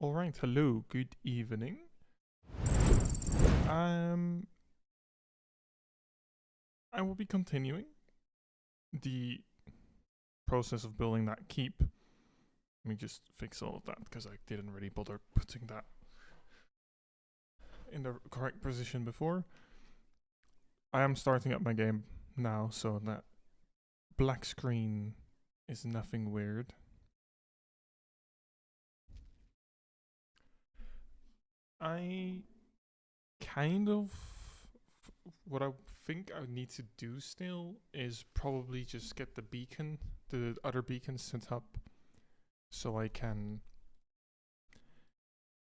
Alright, hello, good evening. I will be continuing the process of building that keep. Let me just fix all of that because I didn't really bother putting that in the correct position before. I am starting up my game now, so that black screen is nothing weird. I kind of what I think I need to do still is probably just get the other beacon set up so I can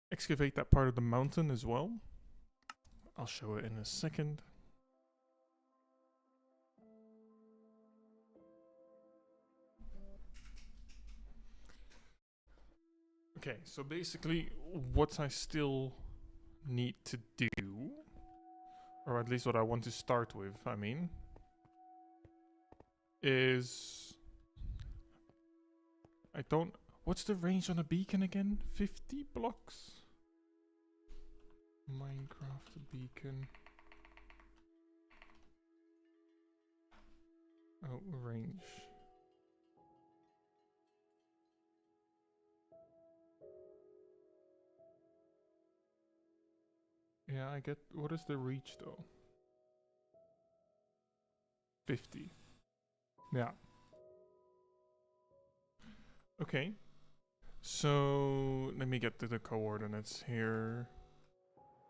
excavate that part of the mountain as well. I'll show it in a second. Okay, so basically what I still need to do, or at least what I want to start with, is what's the range on a beacon again? 50 blocks? Minecraft beacon. Oh, range. Yeah, I get. What is the reach though? 50. Yeah. Okay. So let me get to the coordinates here.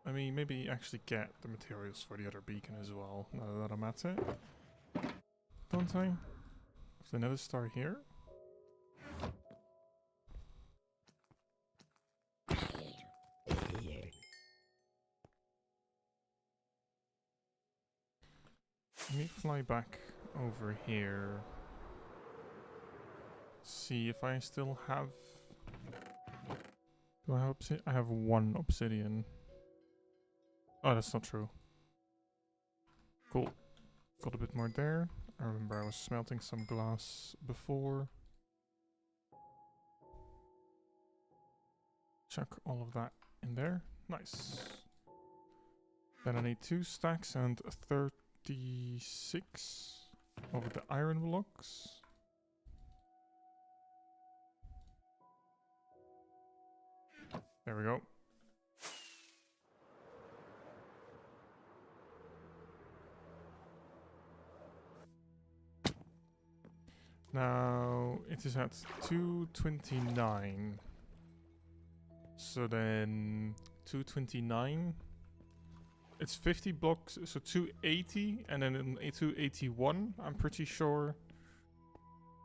I mean, maybe actually get the materials for the other beacon as well, now that I'm at it. Don't I? Is there another star here? Let me fly back over here. See if I still have... Do I have obsidian? I have 1 obsidian. Oh, that's not true. Cool. Got a bit more there. I remember I was smelting some glass before. Chuck all of that in there. Nice. Then I need 2 stacks and 36 of the iron blocks. There we go. Now it is at 229. So then 229. It's 50 blocks, so 280, and then in 281, I'm pretty sure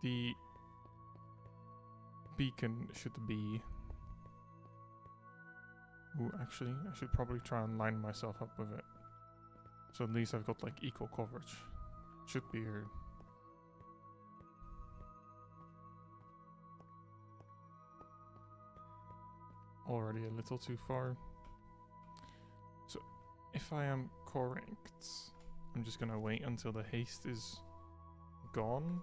the beacon should be. Ooh, actually, I should probably try and line myself up with it. So at least I've got like equal coverage. Should be here. Already a little too far. So if I am correct, I'm just gonna wait until the haste is gone.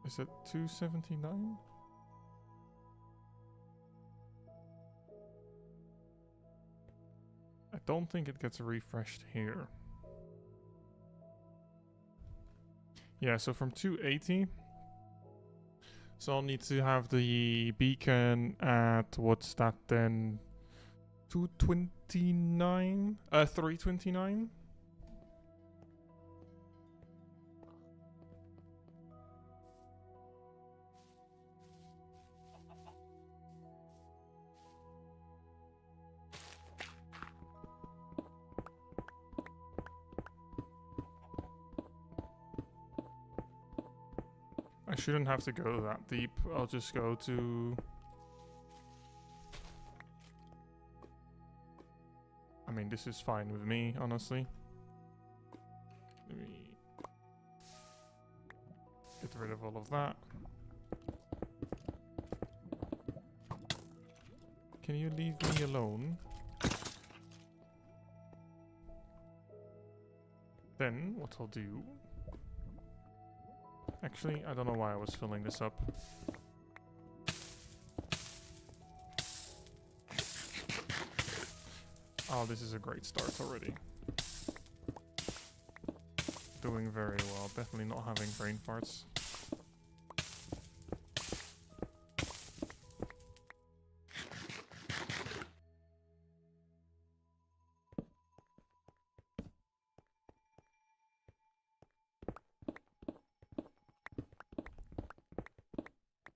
Is it 279? I don't think it gets refreshed here. Yeah, so from 280. So I'll need to have the beacon at, what's that then? 229? 329? I shouldn't have to go that deep. I'll just go to... I mean, this is fine with me, honestly. Let me get rid of all of that. Can you leave me alone? Then, what I'll do Actually, I don't know why I was filling this up. Oh, this is a great start already. Doing very well. Definitely not having brain farts.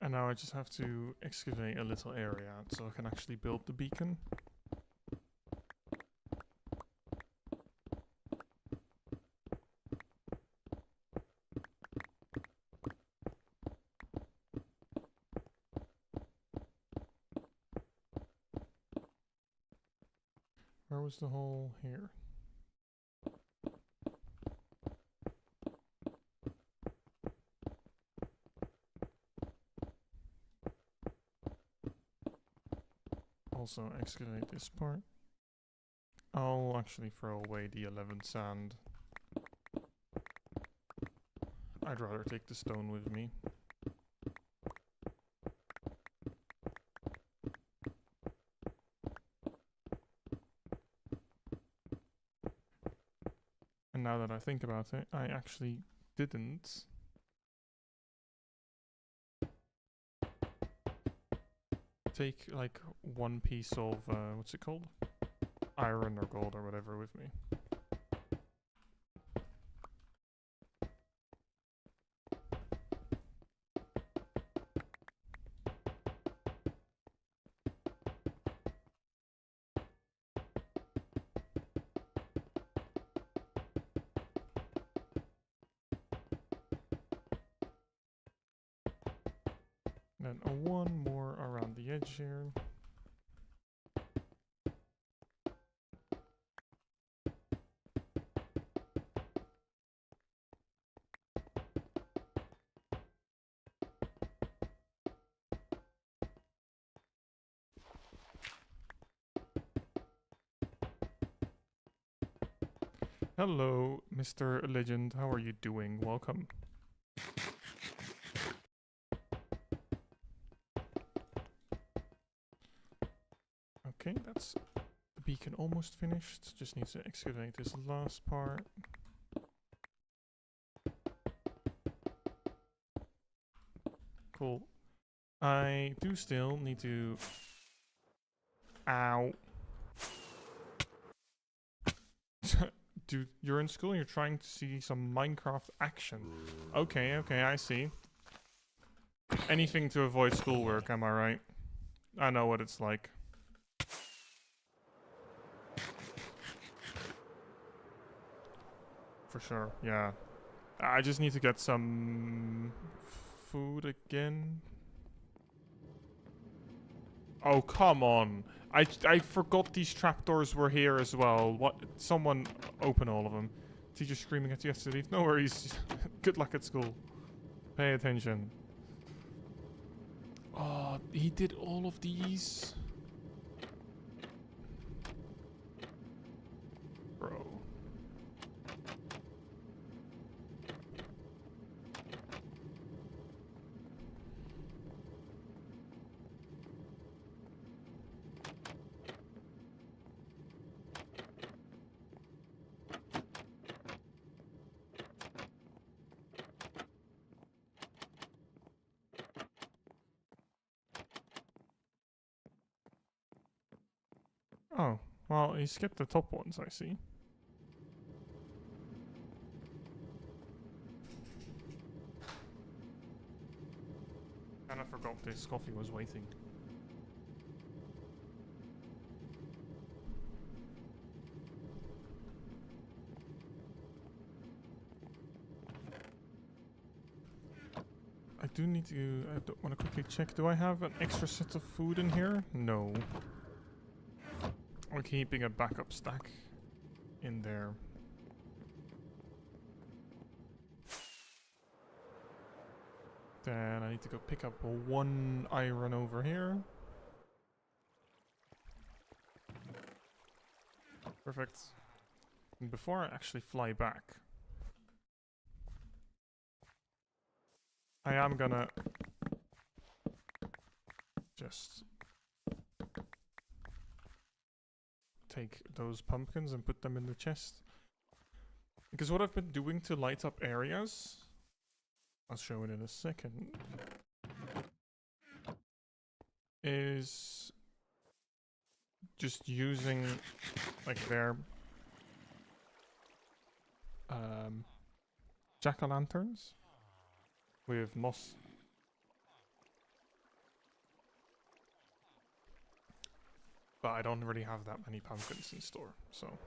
And now I just have to excavate a little area so I can actually build the beacon. Where was the hole? Here. Also excavate this part. I'll actually throw away the 11 sand. I'd rather take the stone with me. And now that I think about it, I actually didn't take like one piece of, what's it called? Iron or gold or whatever with me. Then a one more around the edge here. Hello, Mr. Legend. How are you doing? Welcome. Okay, that's the beacon almost finished. Just need to excavate this last part. Cool. I do still need to... Ow. Dude, you're in school and you're trying to see some Minecraft action. Okay, okay, I see. Anything to avoid schoolwork, am I right? I know what it's like. For sure, yeah. I just need to get some food again. Oh, come on. I forgot these trapdoors were here as well. What? Someone open all of them. Teacher screaming at you have to leave. No worries. Good luck at school. Pay attention. Oh, he did all of these? Bro. Oh, well, he skipped the top ones, I see. And I forgot this coffee was waiting. I do need to... I want to quickly check. Do I have an extra set of food in here? No. I'm keeping a backup stack in there. Then I need to go pick up one iron over here. Perfect. And before I actually fly back, I am gonna just take those pumpkins and put them in the chest. Because what I've been doing to light up areas, I'll show it in a second, is just using like their jack-o'-lanterns with moss. But I don't really have that many pumpkins in store, so.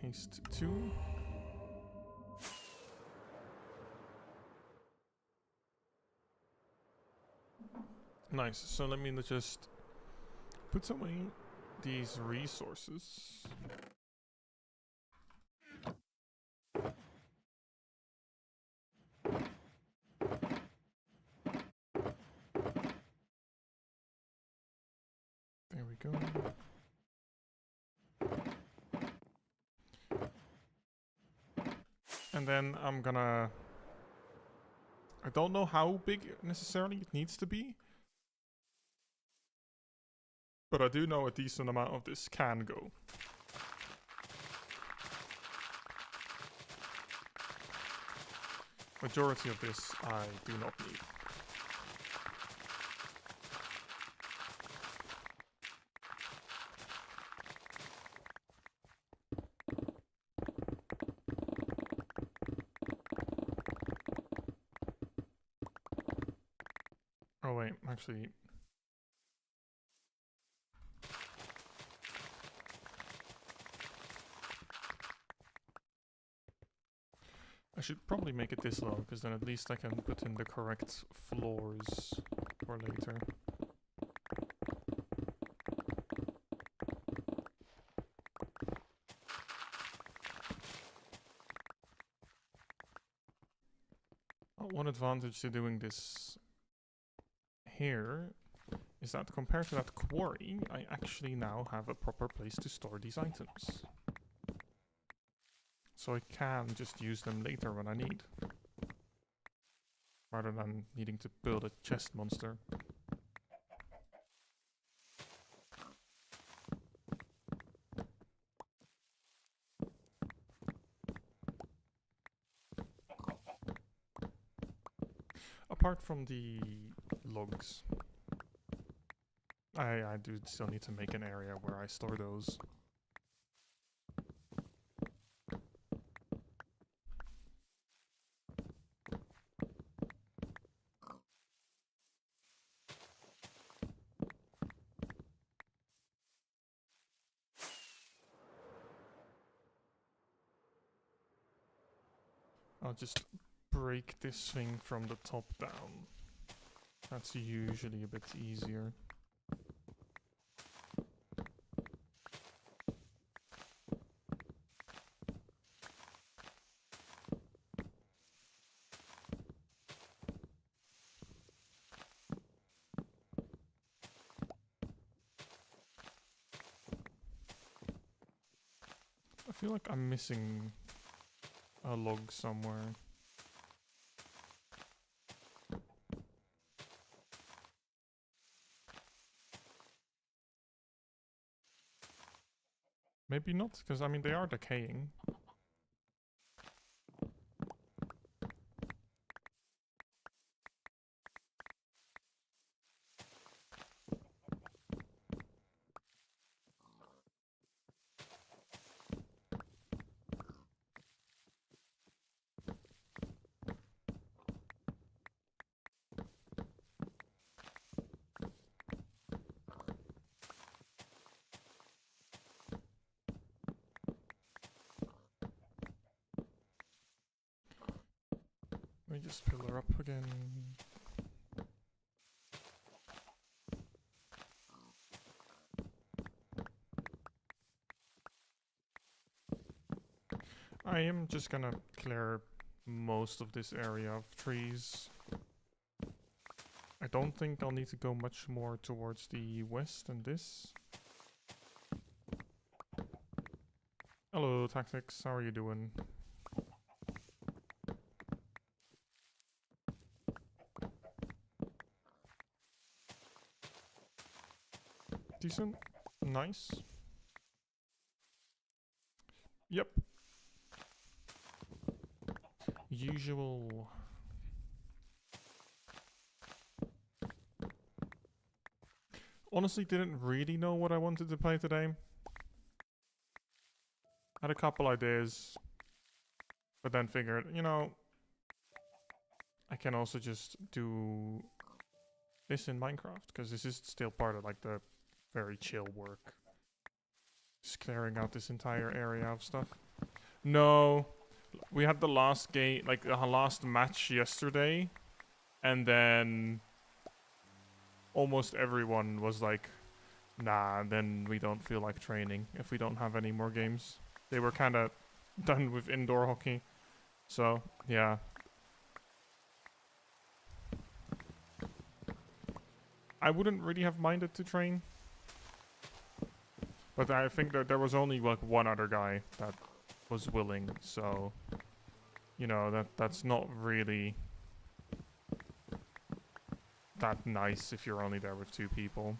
Haste 2. Nice, so let me just put away these resources. There we go. And then I'm gonna... I don't know how big necessarily it needs to be. But I do know a decent amount of this can go. Majority of this I do not need. Oh wait, actually... I should probably make it this low, because then at least I can put in the correct floors for later. One advantage to doing this here is that compared to that quarry, I actually now have a proper place to store these items. So I can just use them later when I need. Rather than needing to build a chest monster. Apart from the logs, I do still need to make an area where I store those. I'll just break this thing from the top down. That's usually a bit easier. I feel like I'm missing a log somewhere. Maybe not, because I mean they are decaying. Let me just pillar up again. I am just gonna clear most of this area of trees. I don't think I'll need to go much more towards the west than this. Hello, Tactics. How are you doing? Decent. Nice. Yep. Usual. Honestly, didn't really know what I wanted to play today. Had a couple ideas, but then figured, you know, I can also just do this in Minecraft, because this is still part of like the very chill work. Just clearing out this entire area of stuff. No, we had the last game, like the last match yesterday, and then almost everyone was like, nah, then we don't feel like training if we don't have any more games. They were kind of done with indoor hockey. So, yeah. I wouldn't really have minded to train. But I think that there was only like one other guy that was willing, so you know, that's not really that nice if you're only there with 2 people.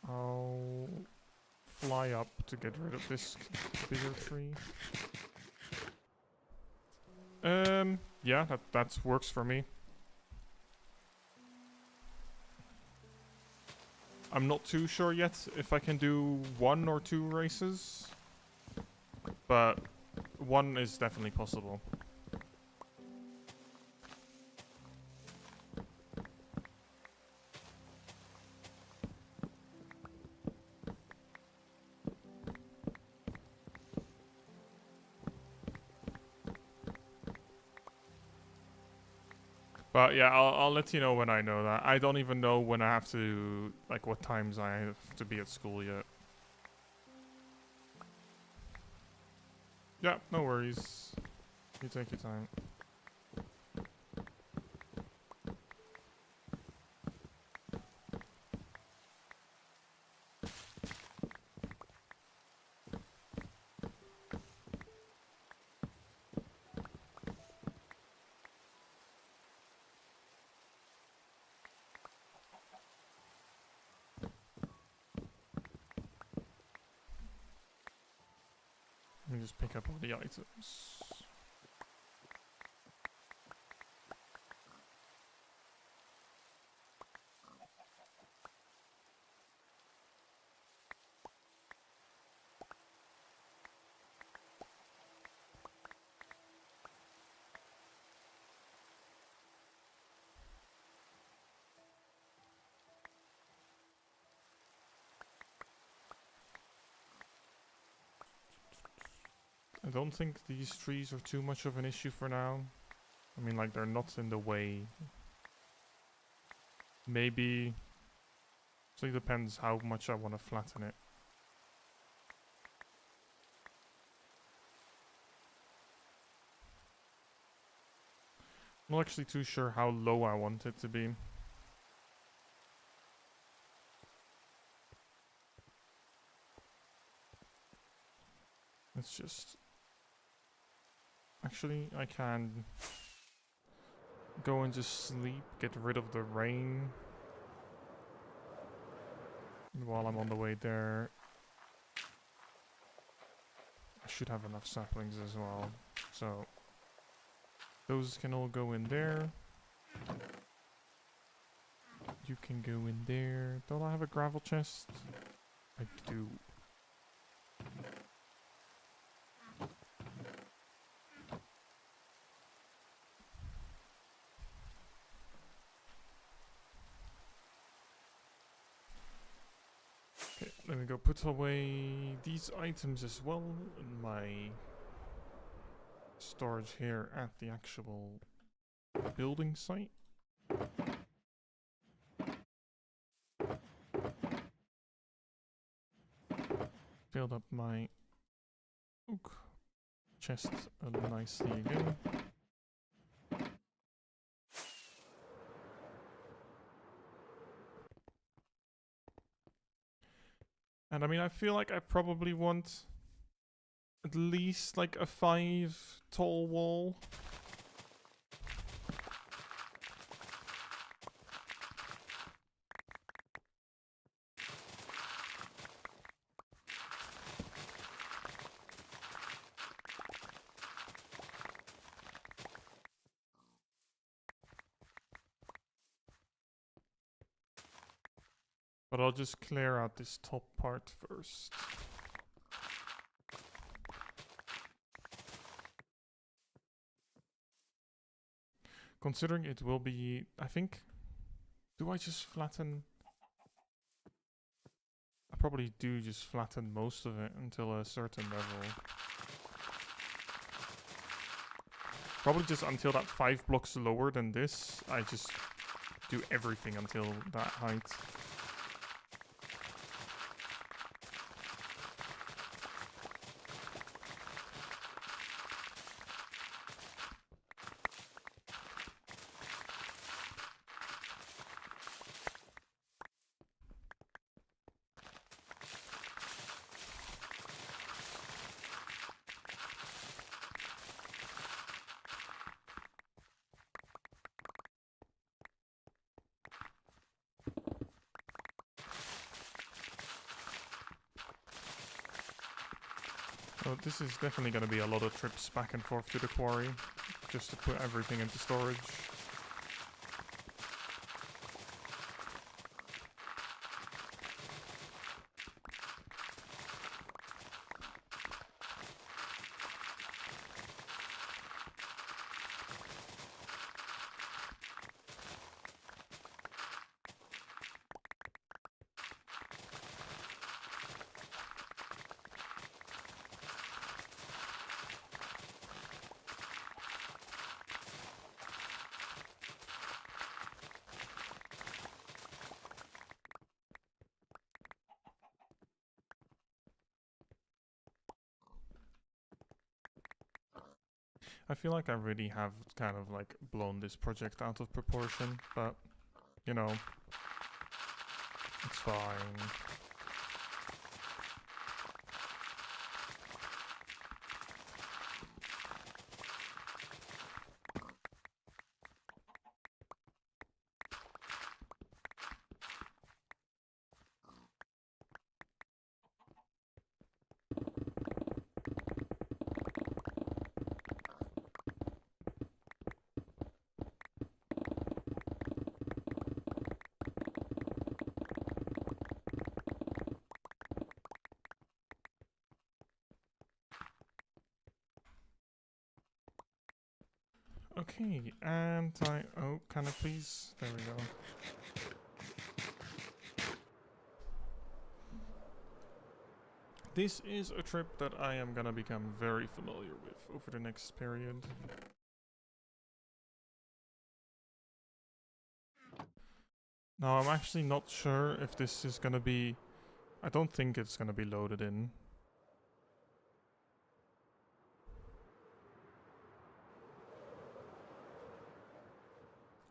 I'll fly up to get rid of this bigger tree. Yeah, that works for me. I'm not too sure yet if I can do 1 or 2 races, but 1 is definitely possible. But yeah, I'll let you know when I know that. I don't even know when I have to, like what times I have to be at school yet. Yeah, no worries. You take your time. Let me just pick up all the items. I don't think these trees are too much of an issue for now. I mean, like, they're not in the way. Maybe... So it depends how much I want to flatten it. I'm not actually too sure how low I want it to be. Let's just... Actually, I can go and just sleep, get rid of the rain. And while I'm on the way there, I should have enough saplings as well. So, those can all go in there. You can go in there. Don't I have a gravel chest? I do. Okay, Let me go put away these items as well in my storage here at the actual building site. Filled up my oak chest nicely again. And I mean, I feel like I probably want at least like a 5 tall wall. But I'll just clear out this top part first. Considering it will be, I think, do I just flatten? I probably do just flatten most of it until a certain level. Probably just until that 5 blocks lower than this, I just do everything until that height. Oh, this is definitely going to be a lot of trips back and forth to the quarry, just to put everything into storage. I feel like I really have kind of like blown this project out of proportion, but you know, it's fine. Okay, and oh, can I please? There we go. This is a trip that I am gonna become very familiar with over the next period. Now, I'm actually not sure if this is gonna be... I don't think it's gonna be loaded in.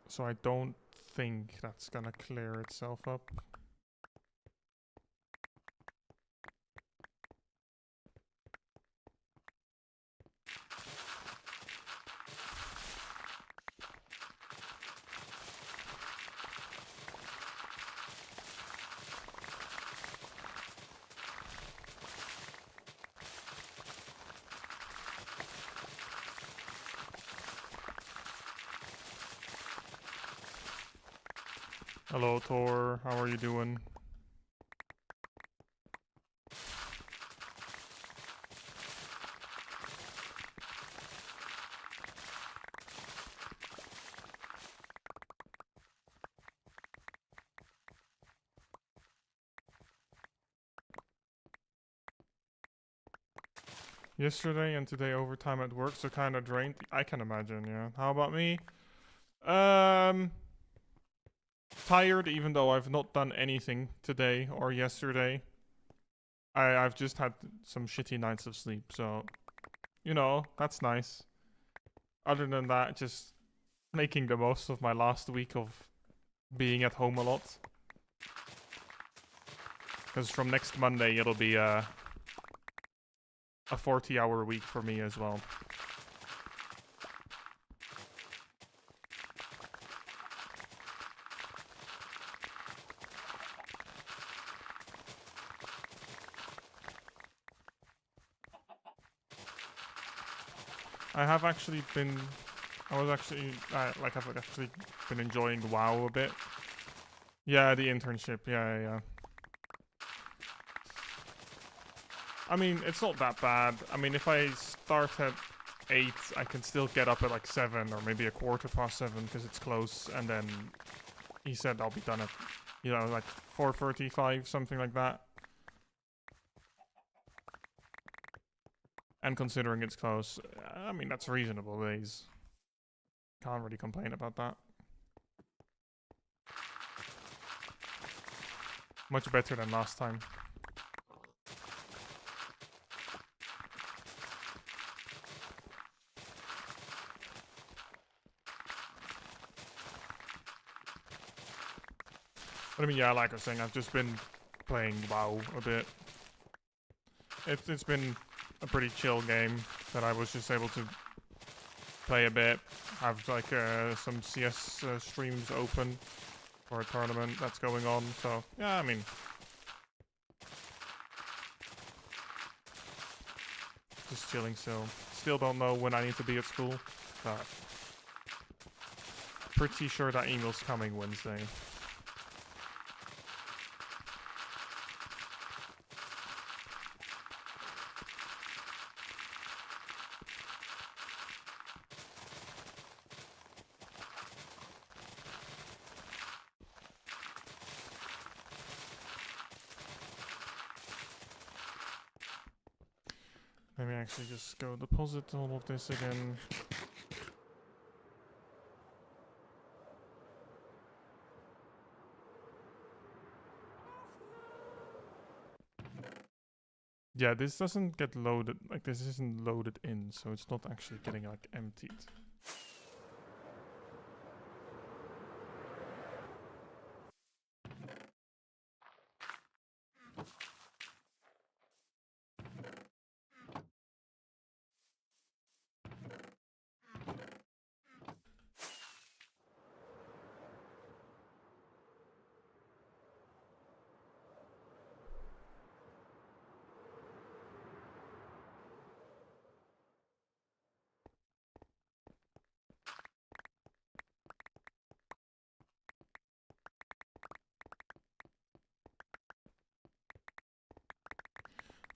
So I don't think that's gonna clear itself up. Hello, Thor. How are you doing? Yesterday and today overtime at work, so kind of drained. I can imagine, yeah. How about me? Tired, even though I've not done anything today or yesterday. I've just had some shitty nights of sleep, so you know, that's nice. Other than that, just making the most of my last week of being at home a lot. Because from next Monday, it'll be a 40-hour week for me as well. I have actually been... I've actually been enjoying WoW a bit. Yeah, the internship. Yeah. I mean, it's not that bad. I mean, if I start at 8, I can still get up at like 7 or maybe a quarter past 7 because it's close. And then he said I'll be done at, like 4:35, something like that. And considering it's close, I mean, that's reasonable days. Can't really complain about that. Much better than last time. But I mean, yeah, like I was saying, I've just been playing WoW a bit. It's been a pretty chill game that I was just able to play a bit. Have like some CS streams open for a tournament that's going on. So yeah, I mean, just chilling still. Still don't know when I need to be at school, but pretty sure that email's coming Wednesday. Let me actually just go deposit all of this again. Yeah, this doesn't get loaded, like this isn't loaded in, so it's not actually getting like emptied.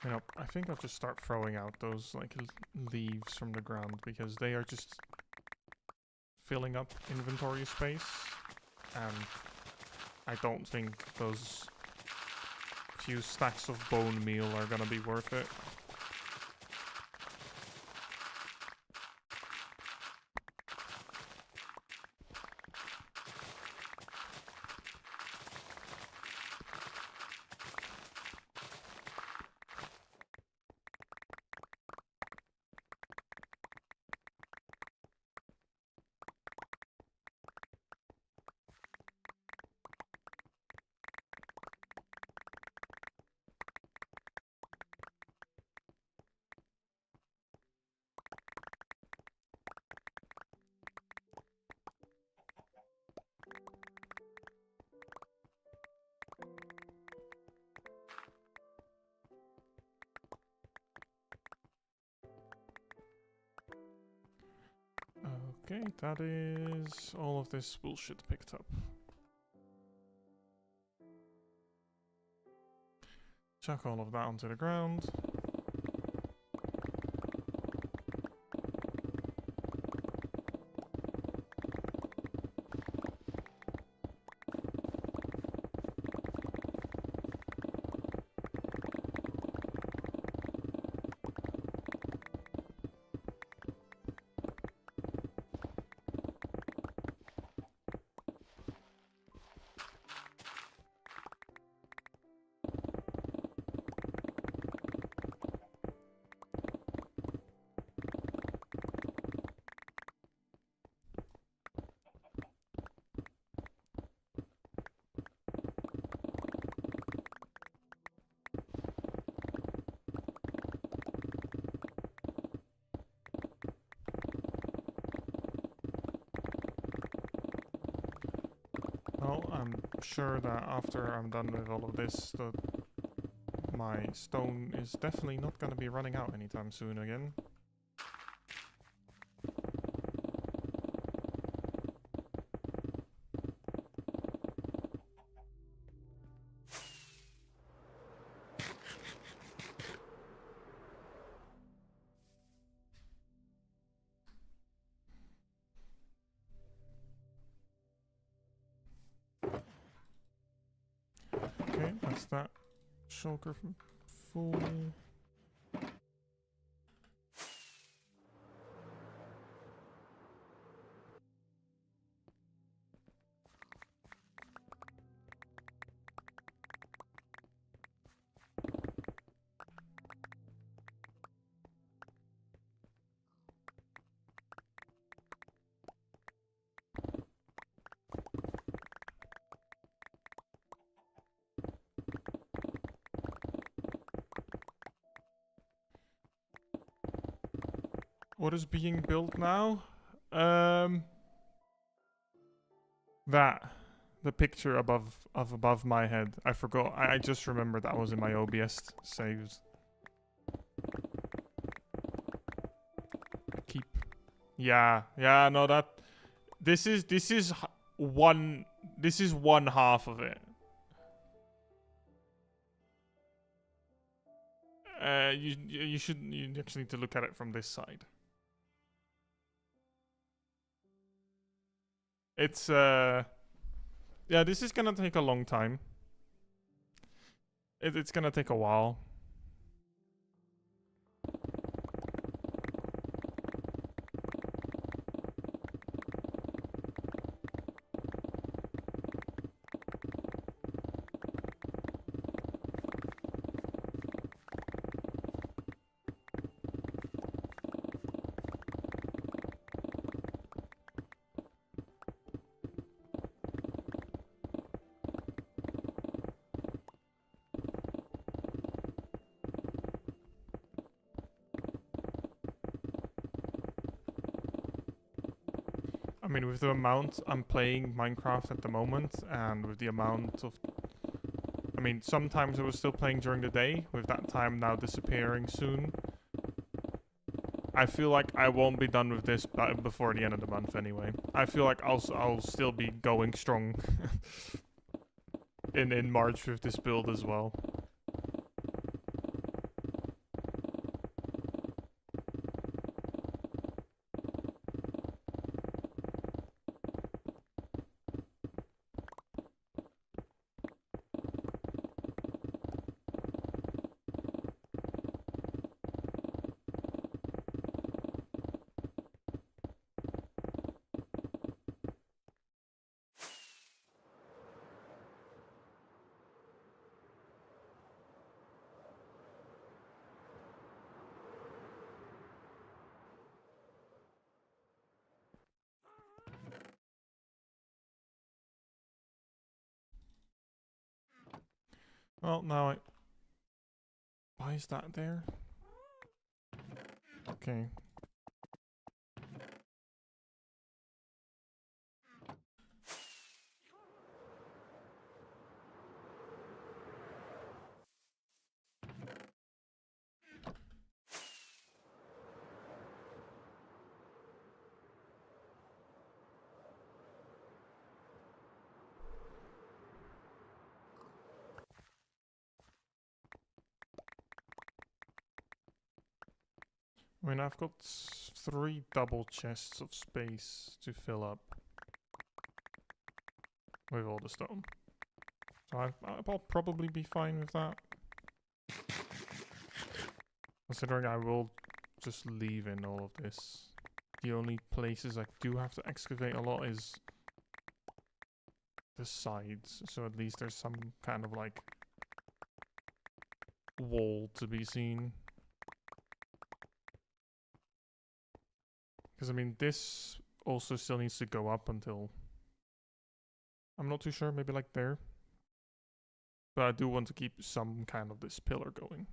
You know, I think I'll just start throwing out those like leaves from the ground because they are just filling up inventory space, and I don't think those few stacks of bone meal are gonna be worth it. Okay, that is all of this bullshit picked up. Chuck all of that onto the ground. sure that after I'm done with all of this, my stone is definitely not going to be running out anytime soon again. Okay, that's that. Shulker full. What is being built now? That. The picture above my head. I forgot. I just remembered that was in my OBS saves. Keep. Yeah. Yeah, no, that... This is one half of it. You actually need to look at it from this side. It's yeah, this is gonna take a long time. It's gonna take a while. I mean, with the amount I'm playing Minecraft at the moment, and with the amount of... I mean, sometimes I was still playing during the day, with that time now disappearing soon. I feel like I won't be done with this before the end of the month anyway. I feel like I'll still be going strong in March with this build as well. Well, now why is that there? Okay. I mean, I've got 3 double chests of space to fill up with all the stone. So I'll probably be fine with that. Considering I will just leave in all of this. The only places I do have to excavate a lot is the sides. So at least there's some kind of like wall to be seen. Because I mean, this also still needs to go up until... I'm not too sure, maybe like there. But I do want to keep some kind of this pillar going.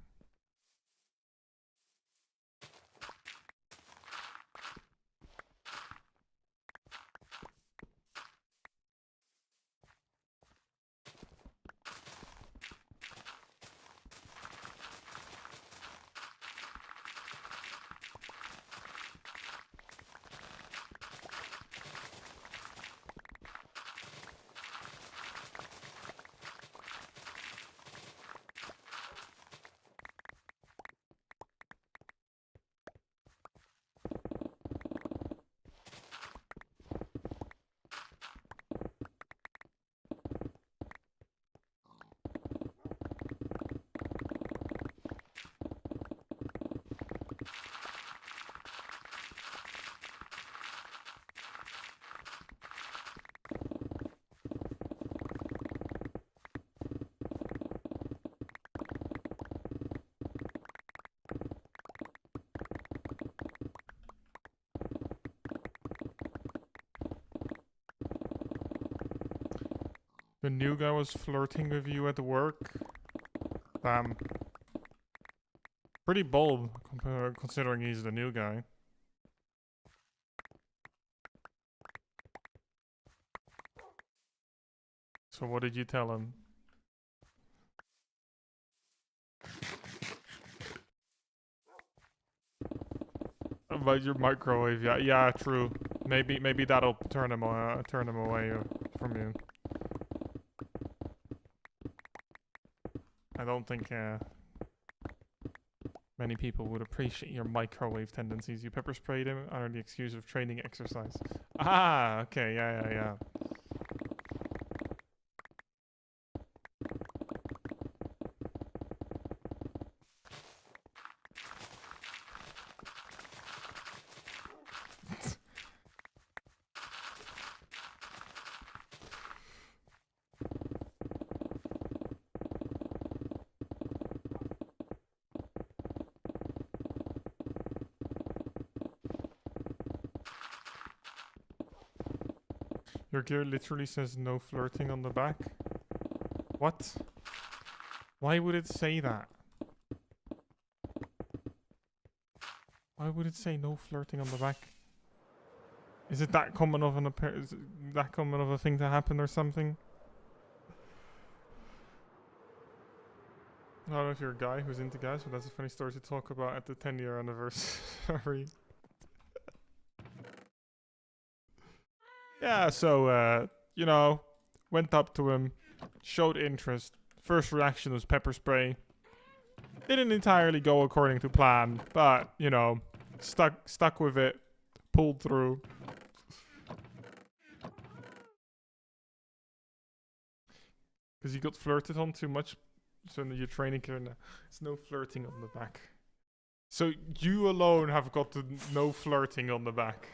The new guy was flirting with you at work? Damn. Pretty bold, considering he's the new guy. So what did you tell him? About your microwave, yeah, yeah, true. Maybe that'll turn him away from you. I don't think many people would appreciate your microwave tendencies. You pepper sprayed him under the excuse of training exercise. Ah, okay, yeah. Your gear literally says no flirting on the back. What? Why would it say that? Why would it say no flirting on the back? Is it that common of a thing to happen or something? I don't know if you're a guy who's into guys, but that's a funny story to talk about at the 10-year anniversary. Yeah, so, you know, went up to him, showed interest. First reaction was pepper spray. Didn't entirely go according to plan, but, you know, stuck with it, pulled through. Because you got flirted on too much, so you're training here now. It's no flirting on the back. So you alone have got the no flirting on the back.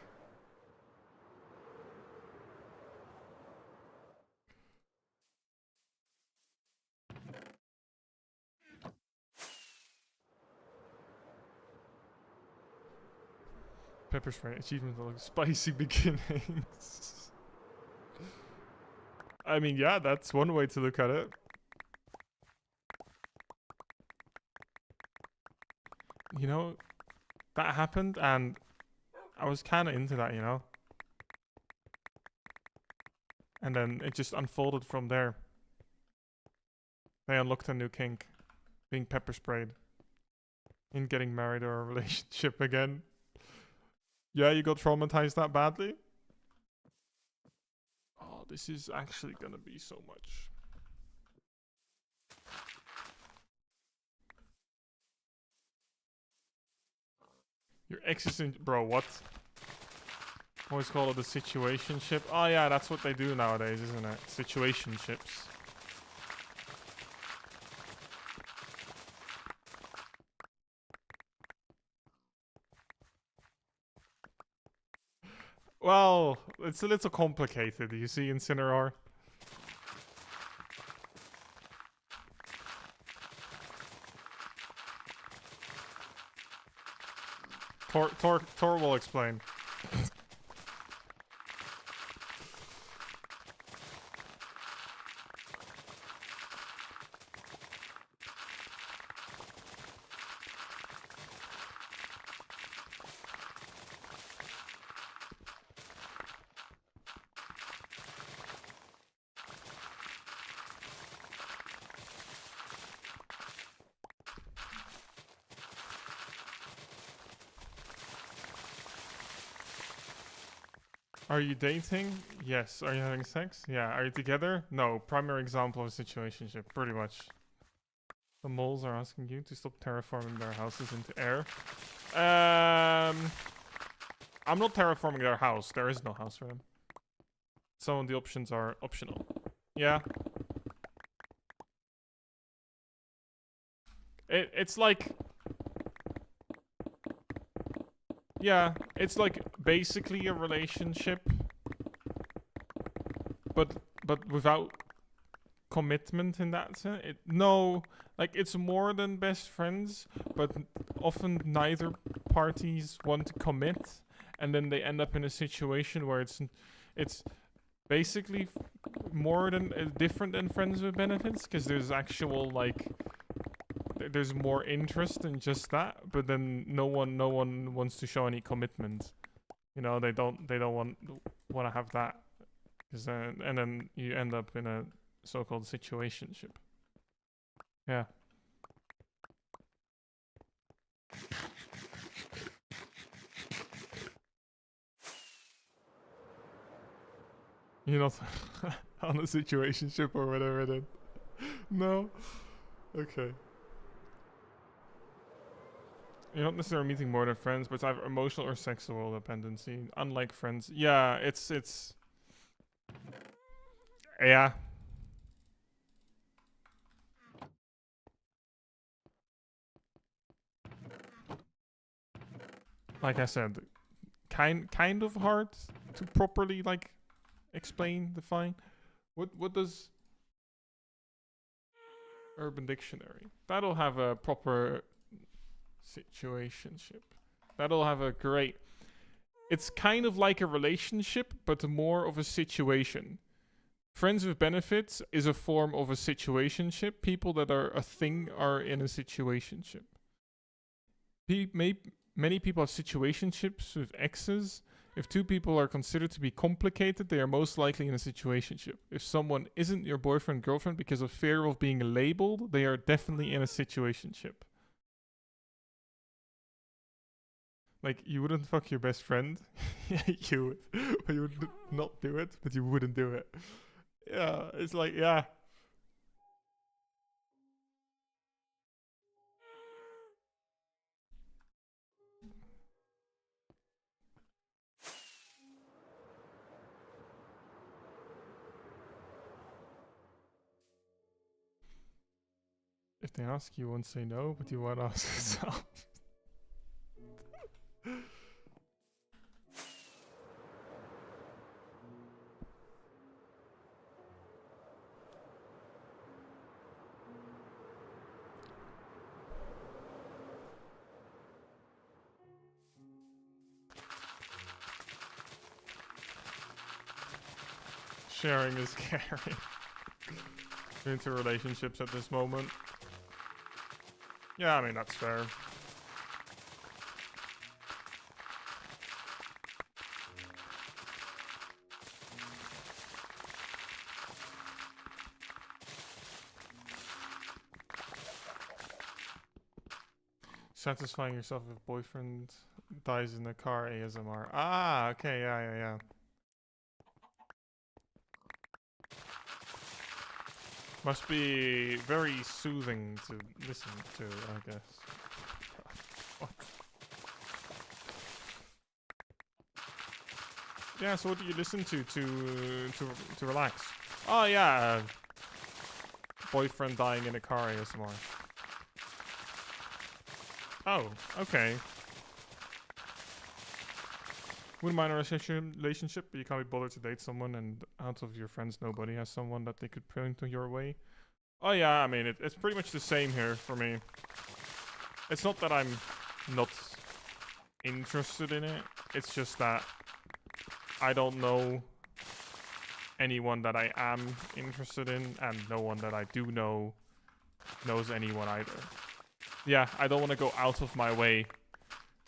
Pepper spray achievement like spicy beginnings. I mean, yeah, that's one way to look at it. You know, that happened and I was kind of into that, you know? And then it just unfolded from there. They unlocked a new kink. Being pepper sprayed. In getting married or a relationship again. Yeah, you got traumatized that badly? Oh, this is actually gonna be so much. Your ex is in... Bro, what? Always call it a situationship. Oh yeah, that's what they do nowadays, isn't it? Situationships. Well, it's a little complicated, you see, Incineroar. Tor will explain. Are you dating? Yes. Are you having sex? Yeah. Are you together? No. Primary example of a situationship, pretty much. The moles are asking you to stop terraforming their houses into air. I'm not terraforming their house. There is no house for them. Some of the options are optional. Yeah. It's like... Yeah, it's like basically a relationship, but without commitment in that sense. No, like it's more than best friends, but often neither parties want to commit, and then they end up in a situation where it's basically more than different than friends with benefits, because there's actual like there's more interest than just that, but then no one wants to show any commitment. You know, they don't want to have that, because and then you end up in a so-called situationship. Yeah. You're not on a situationship or whatever then. No? Okay. You're not necessarily meeting more than friends, but it's either emotional or sexual dependency. Unlike friends. Yeah, it's yeah. Like I said, kind of hard to properly like explain, define. What does Urban Dictionary? That'll have a proper situationship. That'll have a great. It's kind of like a relationship, but more of a situation. Friends with benefits is a form of a situationship. People that are a thing are in a situationship. Many people have situationships with exes. If two people are considered to be complicated, they are most likely in a situationship. If someone isn't your boyfriend, girlfriend because of fear of being labeled, they are definitely in a situationship. Like, you wouldn't fuck your best friend. Yeah, you would. But you would not do it, but you wouldn't do it. Yeah, it's like, yeah. If they ask, you won't say no, but you won't ask yourself. Sharing is caring. Into relationships at this moment. Yeah, I mean, that's fair. Satisfying yourself if boyfriend dies in the car ASMR. Ah, okay, yeah. Must be very soothing to listen to, I guess. What? Yeah, so what do you listen to relax? Oh yeah, boyfriend dying in a car ASMR. Oh, okay. Wouldn't mind a relationship, but you can't be bothered to date someone, and out of your friends, nobody has someone that they could point to your way. Oh yeah, I mean, it's pretty much the same here for me. It's not that I'm not interested in it. It's just that I don't know anyone that I am interested in, and no one that I do know knows anyone either. Yeah, I don't want to go out of my way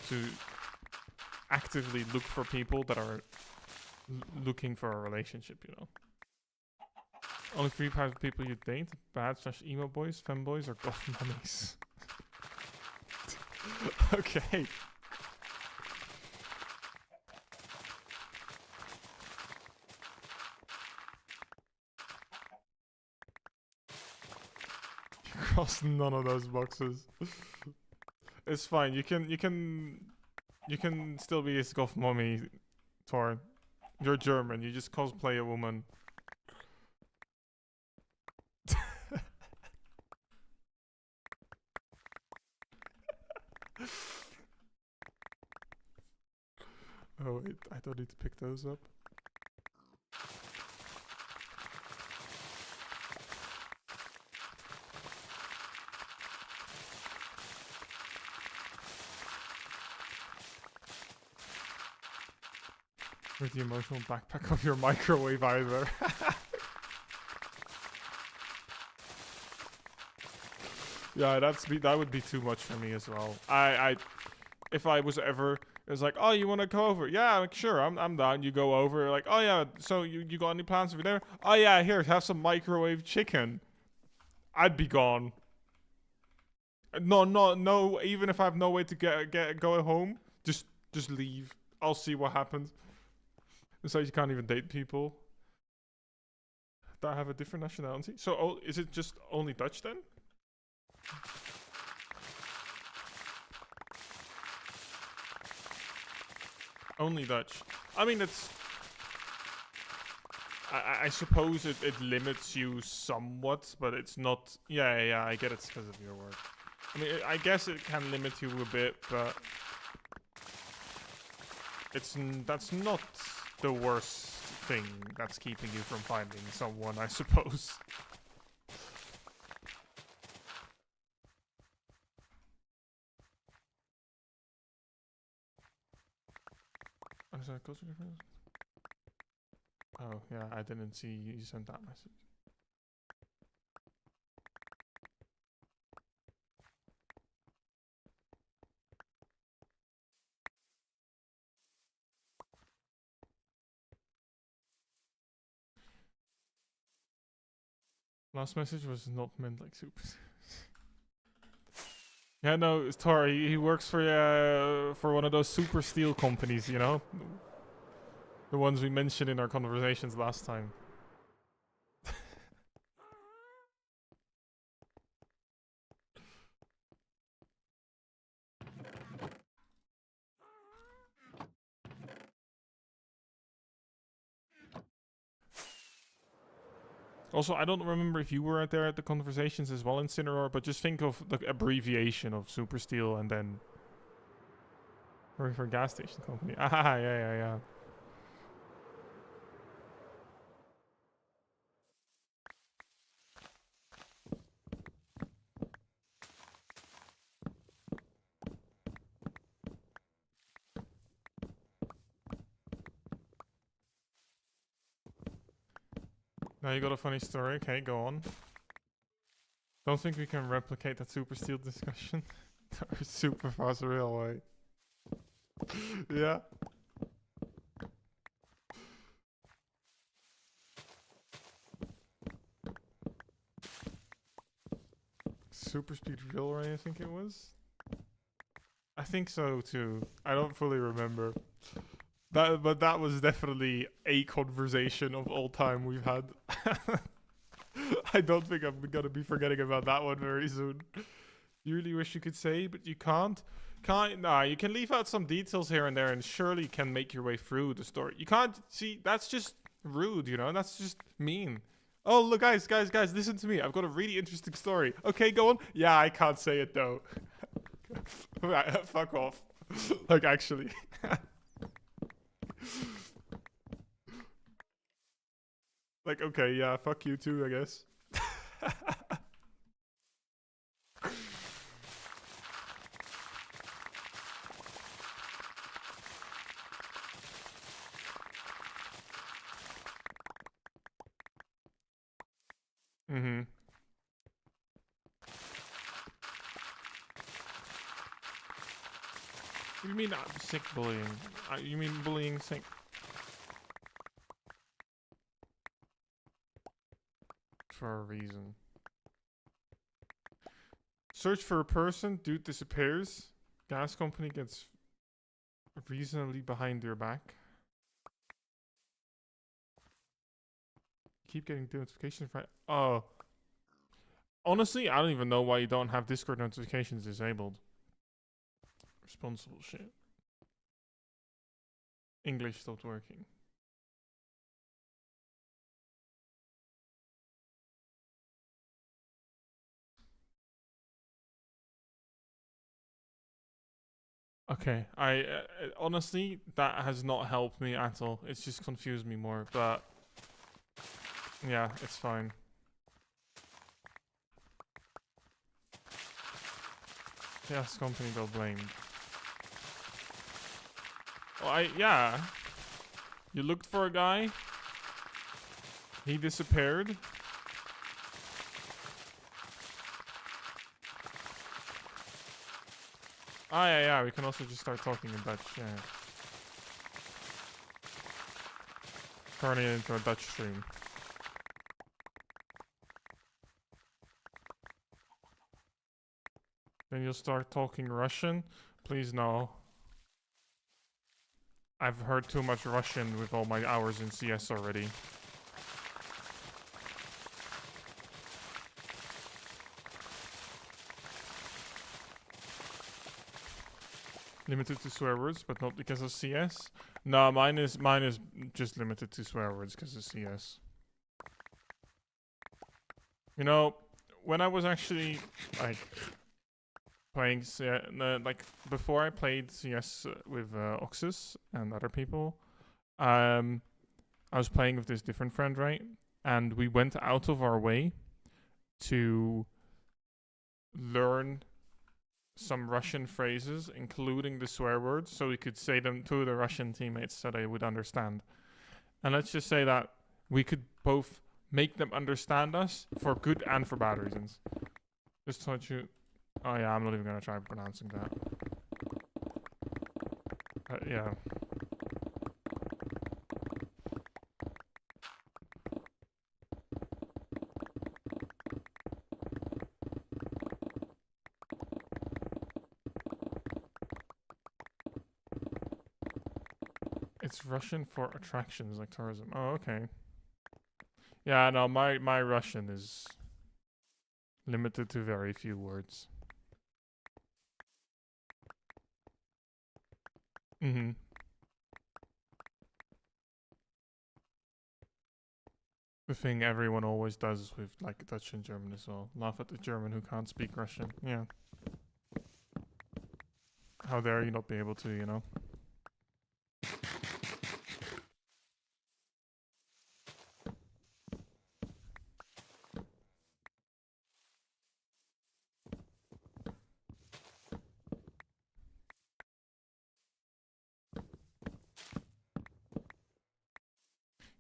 to actively look for people that are looking for a relationship, you know. Only 3 types of people you date: bad/emo boys, femboys, or goth mummies. Okay. You crossed none of those boxes. It's fine. You can still be a goth mummy, Tor. You're German. You just cosplay a woman. Oh wait, I don't need to pick those up. With the emotional backpack of your microwave either. Yeah, that would be too much for me as well. If I was ever, it's like, oh, you want to go over? Yeah, like, sure, I'm down. You go over, like, oh yeah, so you got any plans for dinner? Oh yeah, here, have some microwave chicken. I'd be gone. No. Even if I have no way to go home, just leave. I'll see what happens. It's like you can't even date people that have a different nationality. So, is it just only Dutch then? Only Dutch. I mean, it's. I suppose it limits you somewhat, but it's not. Yeah. I get it's because of your work. I mean, I guess it can limit you a bit, but that's not the worst thing that's keeping you from finding someone, I suppose. Is that a culture difference? Oh, yeah, I didn't see you sent that message. Last message was not meant like super. Yeah, no, it's Tor. He works for one of those super steel companies, you know? The ones we mentioned in our conversations last time. Also, I don't remember if you were there at the conversations as well in Cineroar, but just think of the abbreviation of Super Steel and then working for a gas station company. Ah, yeah. Now you got a funny story. Okay, go on. Don't think we can replicate that super steel discussion. Super fast railway. Yeah. Super speed railway, I think it was. I think so too. I don't fully remember. But that was definitely a conversation of all time we've had. I don't think I'm gonna be forgetting about that one very soon. You really wish you could say, but you can't. Nah, you can leave out some details here and there and surely can make your way through the story. You can't see, that's just rude, you know? That's just mean. Oh, look, guys, listen to me. I've got a really interesting story. Okay, go on. Yeah, I can't say it though. Fuck off. Like, actually. Like, okay, yeah, fuck you too, I guess. Mm-hmm. What do you mean sick bullying? You mean bullying sick? For a reason. Search for a person, dude disappears. Gas company gets reasonably behind your back. Keep getting notifications right. Oh. Honestly, I don't even know why you don't have Discord notifications disabled. Responsible shit. English stopped working. Okay, honestly, that has not helped me at all. It's just confused me more, but yeah, it's fine. Yes, company got blamed. Well, yeah. You looked for a guy. He disappeared. Ah, yeah. We can also just start talking in Dutch. Yeah. Turning it into a Dutch stream. Then you'll start talking Russian. Please no. I've heard too much Russian with all my hours in CS already. Limited to swear words, but not because of CS. No, mine is just limited to swear words because of CS. You know, when I was actually like playing like before I played CS with Oxus and other people, I was playing with this different friend, right? And we went out of our way to learn some Russian phrases, including the swear words, so we could say them to the Russian teammates so they would understand. And let's just say that we could both make them understand us for good and for bad reasons. Just told you. Oh yeah, I'm not even gonna try pronouncing that. Yeah. It's Russian for attractions, like tourism. Oh, okay. Yeah, no, my Russian is limited to very few words. Mm-hmm. The thing everyone always does with like Dutch and German as well. Laugh at the German who can't speak Russian. Yeah. How dare you not be able to, you know?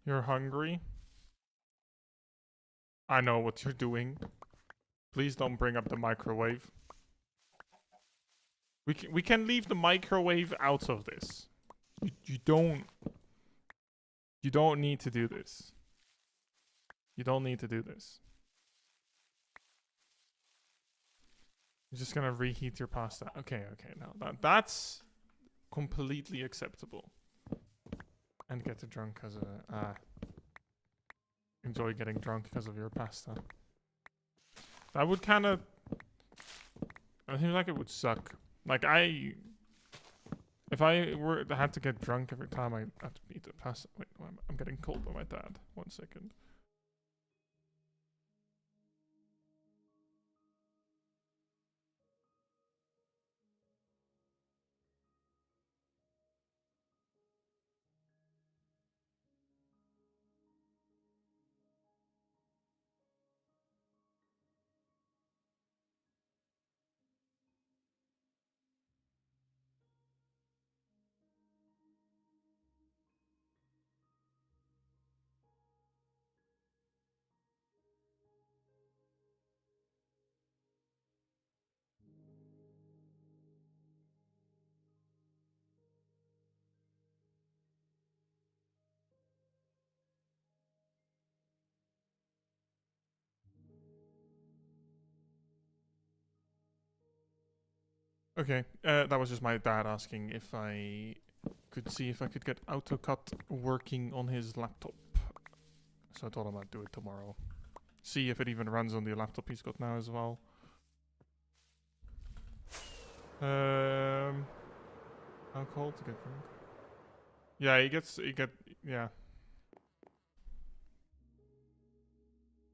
You're hungry? I know what you're doing. Please don't bring up the microwave. We can leave the microwave out of this. You don't need to do this. You don't need to do this. You're just gonna reheat your pasta. Okay, now that's completely acceptable. And get drunk as a enjoy getting drunk because of your pasta. That would kind of. I feel like it would suck. Like if I had to get drunk every time I had to eat the pasta. Wait, I'm getting called by my dad. 1 second. Okay, that was just my dad asking if I could see if I could get AutoCAD working on his laptop. So I told him I'd do it tomorrow. See if it even runs on the laptop he's got now as well. Alcohol to get drunk. Yeah, yeah.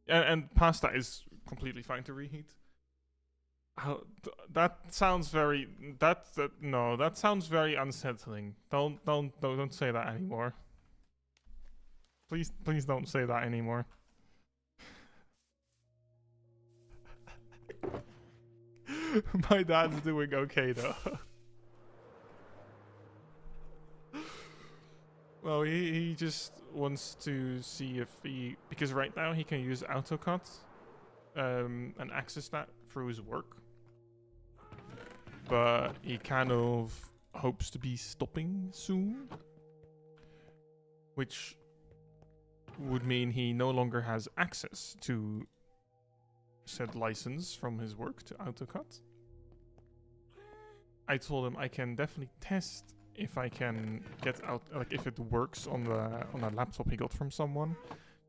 And pasta is completely fine to reheat. How that sounds very that sounds very unsettling. Don't say that anymore. Please don't say that anymore. My dad's doing okay though. Well, he just wants to see if because right now he can use AutoCAD and access that through his work, but he kind of hopes to be stopping soon, which would mean he no longer has access to said license from his work to AutoCAD. I told him I can definitely test if I can get out, like if it works on the laptop he got from someone.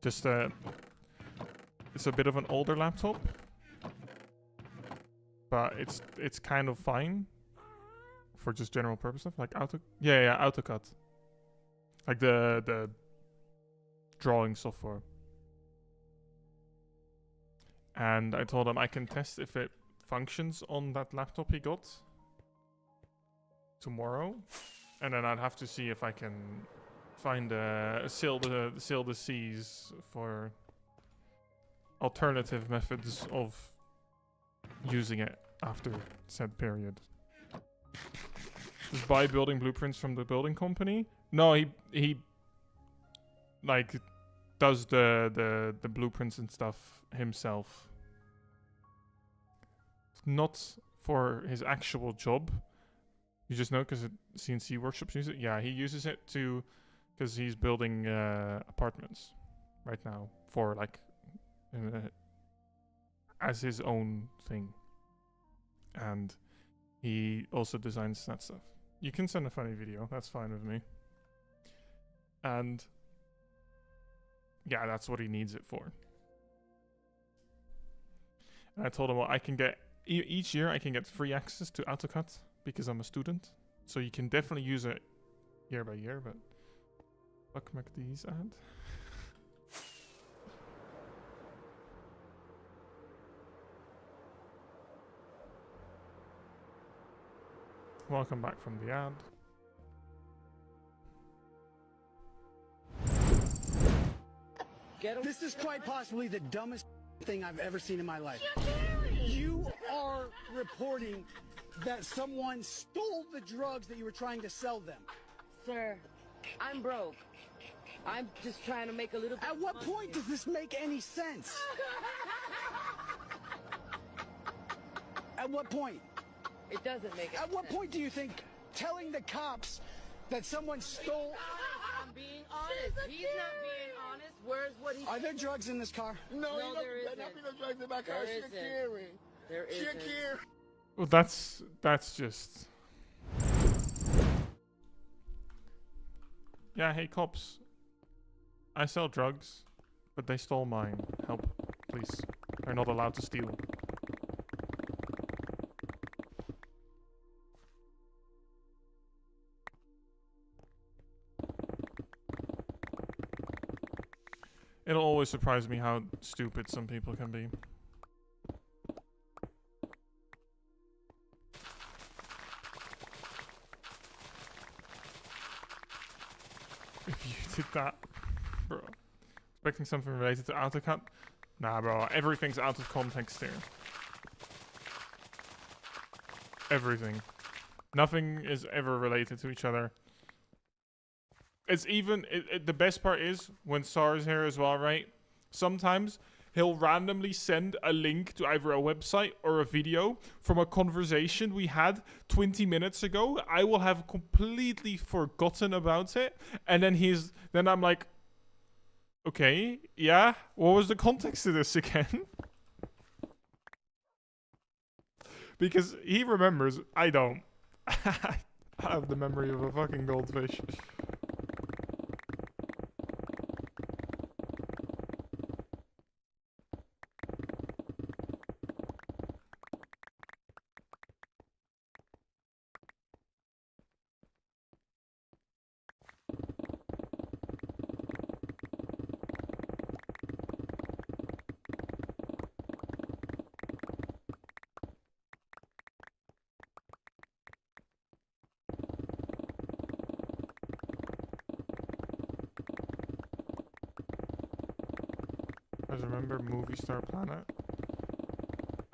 Just it's a bit of an older laptop, but it's kind of fine for just general purpose stuff like AutoCAD, like the drawing software. And I told him I can test if it functions on that laptop he got tomorrow, and then I'd have to see if I can find sail the seas for alternative methods of using it after said period. Just buy building blueprints from the building company? No, he like does the blueprints and stuff himself. Not for his actual job. You just know because CNC workshops use it. Yeah, he uses it to because he's building apartments right now for like as his own thing, and he also designs that stuff. You can send a funny video. That's fine with me. And yeah, that's what he needs it for. And I told him, well, I can get each year I can get free access to AutoCAD because I'm a student, so you can definitely use it year by year. But fuck McDee's ad. Welcome back from the ad. This is quite possibly the dumbest thing I've ever seen in my life. You are reporting that someone stole the drugs that you were trying to sell them. Sir, I'm broke. I'm just trying to make a little bit. At what point does this make any sense? At what point? It doesn't make At what point do you think telling the cops that someone stole... I'm being honest. He's not being honest. Where's what he... Are there drugs in this car? No, there isn't. There be no drugs in my car. There Shakira. isn't. There isn't. Shakira. Well, that's just. Yeah, hey cops. I sell drugs, but they stole mine. Help, please. They're not allowed to steal. It'll always surprise me how stupid some people can be. If you did that, bro. Expecting something related to AutoCAD? Nah, bro. Everything's out of context here. Everything. Nothing is ever related to each other. It's even, the best part is, when SAR's here as well, right? Sometimes he'll randomly send a link to either a website or a video from a conversation we had 20 minutes ago. I will have completely forgotten about it. And then I'm like, okay, yeah, what was the context of this again? Because he remembers, I don't. I have the memory of a fucking goldfish. Remember Movie Star Planet?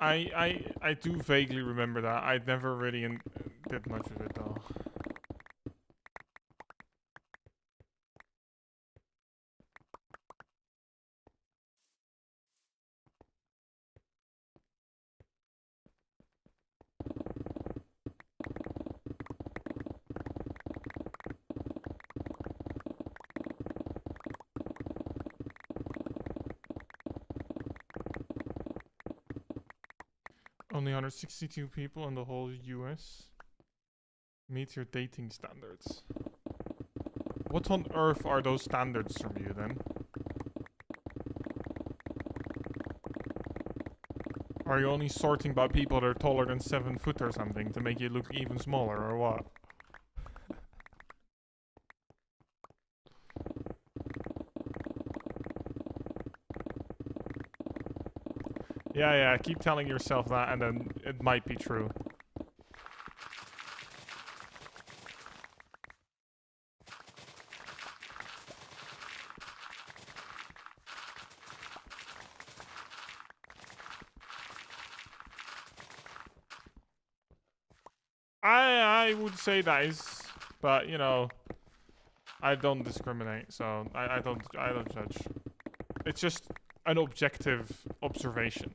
I do vaguely remember that. I never really did much of it though. Only 162 people in the whole US meet your dating standards. What on earth are those standards from you then? Are you only sorting by people that are taller than 7 foot or something to make you look even smaller or what? Yeah, keep telling yourself that and then it might be true. I would say that is, but you know, I don't discriminate, so I don't judge. It's just an objective observation.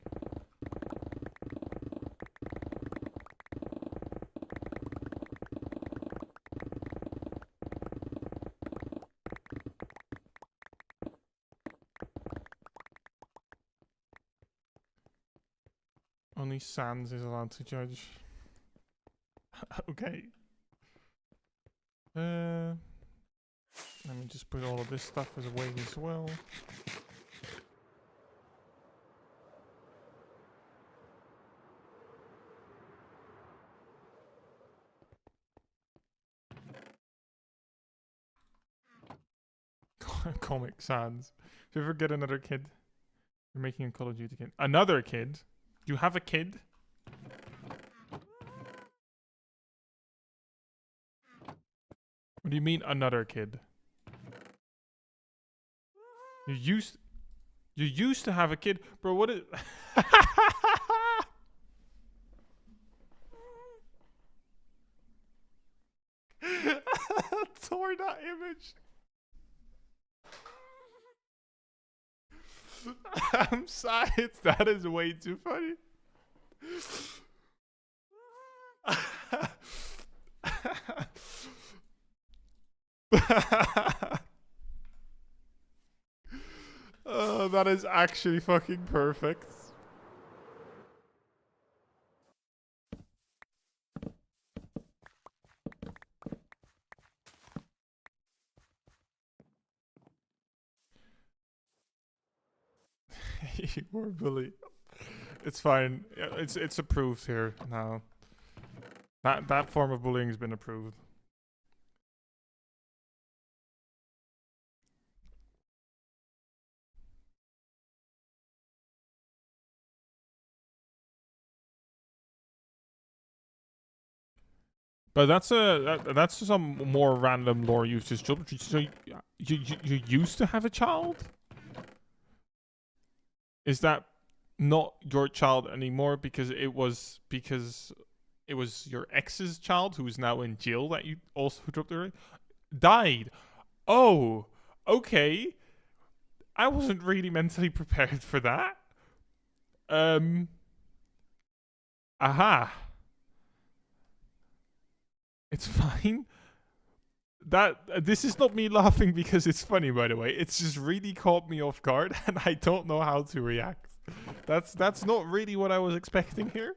Only Sans is allowed to judge. Okay. Let me just put all of this stuff away as well. Comic Sans. If you ever get another kid, you're making a Call of Duty kid. Another kid? You have a kid? What do you mean another kid? You used to have a kid, bro. What is? Tore that image. I'm sorry. That is way too funny. Oh, that is actually fucking perfect. You were bully. It's fine. It's approved here now. That form of bullying has been approved. But that's some more random lore you've just jumped. So you used to have a child? Is that not your child anymore because it was your ex's child who is now in jail that you also dropped her? Died. Oh, okay. I wasn't really mentally prepared for that. Aha. It's fine. This is not me laughing because it's funny, by the way. It's just really caught me off guard, and I don't know how to react. That's not really what I was expecting here.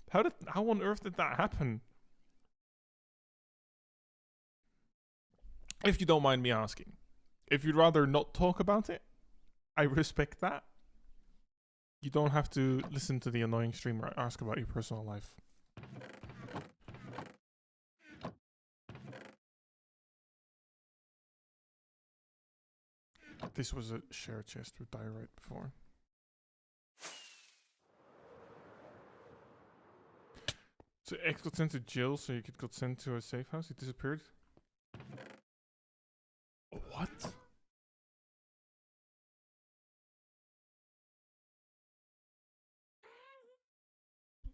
How on earth did that happen? If you don't mind me asking, if you'd rather not talk about it, I respect that. You don't have to listen to the annoying streamer ask about your personal life. This was a share chest with diorite before. So X got sent to jail so you got sent to a safe house? He disappeared? What?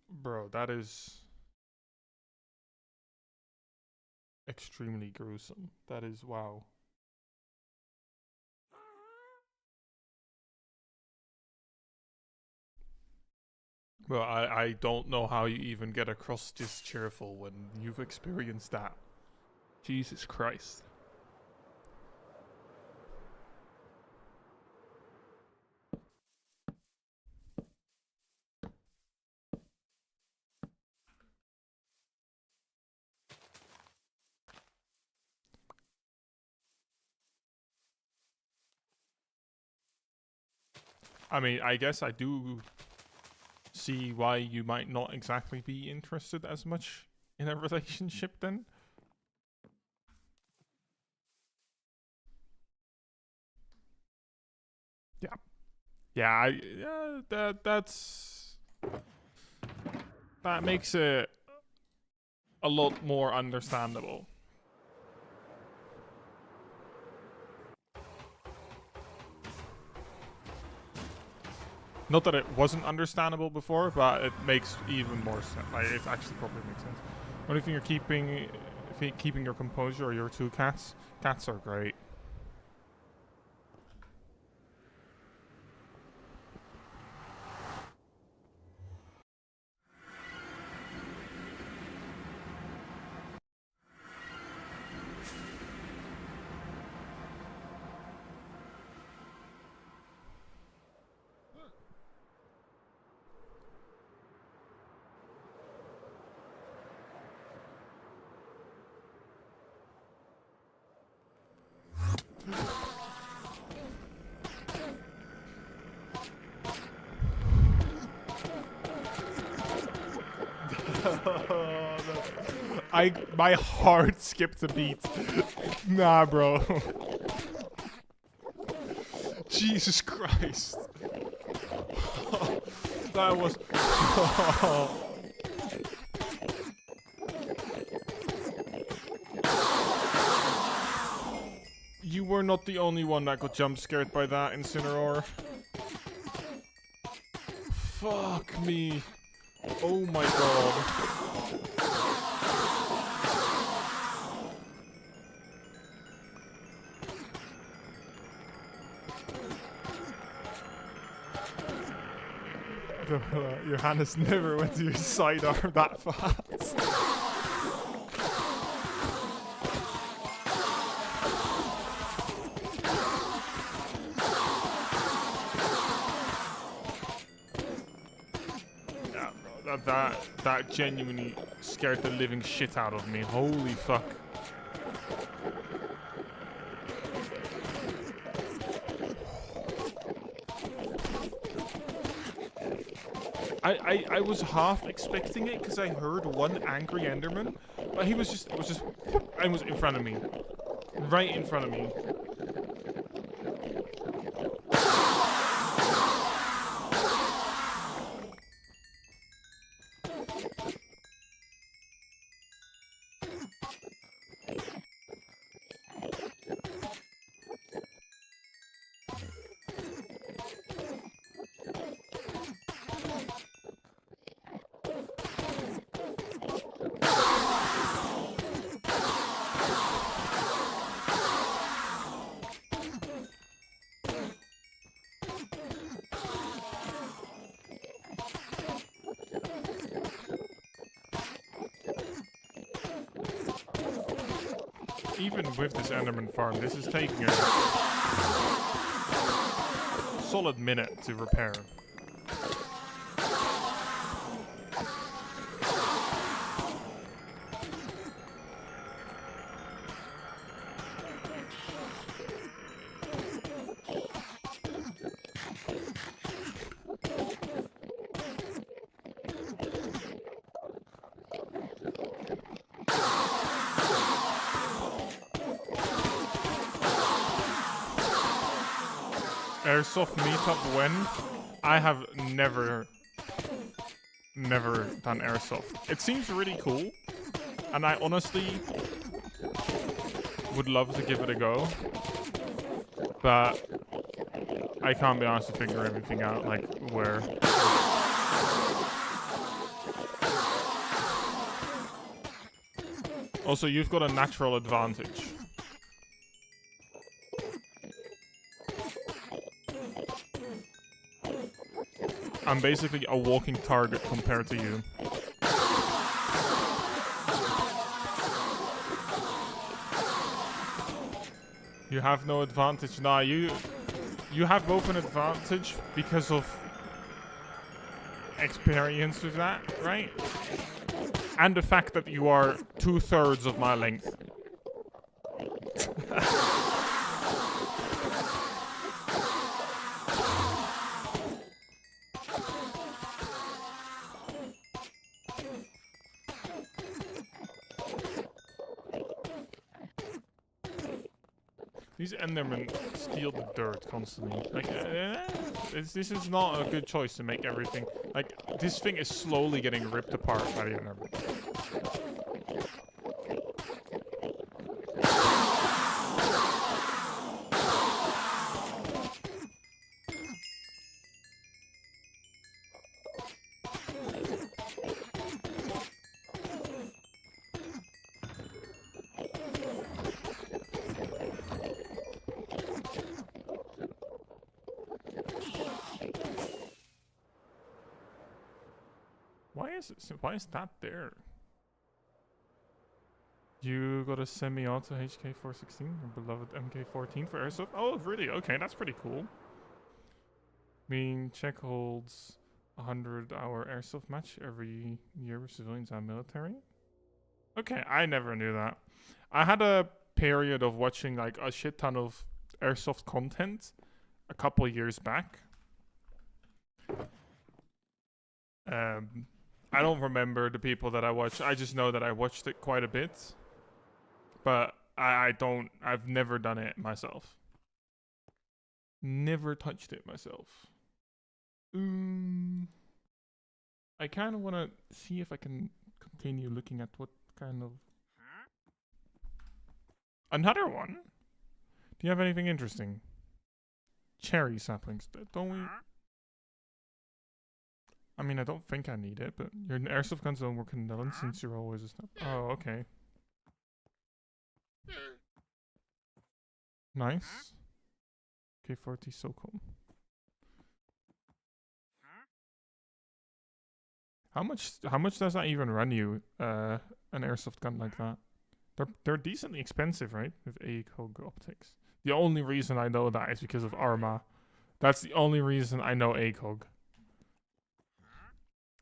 Bro, that is extremely gruesome. That is, wow. Well, I don't know how you even get across this cheerful when you've experienced that. Jesus Christ. I mean, I guess I do see why you might not exactly be interested as much in a relationship then. Yeah. Yeah, that makes it a lot more understandable. Not that it wasn't understandable before, but it makes even more sense. Like, it actually probably makes sense. Only thing you're keeping your composure are your two cats. Cats are great. My heart skipped a beat. Nah, bro. Jesus Christ. That was. You were not the only one that got jump scared by that, Incineroar. Fuck me. Oh my god. Your hand has never went to your sidearm that fast. Yeah, bro, that genuinely scared the living shit out of me. Holy fuck. I was half expecting it because I heard one angry Enderman, but it was just and was in front of me. Right in front of me. Even with this Enderman farm, this is taking a solid minute to repair. Airsoft meetup when? I have never done airsoft. It seems really cool, and I honestly would love to give it a go, but I can't be honest to figure everything out, like where. Also, you've got a natural advantage. I'm basically a walking target compared to you. You have no advantage. Nah, you have both an advantage because of experience with that, right? And the fact that you are 2/3 of my length. These Endermen steal the dirt constantly. Like, this is not a good choice to make everything. Like, this thing is slowly getting ripped apart by the Endermen. Why is that there? You got a semi-auto HK416 or beloved MK14 for airsoft? Oh, really? Okay, that's pretty cool. I mean, Czech holds a 100-hour airsoft match every year with civilians and military. Okay, I never knew that. I had a period of watching like a shit ton of airsoft content a couple years back. I don't remember the people that I watched. I just know that I watched it quite a bit. But I've never done it myself. Never touched it myself. I kind of want to see if I can continue looking at what kind of... Another one? Do you have anything interesting? Cherry saplings. Don't we... I mean, I don't think I need it, but your airsoft guns don't work in the Netherlands since you're always a snap. Oh, okay. Nice. K40 so cool. How much does that even run you? An airsoft gun like that? They're decently expensive, right? With ACOG optics. The only reason I know that is because of Arma. That's the only reason I know ACOG.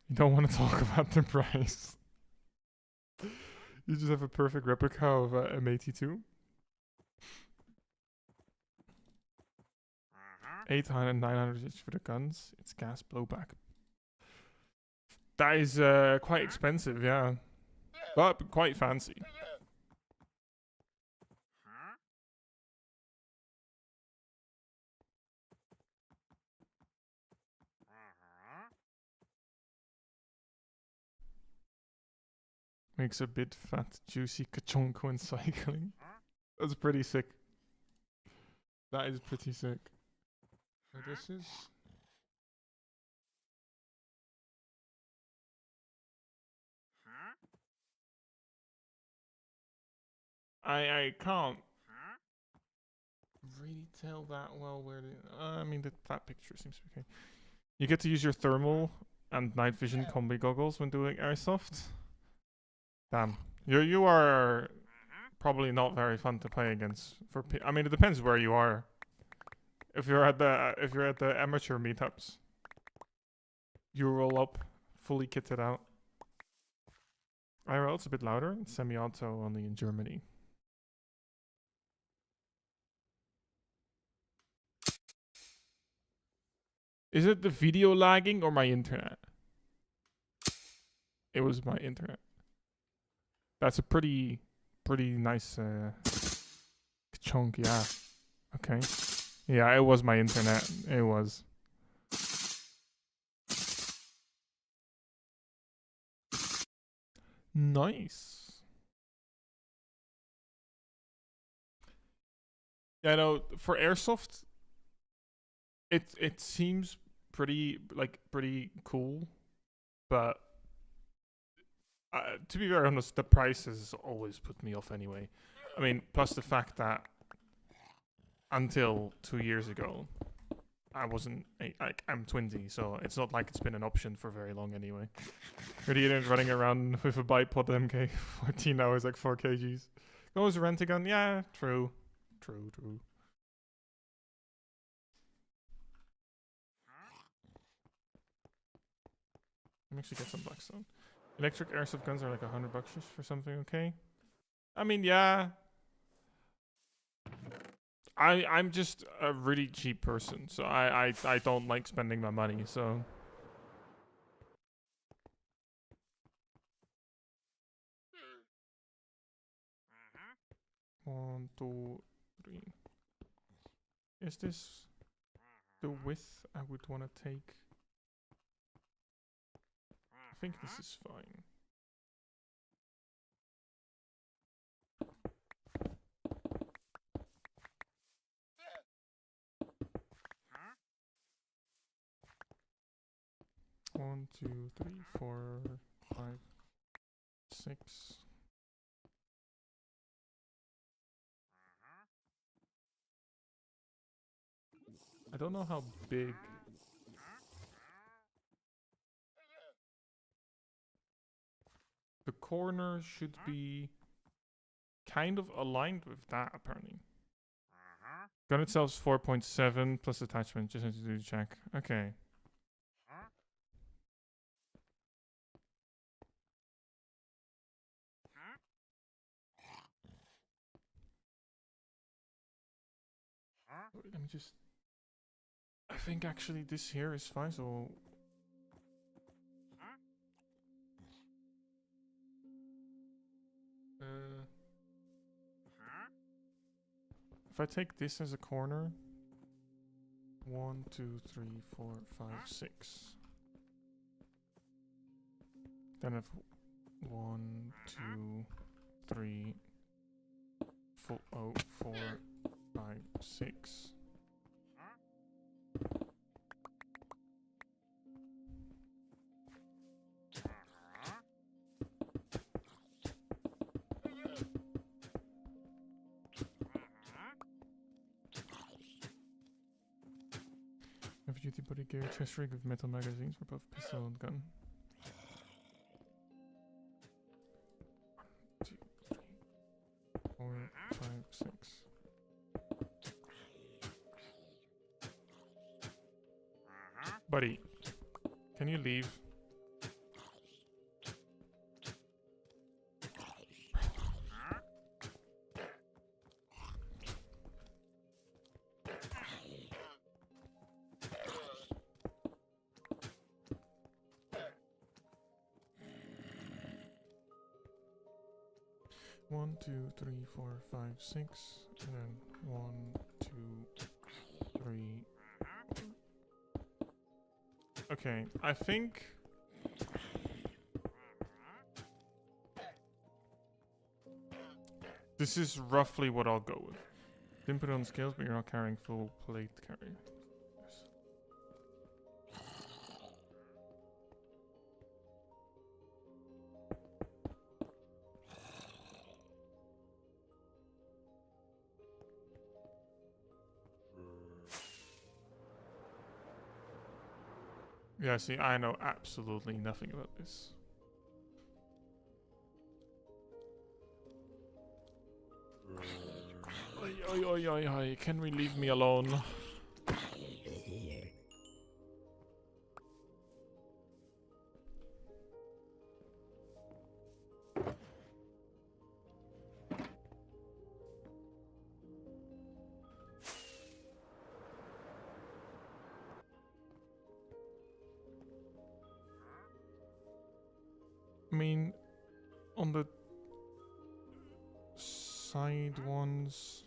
You don't want to talk about the price. You just have a perfect replica of M82. 800 and 900 each for the guns. It's gas blowback. That is quite expensive, yeah. But quite fancy. Makes a bit fat, juicy kachonk when cycling. That's pretty sick. That is pretty sick. So this is... I can't really tell that well where the... I mean, that picture seems to be okay. You get to use your thermal and night vision combi goggles when doing airsoft. Damn. You are probably not very fun to play against. I mean, it depends where you are. If you're at the amateur meetups, you roll up, fully kitted out. IRL, it's a bit louder. It's semi-auto only in Germany. Is it the video lagging or my internet? It was my internet. That's a pretty nice chunk, yeah. Okay. Yeah, it was my internet. It was. Nice. Yeah, no, for airsoft, it seems pretty cool, but to be very honest, the prices always put me off anyway. I mean, plus the fact that until 2 years ago, I wasn't I'm 20, so it's not like it's been an option for very long anyway. You're running around with a bipod MK14 now is like 4 kgs. Goes rent a gun, yeah, true. Let me actually get some Blackstone. Electric airsoft guns are like $100 just for something, okay? I mean, yeah. I'm just a really cheap person, so I don't like spending my money, so... One, two, three. Is this the width I would want to take? I think this is fine. One, two, three, 4, 5, 6. I don't know how big. The corner should be kind of aligned with that, apparently. Gun itself is 4.7 plus attachment. Just need to do the check. Okay. Wait, let me just. I think actually this here is fine, so. If I take this as a corner, 1, 2, 3, 4, 5, 6. Then if 1, 2, 3, 4, 4, 5, 6. Heavy duty body gear, chest rig with metal magazines for both pistol and gun. 1, 2, 3, 4, 5, 6. Buddy, can you leave? One, 2, 3, 4, 5, 6, and then 1, 2, 3. Okay, I think this is roughly what I'll go with. Didn't put it on scales, but you're not carrying full plate carry. Yeah, see, I know absolutely nothing about this. Oi, oi, oi, oi, can we leave me alone? I mean, on the side ones.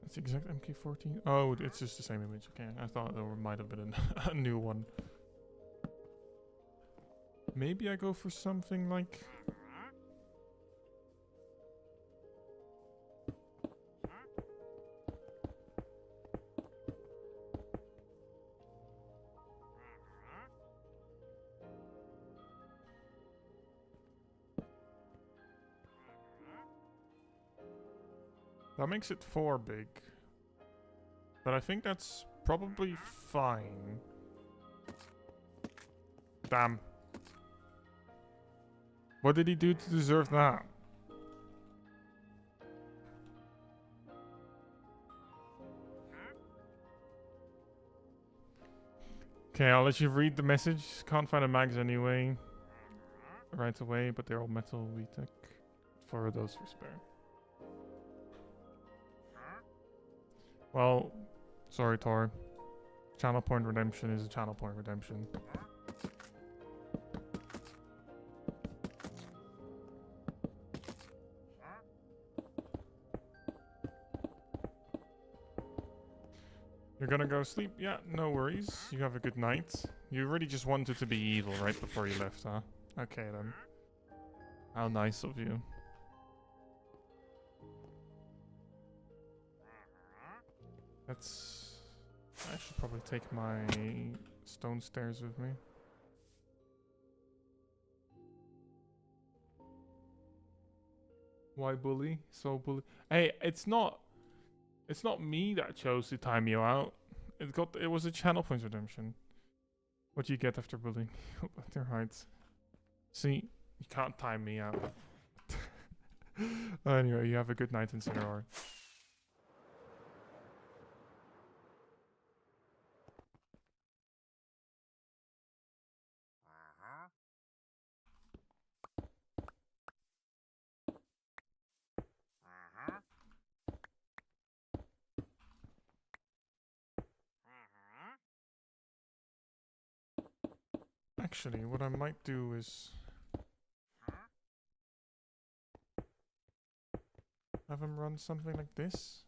That's the exact MK14. Oh, it's just the same image. Okay, I thought there might have been a new one. Maybe I go for something like. That makes it 4 big. But I think that's probably fine. Damn. What did he do to deserve that? Okay, I'll let you read the message. Can't find the mags anyway. Right away, but they're all metal VTech. For those for spare. Well, sorry, Tor. Channel point redemption is a channel point redemption. You're gonna go sleep? Yeah, no worries. You have a good night. You really just wanted to be evil right before you left, huh? Okay then. How nice of you. That's... I should probably take my stone stairs with me. Why bully? So bully. Hey, it's not me that chose to time you out. It was a channel points redemption. What do you get after bullying? Their heights. See, you can't time me out. Anyway, you have a good night in Cineroar. Actually, what I might do is have him run something like this.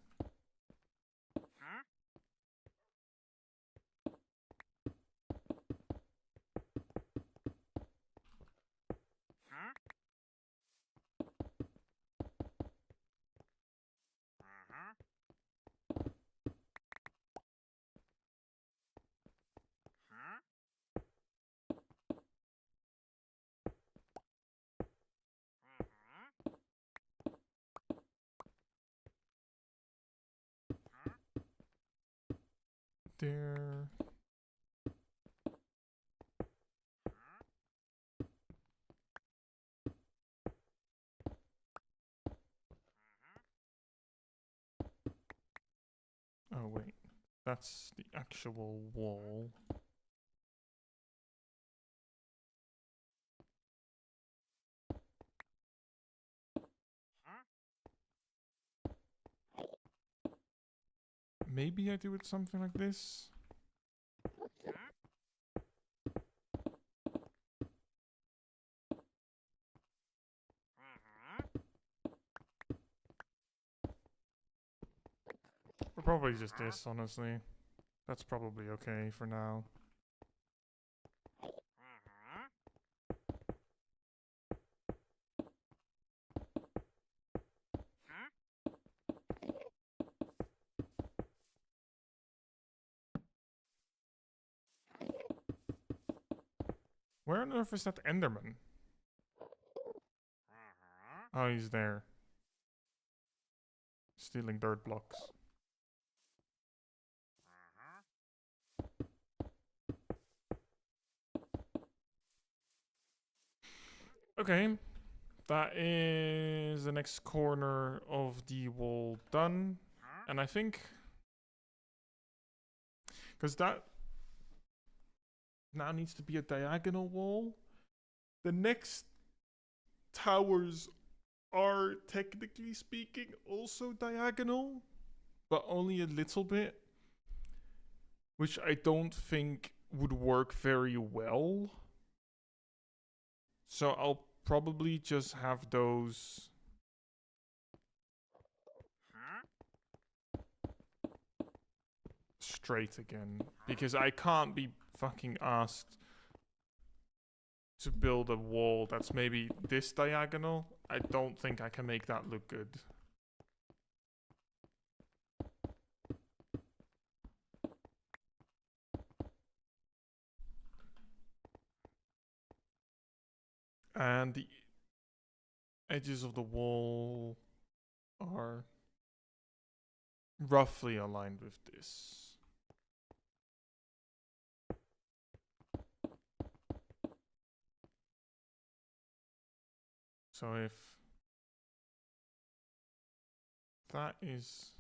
There. Oh wait, that's the actual wall. Maybe I do it something like this. Or probably just this, honestly. That's probably okay for now. Where on earth is that Enderman? Oh, he's there. Stealing dirt blocks. Okay. That is the next corner of the wall done. And I think... because that now needs to be a diagonal wall. The next towers are, technically speaking, also diagonal, but only a little bit, which I don't think would work very well. So I'll probably just have those straight again, because I can't be fucking asked to build a wall that's maybe this diagonal. I don't think I can make that look good. And the edges of the wall are roughly aligned with this. So if that is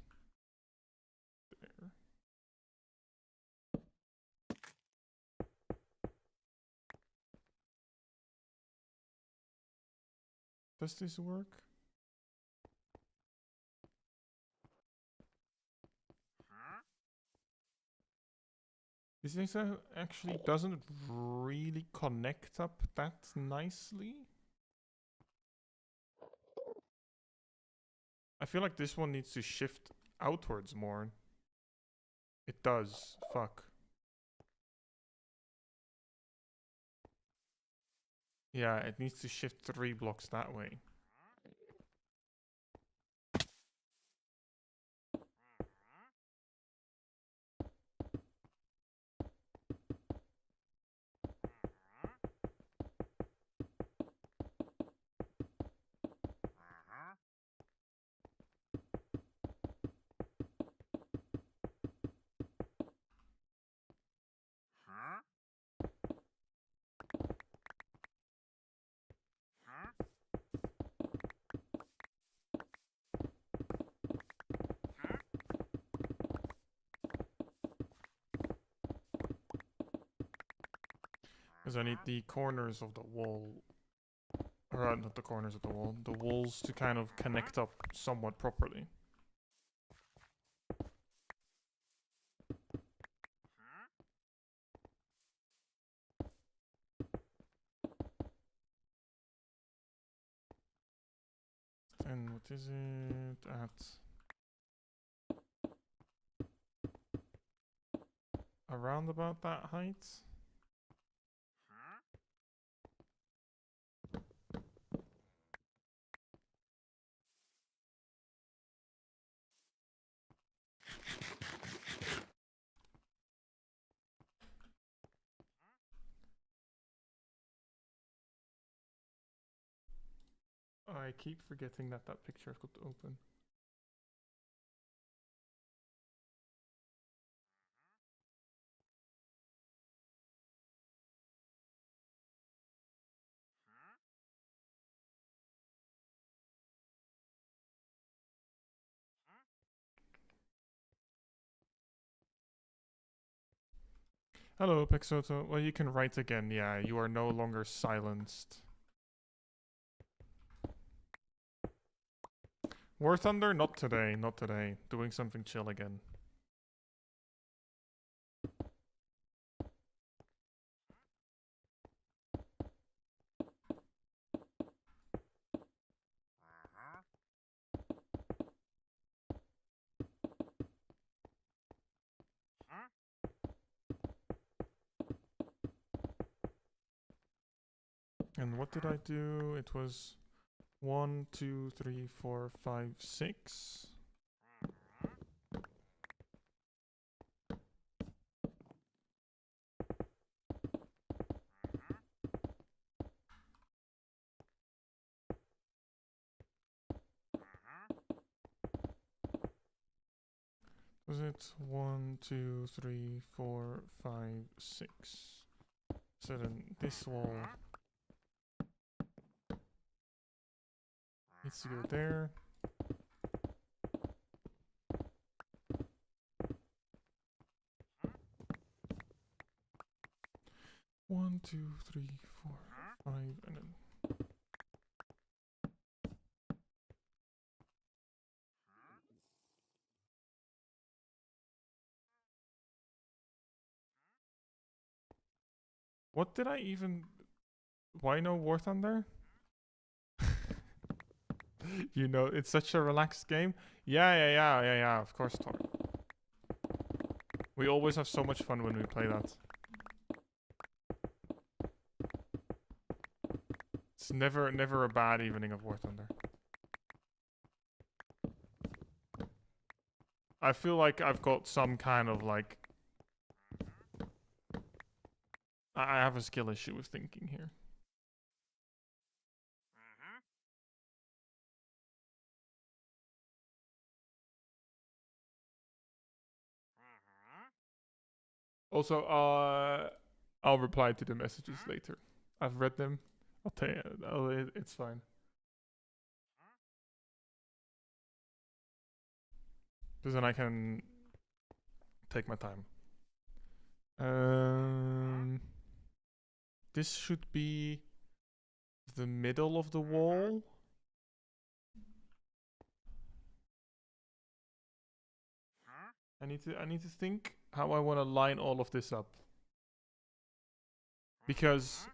there. Does this work? This actually doesn't really connect up that nicely. I feel like this one needs to shift outwards more. It does. Fuck. Yeah, it needs to shift 3 blocks that way. Because I need the corners of the wall, or not the corners of the wall, the walls to kind of connect up somewhat properly. And what is it at? Around about that height? I keep forgetting that that picture could open. Hello, Pexoto. Well, you can write again. Yeah, you are no longer silenced. War Thunder? Not today, not today. Doing something chill again. And what did I do? It was 1, 2, 3, 4, 5, 6. Was it 1, 2, 3, 4, 5, 6? So then this wall needs to go there. One, two, three, 4, 5, and then what did I even? Why no War Thunder? You know, it's such a relaxed game. Yeah. Of course, Tor. We always have so much fun when we play that. It's never a bad evening of War Thunder. I feel like I've got some kind of like I have a skill issue with thinking here. Also, I'll reply to the messages later. I've read them. I'll tell you, it's fine. Because then I can take my time. This should be the middle of the wall. I need to think how I want to line all of this up. Because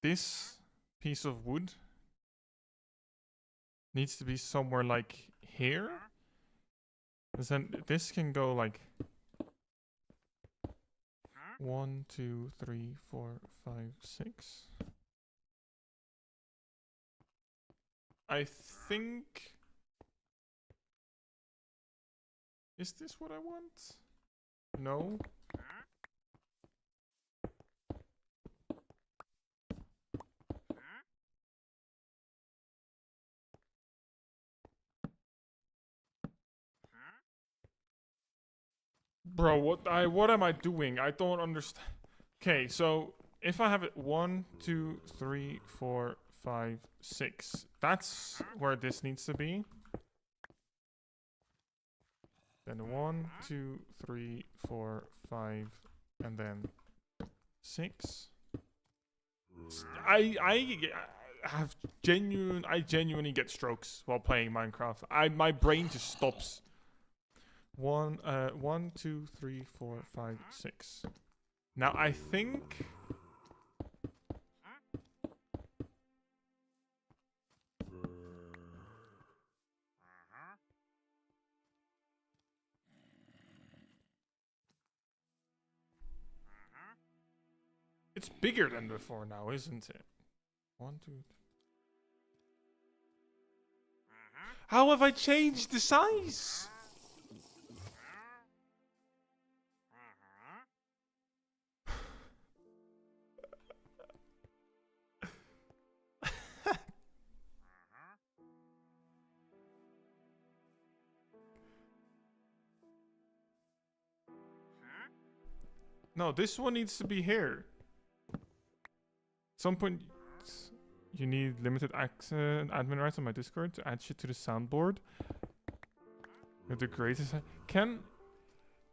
this piece of wood needs to be somewhere like here. Because then this can go like 1, 2, 3, 4, 5, 6. I think. Is this what I want? No. Bro, what am I doing? I don't understand. Okay, so if I have it 1, 2, 3, 4, 5, 6, that's where this needs to be. Then 1, 2, 3, 4, 5, and then 6. I genuinely get strokes while playing Minecraft. My brain just stops. 1, 2, 3, 4, 5, 6. Now I think. It's bigger than before now, isn't it? 1, 2. How have I changed the size? No, this one needs to be here. At some point, you need limited access admin rights on my Discord to add shit to the soundboard. With the greatest.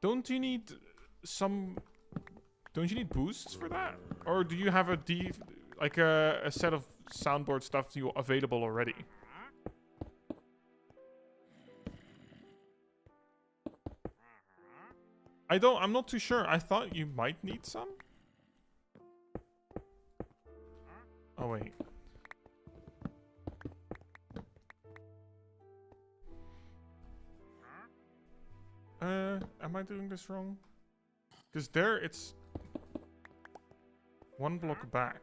Don't you need boosts for that? Or do you have a set of soundboard stuff available already? I'm not too sure. I thought you might need some. Oh, wait. Am I doing this wrong? Because there, it's 1 block back.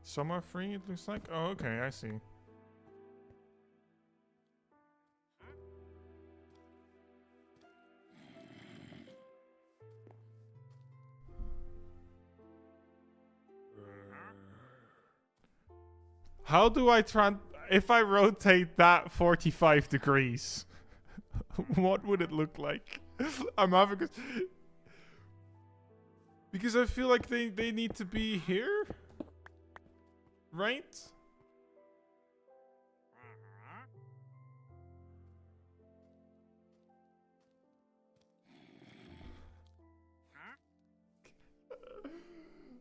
Some are free, it looks like. Oh, okay, I see. How do I if I rotate that 45 degrees, what would it look like? I'm having a... Because I feel like they need to be here? Right?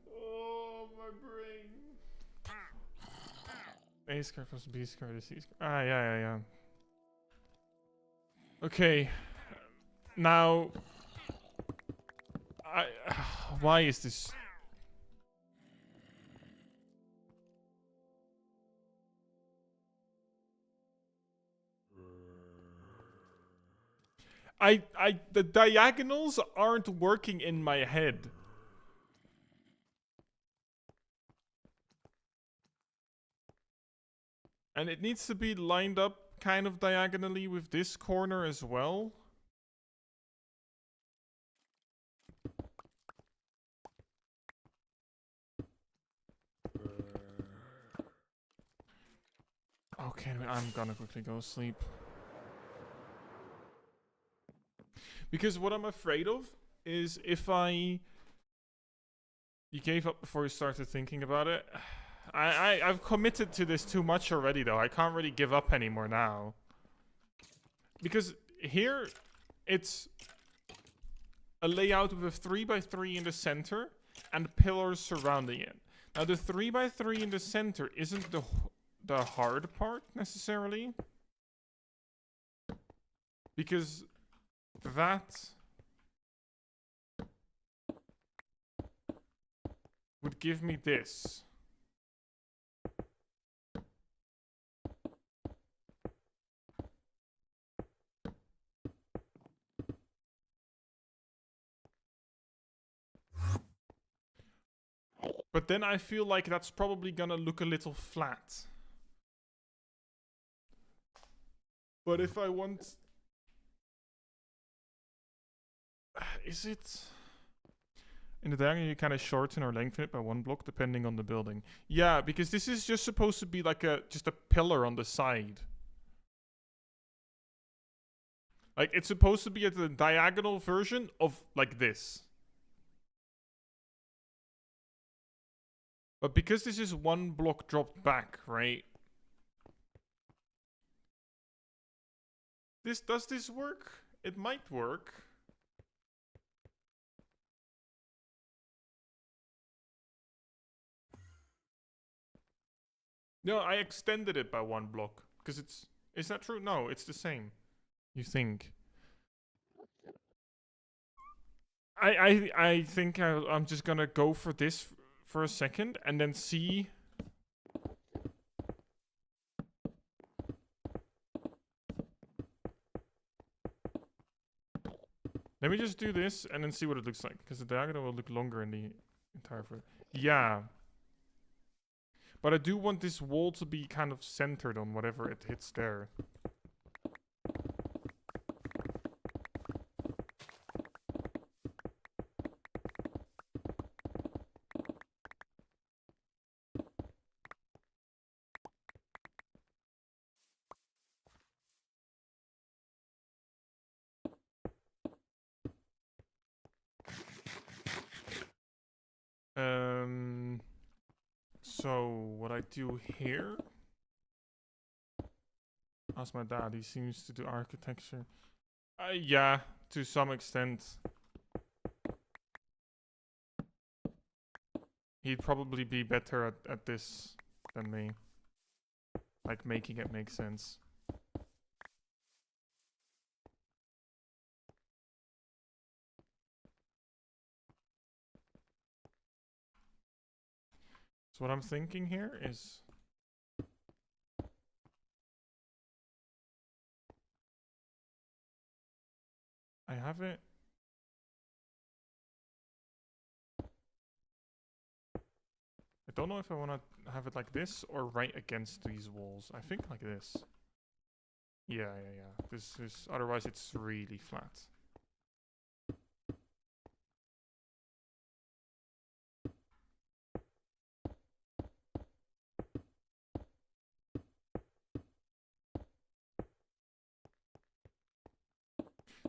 Oh, my brain. A square plus B square to C square. Ah, yeah. Okay. Now... why is this... the diagonals aren't working in my head. And it needs to be lined up kind of diagonally with this corner as well. Okay, I'm gonna quickly go sleep. Because what I'm afraid of is if you gave up before you started thinking about it. I've committed to this too much already, though. I can't really give up anymore now. Because here, it's a layout with a 3x3 in the center and pillars surrounding it. Now, the 3x3 in the center isn't the hard part, necessarily. Because that would give me this. But then I feel like that's probably gonna look a little flat. But if I want... Is it... In the diagram, you kind of shorten or lengthen it by 1 block, depending on the building. Yeah, because this is just supposed to be like just a pillar on the side. Like, it's supposed to be a diagonal version of, like, this. But because this is 1 block dropped back, right? Does this work? It might work. No, I extended it by 1 block. Because it's... Is that true? No, it's the same. You think. I think I'm just gonna go for this for a second and then see... Let me just do this and then see what it looks like. Because the diagonal will look longer in the entire... Yeah. But I do want this wall to be kind of centered on whatever it hits there. So what I do here... Ask my dad, he seems to do architecture. Yeah, to some extent. He'd probably be better at this than me. Like, making it make sense. So what I'm thinking here is... I have it... I don't know if I want to have it like this or right against these walls. I think like this. Yeah. This is... Otherwise it's really flat.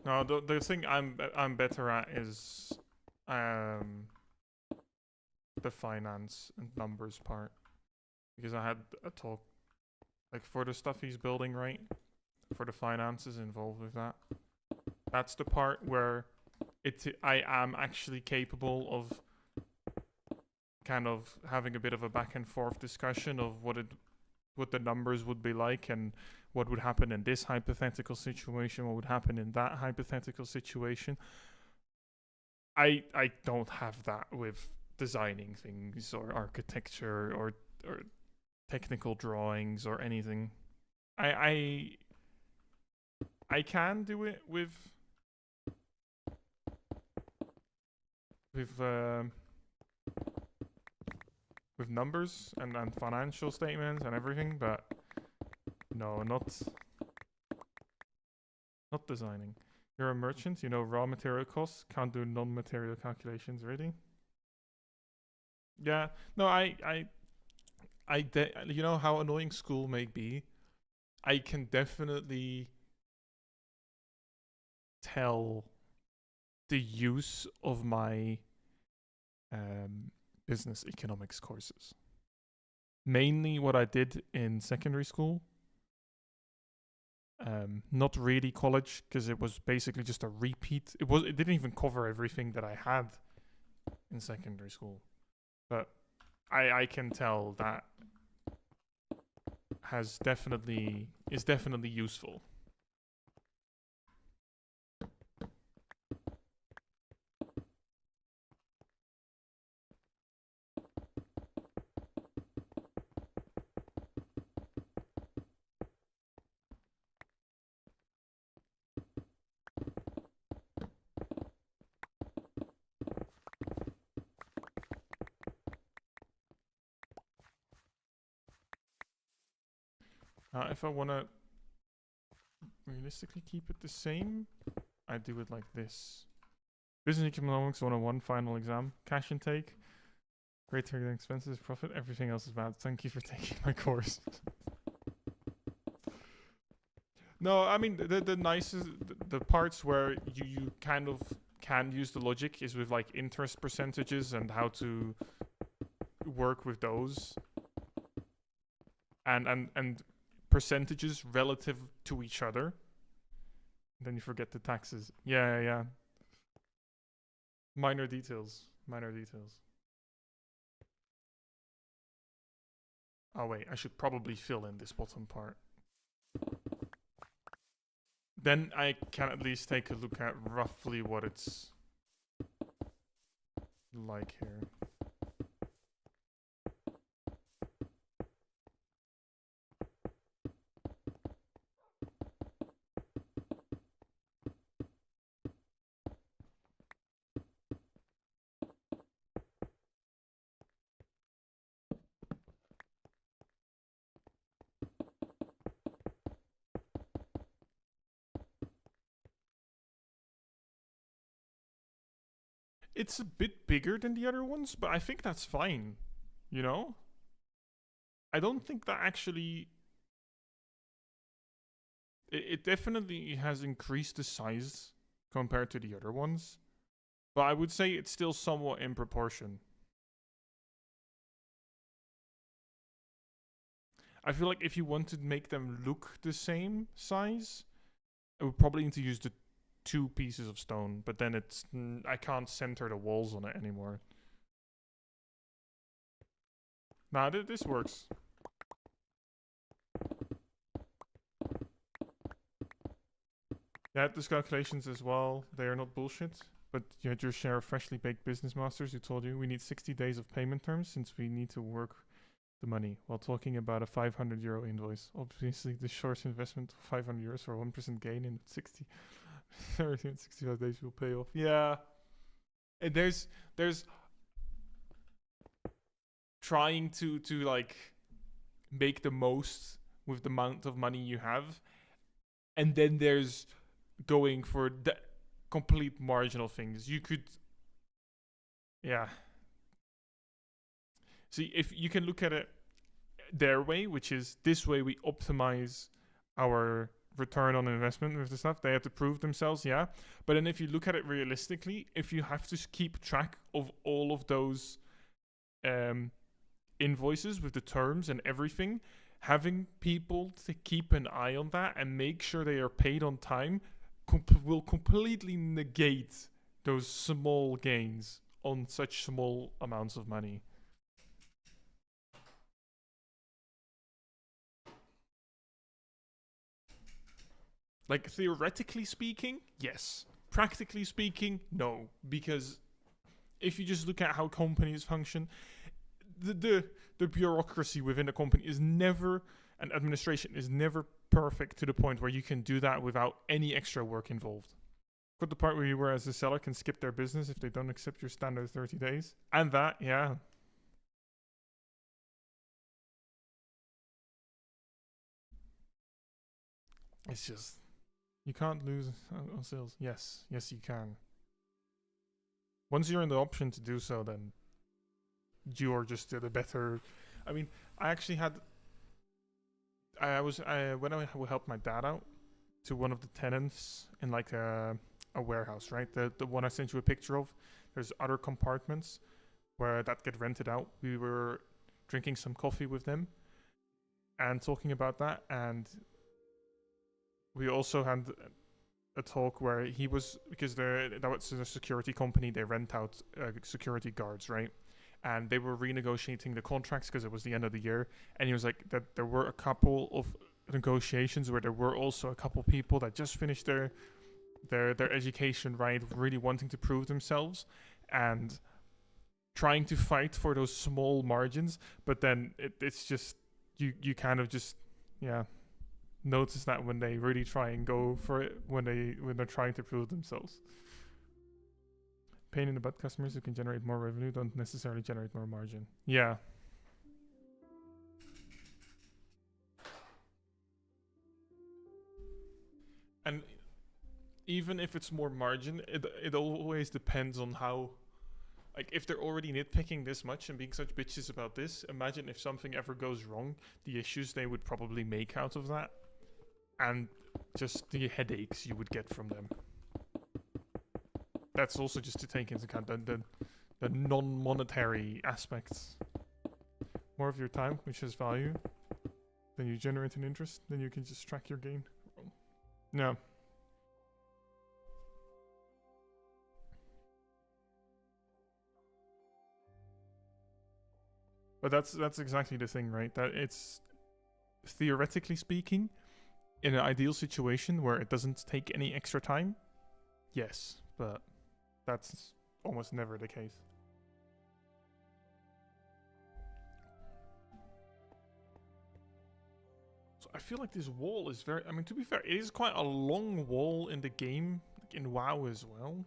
No, the thing I'm better at is the finance and numbers part, because I had a talk like for the stuff he's building, right? For the finances involved with that. That's the part where I am actually capable of kind of having a bit of a back and forth discussion of what the numbers would be like and what would happen in this hypothetical situation, what would happen in that hypothetical situation. I don't have that with designing things or architecture or technical drawings or anything. I can do it with numbers and financial statements and everything, but no, not designing. You're a merchant, you know raw material costs, can't do non-material calculations, really? Yeah, no, you know how annoying school may be? I can definitely tell the use of my business economics courses. Mainly what I did in secondary school. Not really college, because it was basically just a repeat. It didn't even cover everything that I had in secondary school. But I can tell that is definitely useful. If I want to realistically keep it the same, I do it like this. Business Economics 101 final exam. Cash intake. Greater than expenses, profit. Everything else is bad. Thank you for taking my course. No, I mean, the nicest, the parts where you kind of can use the logic is with like interest percentages and how to work with those. And percentages relative to each other. Then you forget the taxes. Yeah. Minor details. Oh wait, I should probably fill in this bottom part. Then I can at least take a look at roughly what it's like here. It's a bit bigger than the other ones, but I think that's fine. You know? I don't think that actually... It definitely has increased the size compared to the other ones. But I would say it's still somewhat in proportion. I feel like if you want to make them look the same size, I would probably need to use the 2 pieces of stone, but then it's I can't center the walls on it anymore. Nah, this works. Yeah, those calculations as well, they are not bullshit, but you had your share of freshly baked business masters who told you we need 60 days of payment terms since we need to work the money while talking about a €500 invoice. Obviously, the short investment of €500 for 1% gain in 65 days will pay off. Yeah. And there's trying to like make the most with the amount of money you have, and then there's going for the complete marginal things. You could, yeah. See, if you can look at it their way, which is this way we optimize our return on investment with the stuff. They have to prove themselves, yeah. But then if you look at it realistically, if you have to keep track of all of those invoices with the terms and everything, having people to keep an eye on that and make sure they are paid on time will completely negate those small gains on such small amounts of money. Like, theoretically speaking, yes. Practically speaking, no. Because if you just look at how companies function, the bureaucracy within a company is never, and administration is never perfect to the point where you can do that without any extra work involved. Got the part where you, as a seller, can skip their business if they don't accept your standard 30 days. And that, yeah. It's just... You can't lose on sales. Yes, you can. Once you're in the option to do so, then you're just the better. I mean, I actually had. When I helped my dad out to one of the tenants in like a warehouse, right? The one I sent you a picture of. There's other compartments where that get rented out. We were drinking some coffee with them and talking about that, and we also had a talk where he was, because that was a security company, they rent out security guards, right? And they were renegotiating the contracts because it was the end of the year, and he was like that there were a couple of negotiations where there were also a couple people that just finished their education, right, really wanting to prove themselves and trying to fight for those small margins, but then it's just you kind of just, yeah, notice that when they really try and go for it, when they're trying to prove themselves. Pain in the butt customers who can generate more revenue don't necessarily generate more margin. Yeah. even if it's more margin, it always depends on how. Like, if they're already nitpicking this much and being such bitches about this, imagine if something ever goes wrong, the issues they would probably make out of that, and just the headaches you would get from them. That's also just to take into account the non-monetary aspects. More of your time, which has value, then you generate an interest, then you can just track your gain. No. But that's exactly the thing, right? That it's, theoretically speaking, in an ideal situation where it doesn't take any extra time, yes, but that's almost never the case. So I feel like this wall is very, I mean, to be fair, it is quite a long wall in the game, like in WoW as well.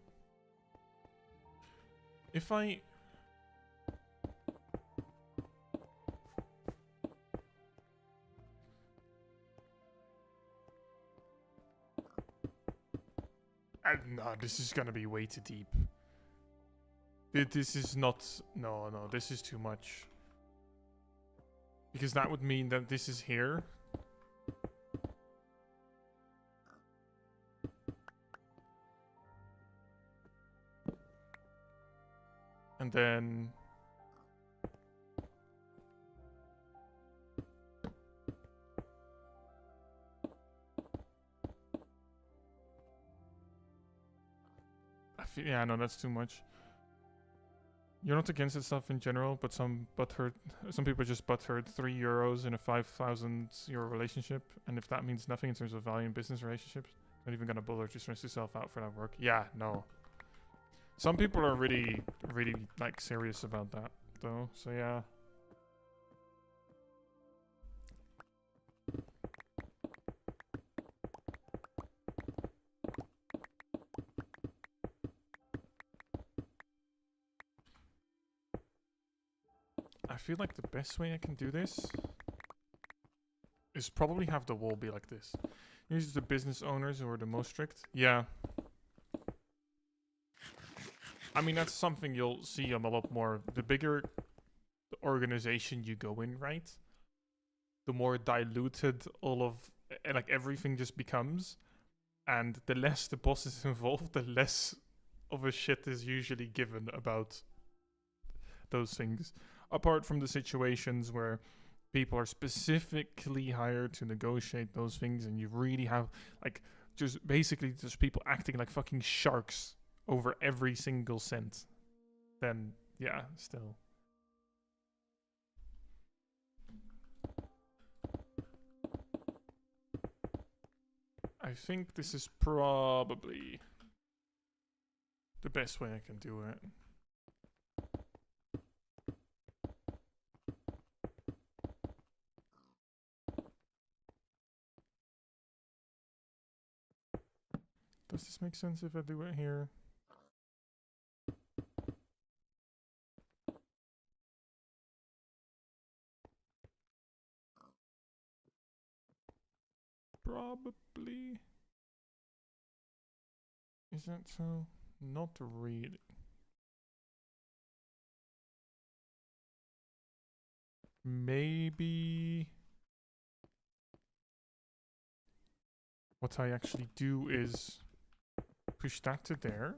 If I... no, this is gonna be way too deep. This is not... No, this is too much. Because that would mean that this is here. And then... yeah, no, that's too much. You're not against this stuff in general, but some people just butthurt €3 in a 5,000 euro relationship, and if that means nothing in terms of value in business relationships, not even gonna bother to stress yourself out for that work. Yeah, no. Some people are really, really like serious about that, though. So yeah. I feel like the best way I can do this is probably have the wall be like this. Usually the business owners who are the most strict. Yeah. I mean, that's something you'll see a lot more. The bigger the organization you go in, right? The more diluted all of, like, everything just becomes. And the less the boss is involved, the less of a shit is usually given about those things. Apart from the situations where people are specifically hired to negotiate those things, and you really have, like, just basically just people acting like fucking sharks over every single cent, then yeah, still. I think this is probably the best way I can do it. Does this make sense if I do it here? Probably. Is that so? Not really. Maybe what I actually do is push that to there.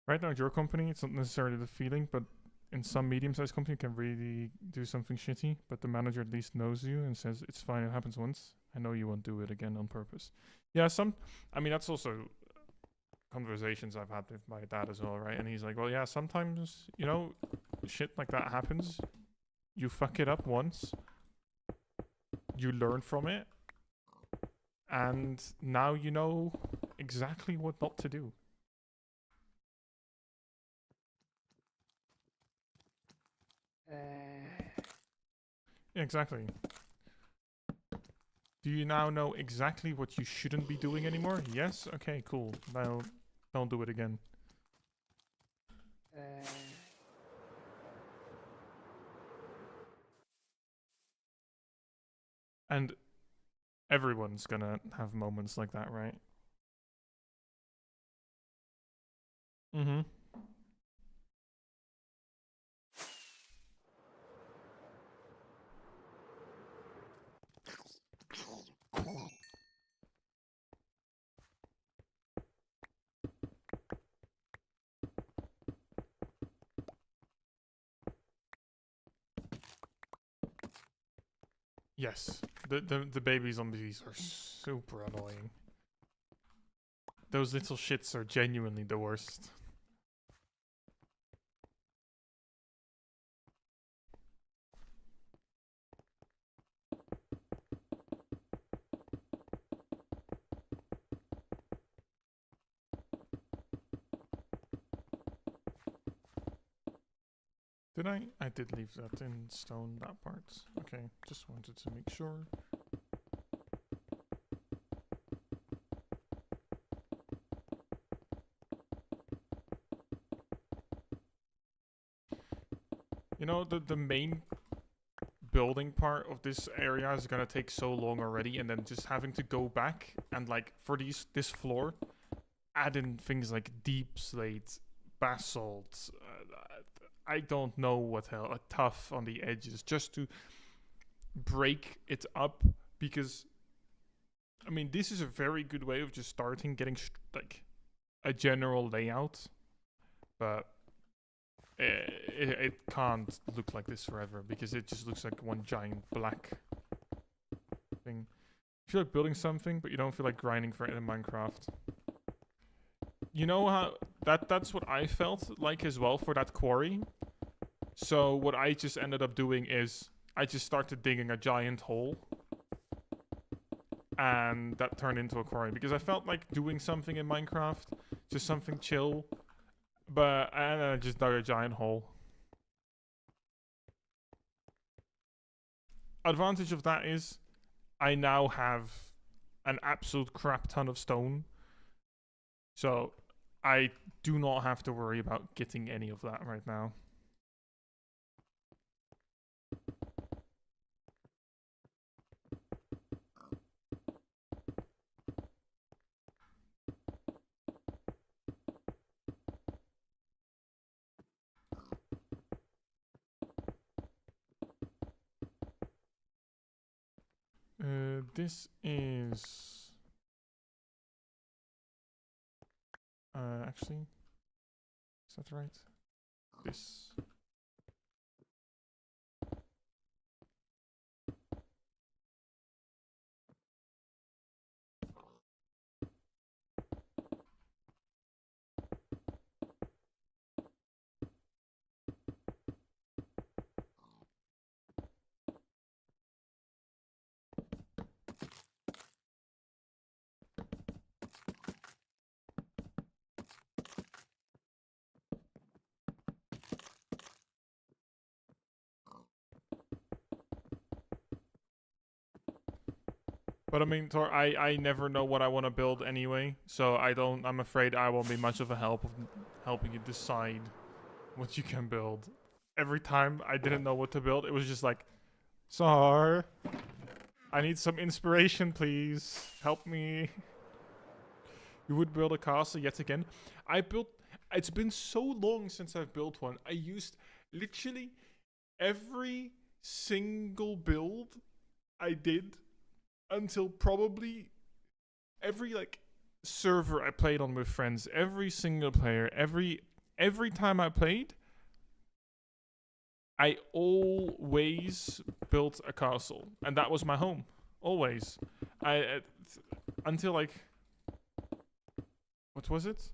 Right now, at your company, it's not necessarily the feeling, but in some medium-sized company, you can really do something shitty, but the manager at least knows you and says, it's fine, it happens once. I know you won't do it again on purpose. Yeah, I mean, that's also conversations I've had with my dad as well, right? And he's like, well, yeah, sometimes, you know, shit like that happens. You fuck it up once. You learn from it. And now you know exactly what not to do. Yeah, exactly. Do you now know exactly what you shouldn't be doing anymore? Yes? Okay, cool. Now, don't do it again. And everyone's gonna have moments like that, right? Mm-hmm. Yes. The baby zombies are super annoying. Those little shits are genuinely the worst. Did I? I did leave that in stone, that part. Okay, just wanted to make sure. You know, the main building part of this area is gonna take so long already, and then just having to go back and like for this floor, add in things like deep slate, basalt. I don't know what hell, tough on the edges, just to break it up, because I mean this is a very good way of just starting getting like a general layout, but it can't look like this forever because it just looks like one giant black thing. You feel like building something, but you don't feel like grinding for it in Minecraft. You know how that's what I felt like as well for that quarry. So what I just ended up doing is I just started digging a giant hole, and that turned into a quarry because I felt like doing something in Minecraft, just something chill. But and then I just dug a giant hole. Advantage of that is I now have an absolute crap ton of stone. So I do not have to worry about getting any of that right now. This is actually, is that right? This. But I mean, Thor, I never know what I want to build anyway, so I'm afraid I won't be much of a help of helping you decide what you can build. Every time I didn't know what to build, it was just like, Sar, I need some inspiration, please. Help me. You would build a castle yet again. It's been so long since I've built one. I used literally every single build I did until probably every like server I played on with friends, every single player, every time I played, I always built a castle, and that was my home. Always. Until like, what was it?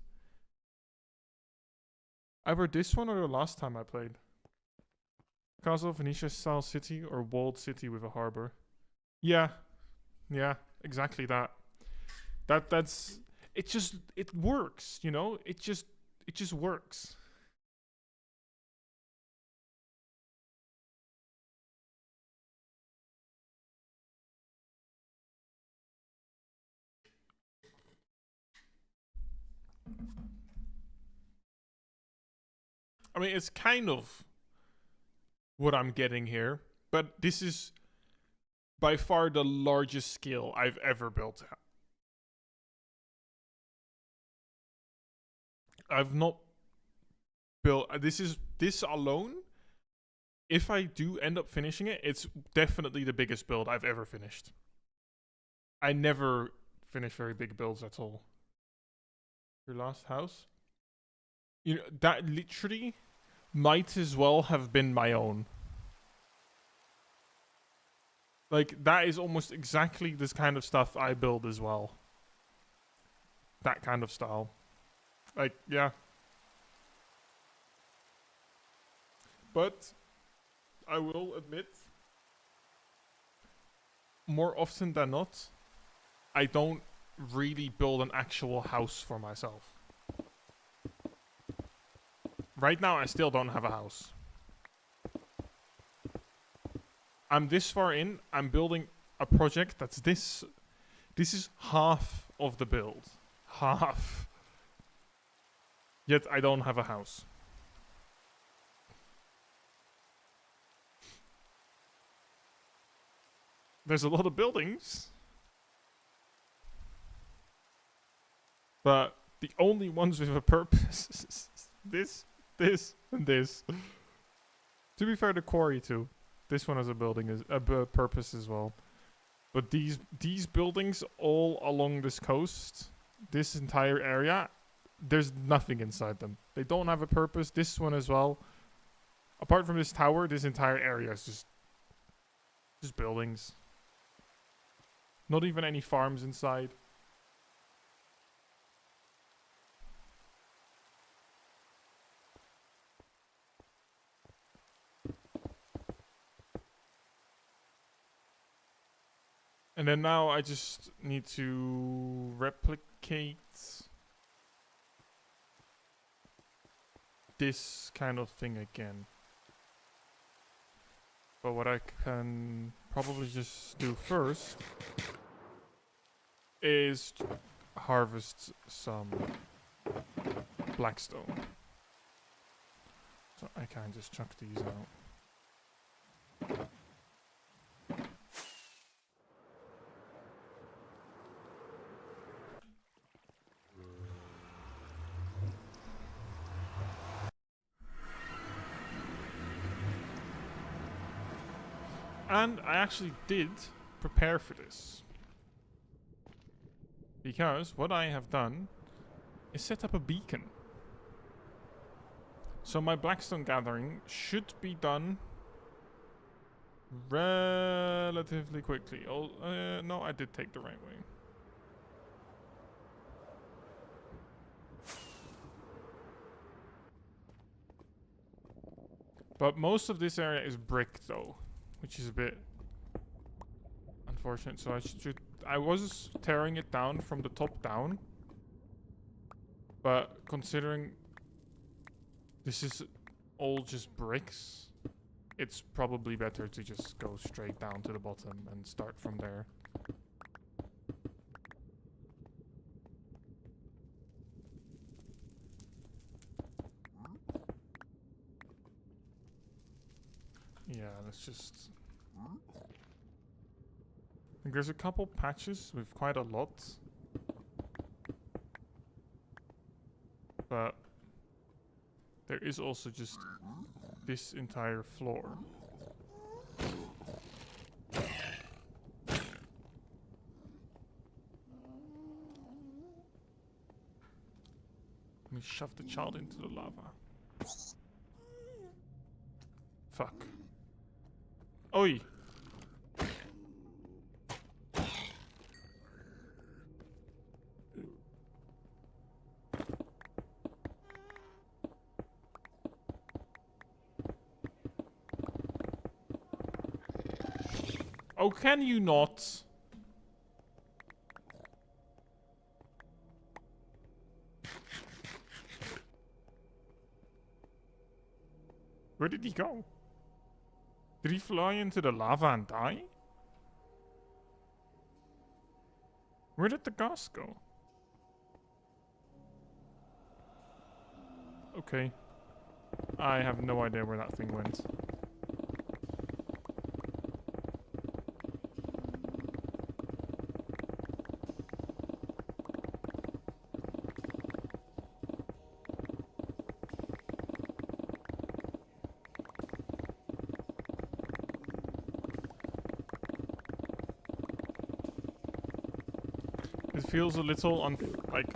Either this one or the last time I played. Castle of Venetia style city or walled city with a harbor. Yeah, exactly that. That's it works, you know? It just works. I mean, it's kind of what I'm getting here, but this is by far the largest scale I've ever built. I've not built this alone. If I do end up finishing it, it's definitely the biggest build I've ever finished. I never finish very big builds at all. Your last house? You know, that literally might as well have been my own. Like, that is almost exactly this kind of stuff I build as well. That kind of style. Like, yeah. But I will admit, more often than not, I don't really build an actual house for myself. Right now, I still don't have a house. I'm this far in, I'm building a project that's this. This is half of the build. Half. Yet I don't have a house. There's a lot of buildings. But the only ones with a purpose is this, and this. To be fair, the quarry too. This one has a building is a purpose as well. But these buildings all along this coast, this entire area, there's nothing inside them. They don't have a purpose. This one as well. Apart from this tower, this entire area is just buildings. Not even any farms inside. And then now I just need to replicate this kind of thing again. But what I can probably just do first is harvest some blackstone. So I can just chuck these out. And I actually did prepare for this. Because what I have done is set up a beacon. So my blackstone gathering should be done relatively quickly. Oh, no, I did take the right way. But most of this area is brick though, which is a bit unfortunate. So I was tearing it down from the top down, but considering this is all just bricks, it's probably better to just go straight down to the bottom and start from there. Yeah, let's just... I think there's a couple patches with quite a lot. But there is also just this entire floor. Let me shove the child into the lava. Fuck. Oi! Oh, can you not? Where did he go? Did he fly into the lava and die? Where did the gas go? Okay. I have no idea where that thing went. It feels a little like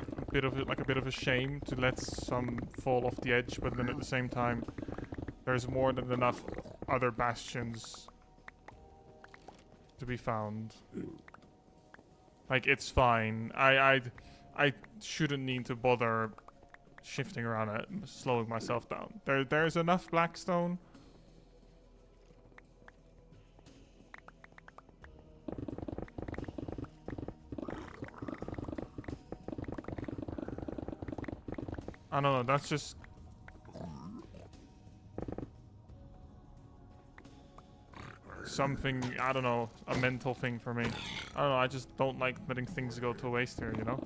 a bit of a shame to let some fall off the edge, but then at the same time, there's more than enough other bastions to be found. Like, it's fine. I shouldn't need to bother shifting around it, slowing myself down. There's enough blackstone. I don't know, that's just... something, I don't know, a mental thing for me. I don't know, I just don't like letting things go to waste here, you know?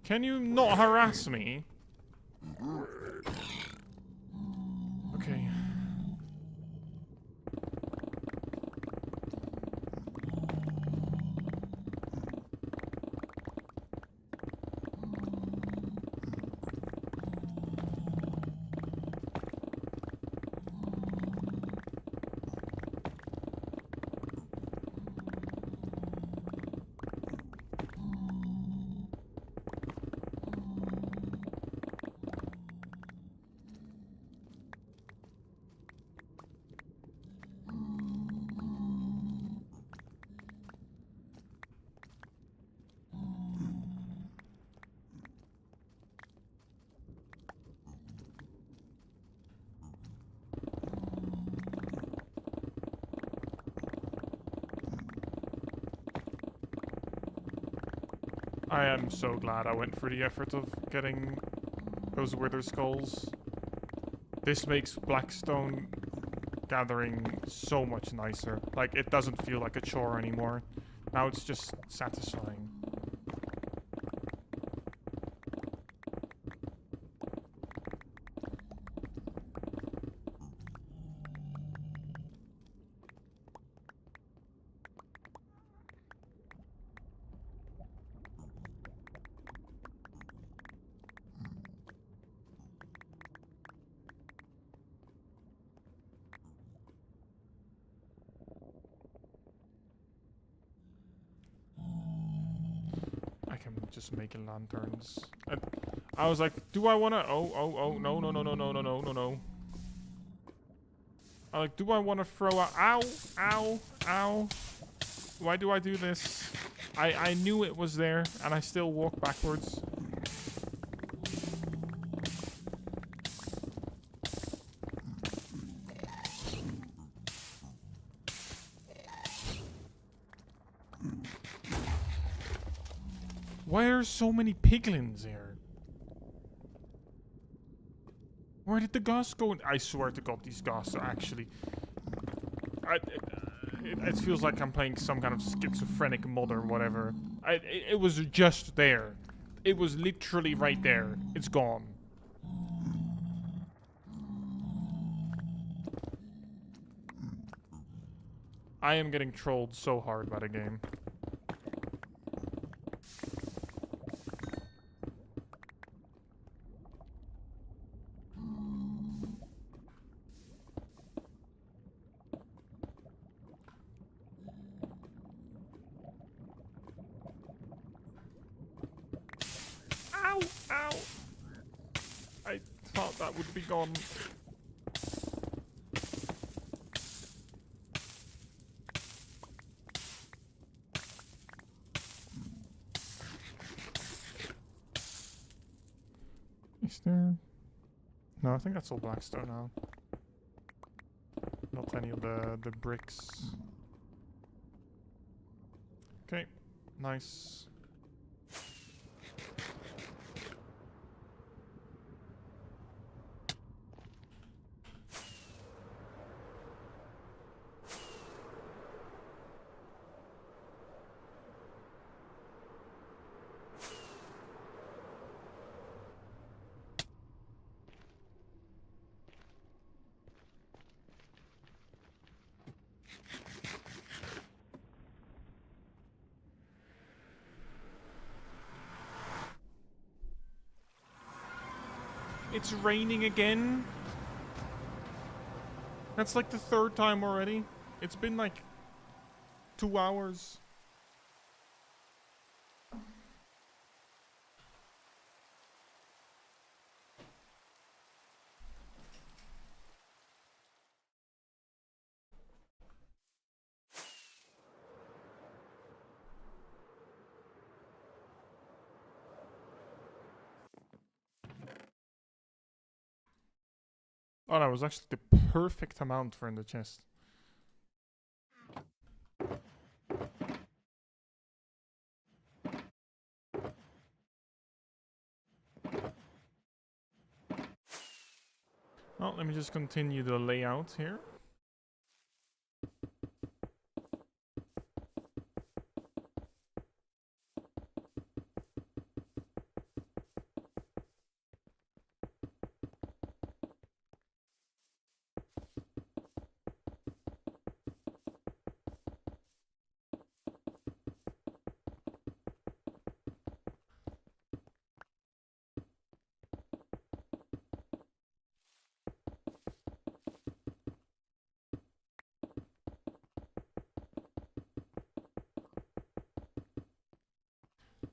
Can you not harass me? Okay. I am so glad I went through the effort of getting those wither skulls. This makes blackstone gathering so much nicer. Like, it doesn't feel like a chore anymore. Now it's just satisfying. Just making lanterns. And I was like, do I wanna... Oh, no. I like, do I wanna throw out... Ow. Why do I do this? I knew it was there, and I still walk backwards. Why are so many piglins here? Where did the ghosts go? I swear to God, these ghosts are actually... It feels like I'm playing some kind of schizophrenic mod or whatever. It was just there. It was literally right there. It's gone. I am getting trolled so hard by the game. Ow! I thought that would be gone. Is there... No, I think that's all blackstone now. Not any of the bricks. Nice. It's raining again. That's like the third time already. It's been like 2 hours. Oh, that was actually the perfect amount for in the chest. Well, let me just continue the layout here.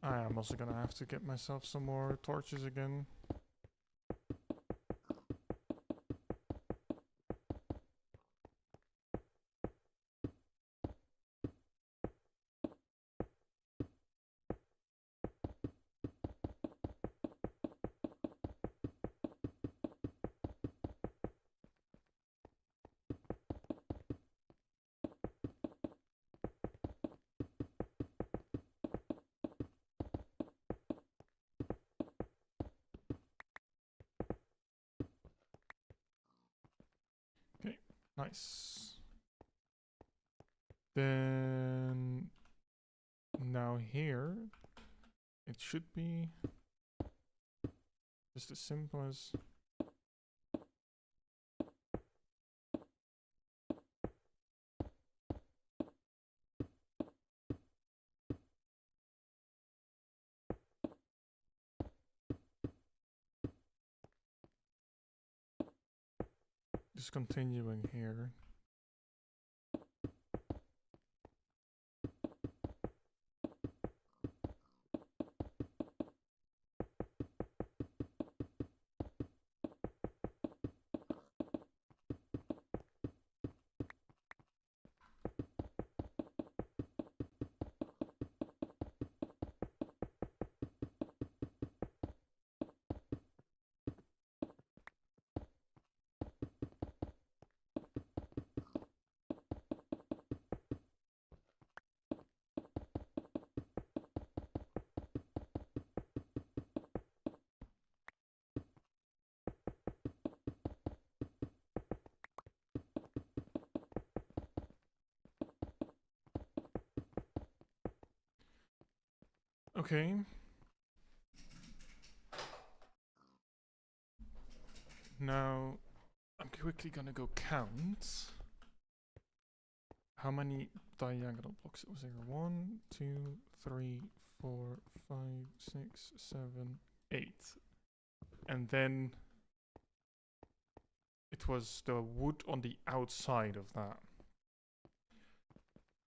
I am also gonna have to get myself some more torches again. Okay, nice. Then now here it should be just as simple as just continuing here. Okay. Now I'm quickly gonna go count how many diagonal blocks it was here. 1, 2, 3, 4, 5, 6, 7, 8. And then it was the wood on the outside of that.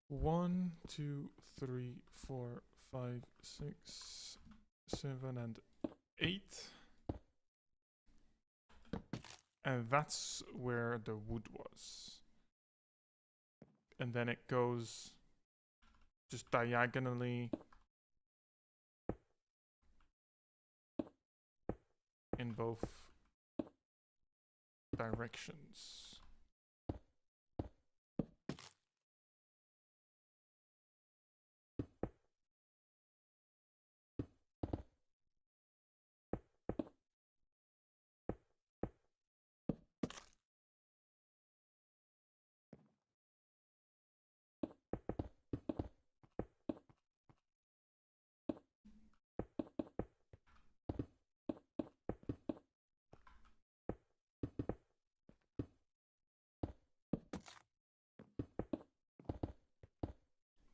1, 2, 3, 4, 5, 6, 7, and 8. And that's where the wood was. And then it goes just diagonally in both directions.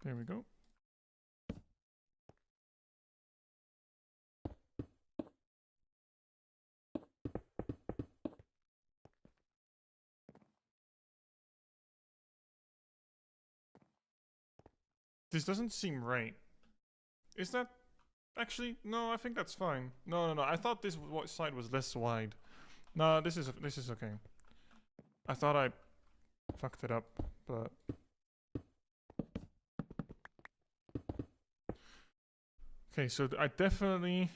There we go. This doesn't seem right. Is that actually? No, I think that's fine. No. I thought this side was less wide. No, this is okay. I thought I fucked it up, but okay. So I definitely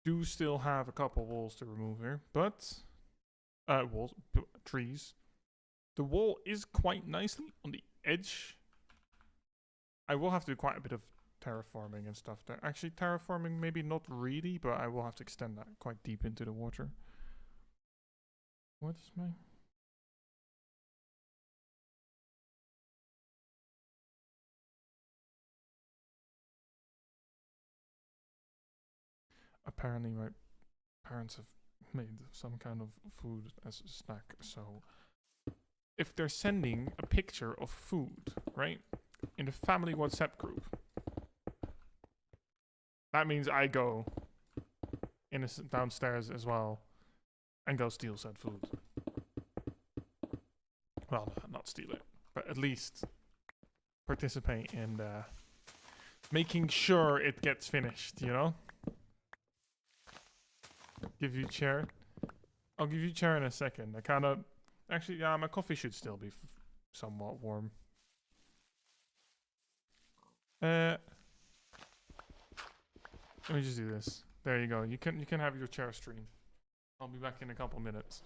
do still have a couple walls to remove here, but trees. The wall is quite nicely on the edge. I will have to do quite a bit of terraforming and stuff there. Actually, terraforming maybe not really, but I will have to extend that quite deep into the water. What is my... Apparently my parents have made some kind of food as a snack, so if they're sending a picture of food, right, in the family WhatsApp group, that means I go in downstairs as well and go steal said food. Well, not steal it, but at least participate in making sure it gets finished, you know? Give you chair. I'll give you chair in a second. I kind of... Actually, yeah, my coffee should still be somewhat warm. Let me just do this. There you go. You can have your chair stream. I'll be back in a couple minutes.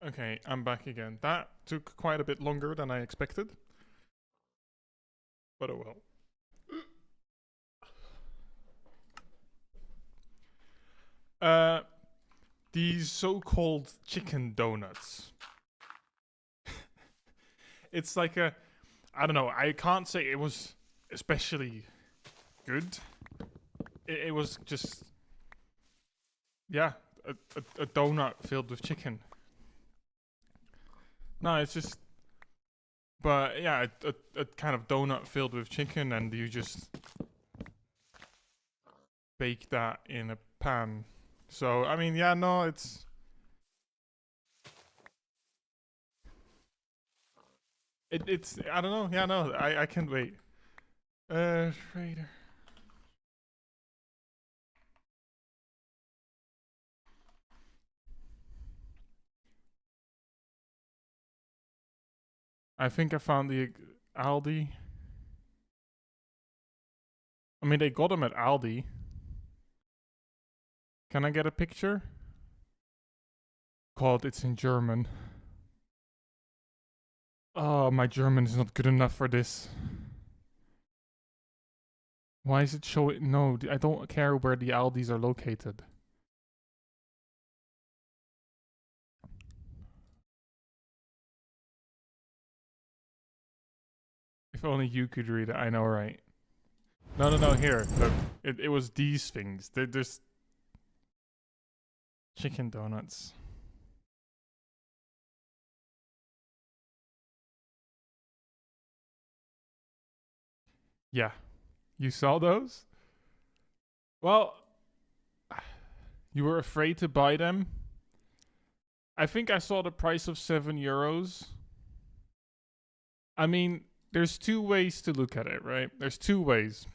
Okay, I'm back again. That took quite a bit longer than I expected. But oh well. These so-called chicken donuts. It's like a... I don't know, I can't say it was especially good. It was just... Yeah, a donut filled with chicken. No, it's just... But yeah, a kind of donut filled with chicken, and you just bake that in a pan. So, I mean, yeah, no, it's... It's... I don't know, yeah, no, I can't wait. Trader. I think I found the Aldi. I mean, they got them at Aldi. Can I get a picture? God, it's in German. Oh, my German is not good enough for this. Why is it showing? No, I don't care where the Aldis are located. If only you could read it. I know, right? No, here. Look, it was these things. There's chicken donuts. Yeah. You saw those? Well, you were afraid to buy them? I think I saw the price of €7. I mean, there's two ways to look at it, right? There's two ways.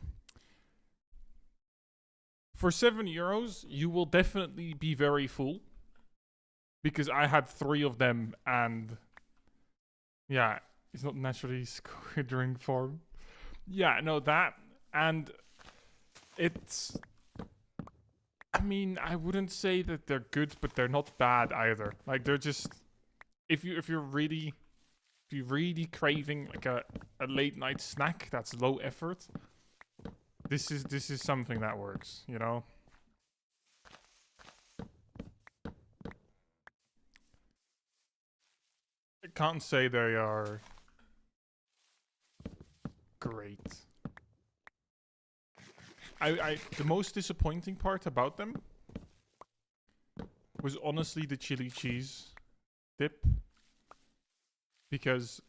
For €7, you will definitely be very full. Because I had 3 of them, and... Yeah, it's not naturally squiddering form. Yeah, no, that... And... It's... I mean, I wouldn't say that they're good, but they're not bad either. Like, they're just... If you're really craving like a late night snack that's low effort, this is something that works, you know? I can't say they are great. The most disappointing part about them was honestly the chili cheese dip, because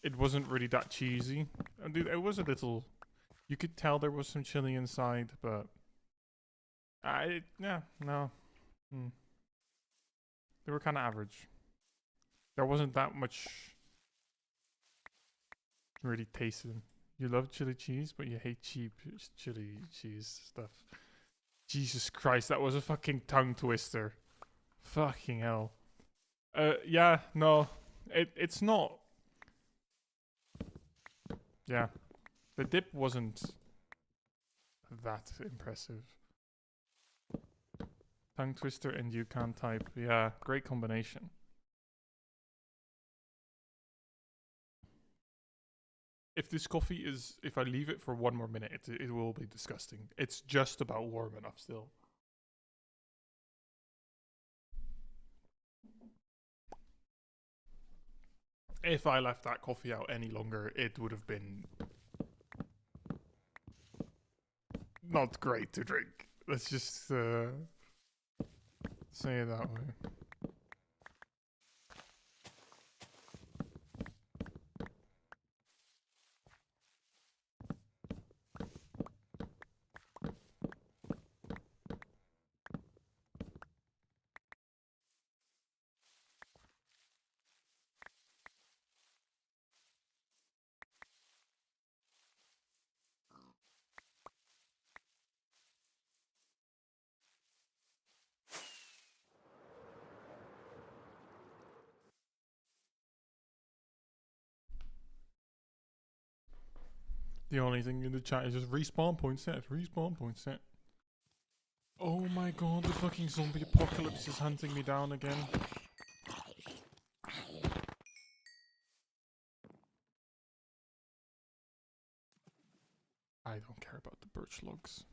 it wasn't really that cheesy. And it was a little... You could tell there was some chili inside, but... yeah, no. They were kind of average. There wasn't that much... really tasted. You love chili cheese, but you hate cheap chili cheese stuff. Jesus Christ, that was a fucking tongue twister. Fucking hell. Yeah, no. It's not... Yeah. The dip wasn't that impressive. Tongue twister and you can't type. Yeah, great combination. If this coffee is... If I leave it for 1 more minute, it will be disgusting. It's just about warm enough still. If I left that coffee out any longer, it would have been... not great to drink. Let's just say it that way. The only thing in the chat is just respawn point set. Respawn point set. Oh my god, the fucking zombie apocalypse is hunting me down again. I don't care about the birch logs.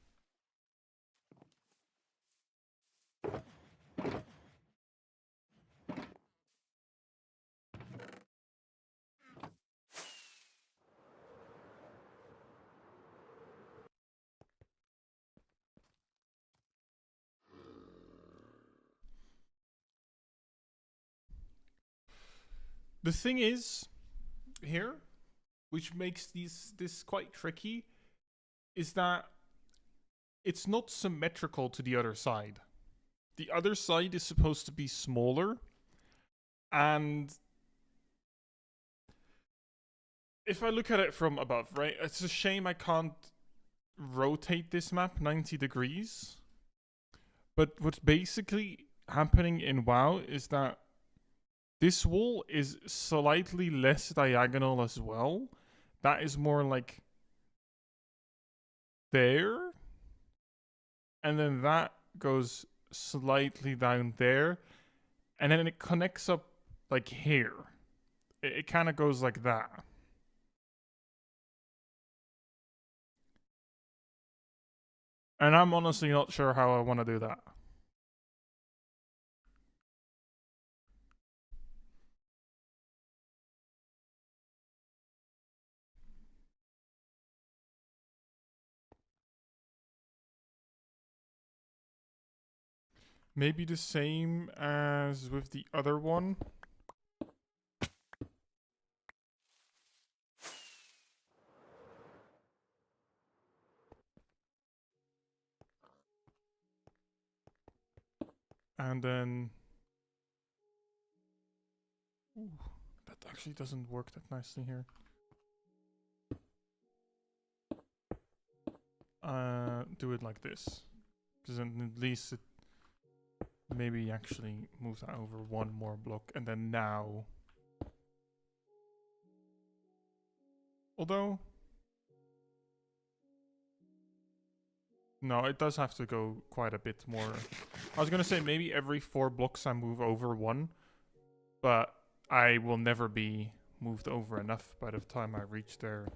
The thing is, here, which makes this quite tricky, is that it's not symmetrical to the other side. The other side is supposed to be smaller, and if I look at it from above, right, it's a shame I can't rotate this map 90 degrees. But what's basically happening in WoW is that this wall is slightly less diagonal as well. That is more like there. And then that goes slightly down there. And then it connects up like here. It kind of goes like that. And I'm honestly not sure how I want to do that. Maybe the same as with the other one. And then... Ooh, that actually doesn't work that nicely here. Do it like this. Because then at least it maybe actually moves that over one more block. And then now... Although... No, it does have to go quite a bit more. I was gonna say maybe every 4 blocks I move over one. But I will never be moved over enough by the time I reach there.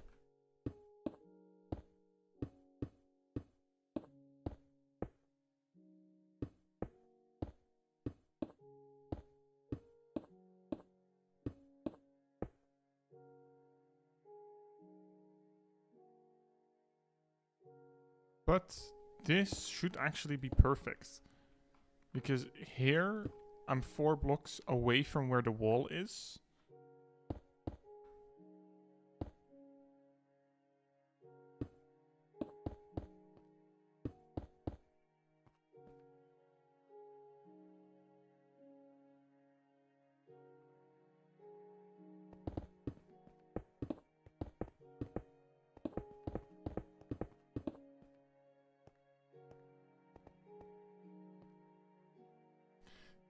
But this should actually be perfect. Because here, I'm 4 blocks away from where the wall is.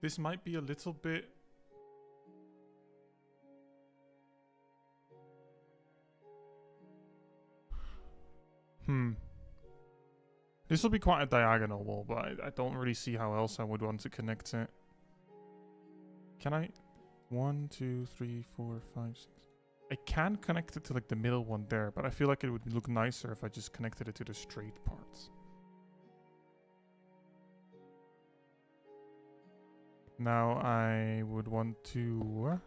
This might be a little bit... This will be quite a diagonal wall, but I don't really see how else I would want to connect it. Can I? 1, 2, 3, 4, 5, 6. I can connect it to like the middle one there, but I feel like it would look nicer if I just connected it to the straight parts. Now I would want to...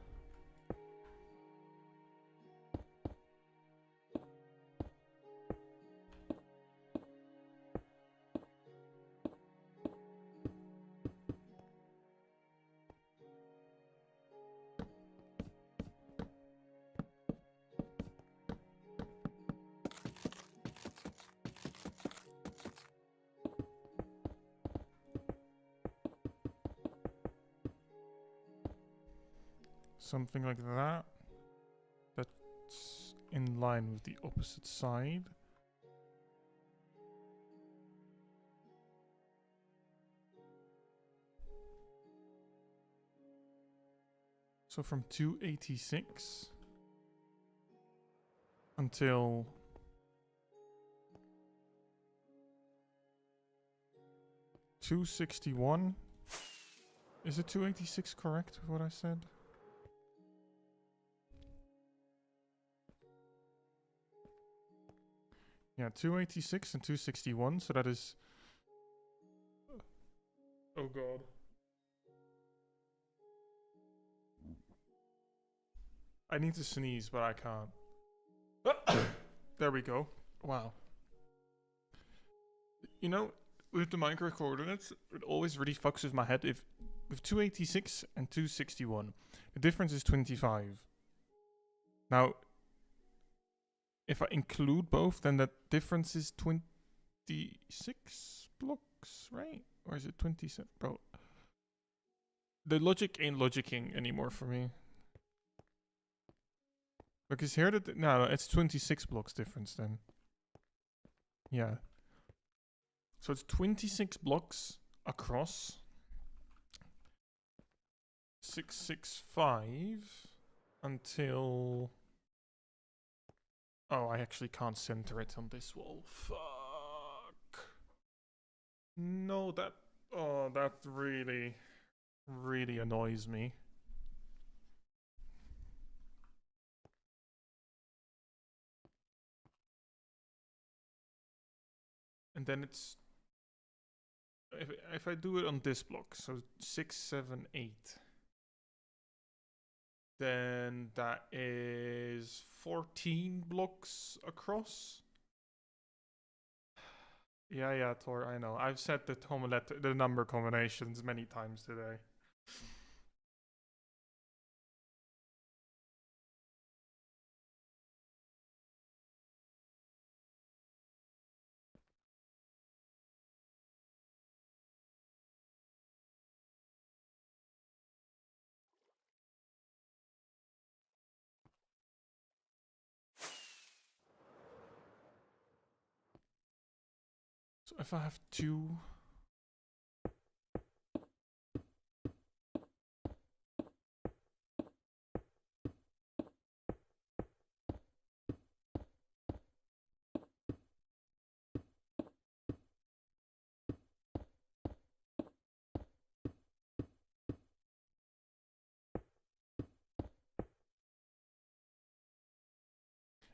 something like that. That's in line with the opposite side. So from 286 until 261. Is it 286 correct with what I said? Yeah, 286 and 261, so that is... Oh god. I need to sneeze, but I can't. There we go. Wow. You know, with the micro coordinates, it always really fucks with my head. If with 286 and 261, the difference is 25. Now, if I include both, then that difference is 26 blocks, right? Or is it 27? Bro, the logic ain't logicking anymore for me. Because here, no, it's 26 blocks difference then. Yeah. So it's 26 blocks across 665 until... Oh, I actually can't center it on this wall. Fuck. No, that... Oh, that really, really annoys me. And then it's... If I do it on this block, so 6, 7, 8... Then that is 14 blocks across. Yeah, Tor, I know. I've said the number combinations many times today. So if I have 2...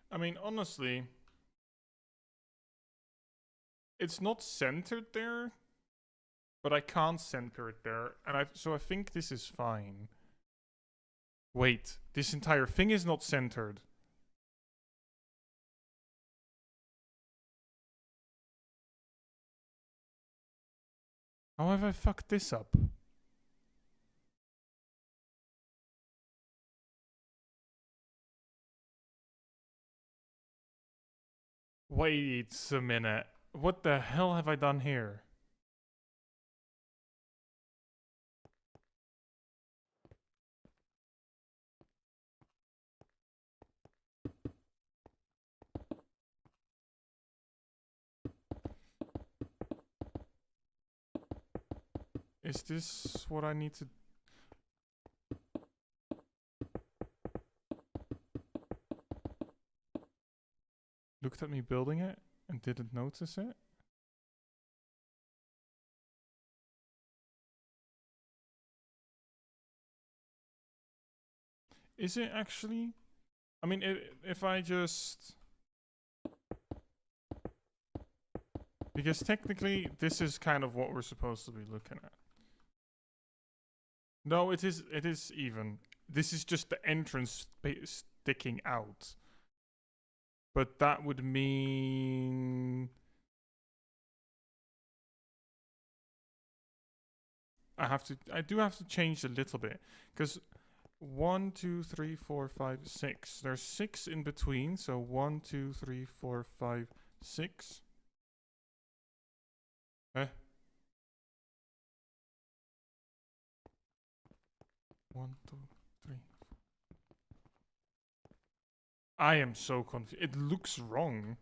I mean, honestly, it's not centered there, but I can't center it there, and so I think this is fine. Wait, this entire thing is not centered. How have I fucked this up? Wait a minute. What the hell have I done here? Is this what I need to... Looked at me building it and didn't notice it? Is it actually? I mean, if I just... Because technically, this is kind of what we're supposed to be looking at. No, it is even. This is just the entrance sticking out. But that would mean... I do have to change a little bit. Because 1, 2, 3, 4, 5, 6. There's 6 in between, so 1, 2, 3, 4, 5, 6. Eh? 1, 2, 3. I am so confused. It looks wrong.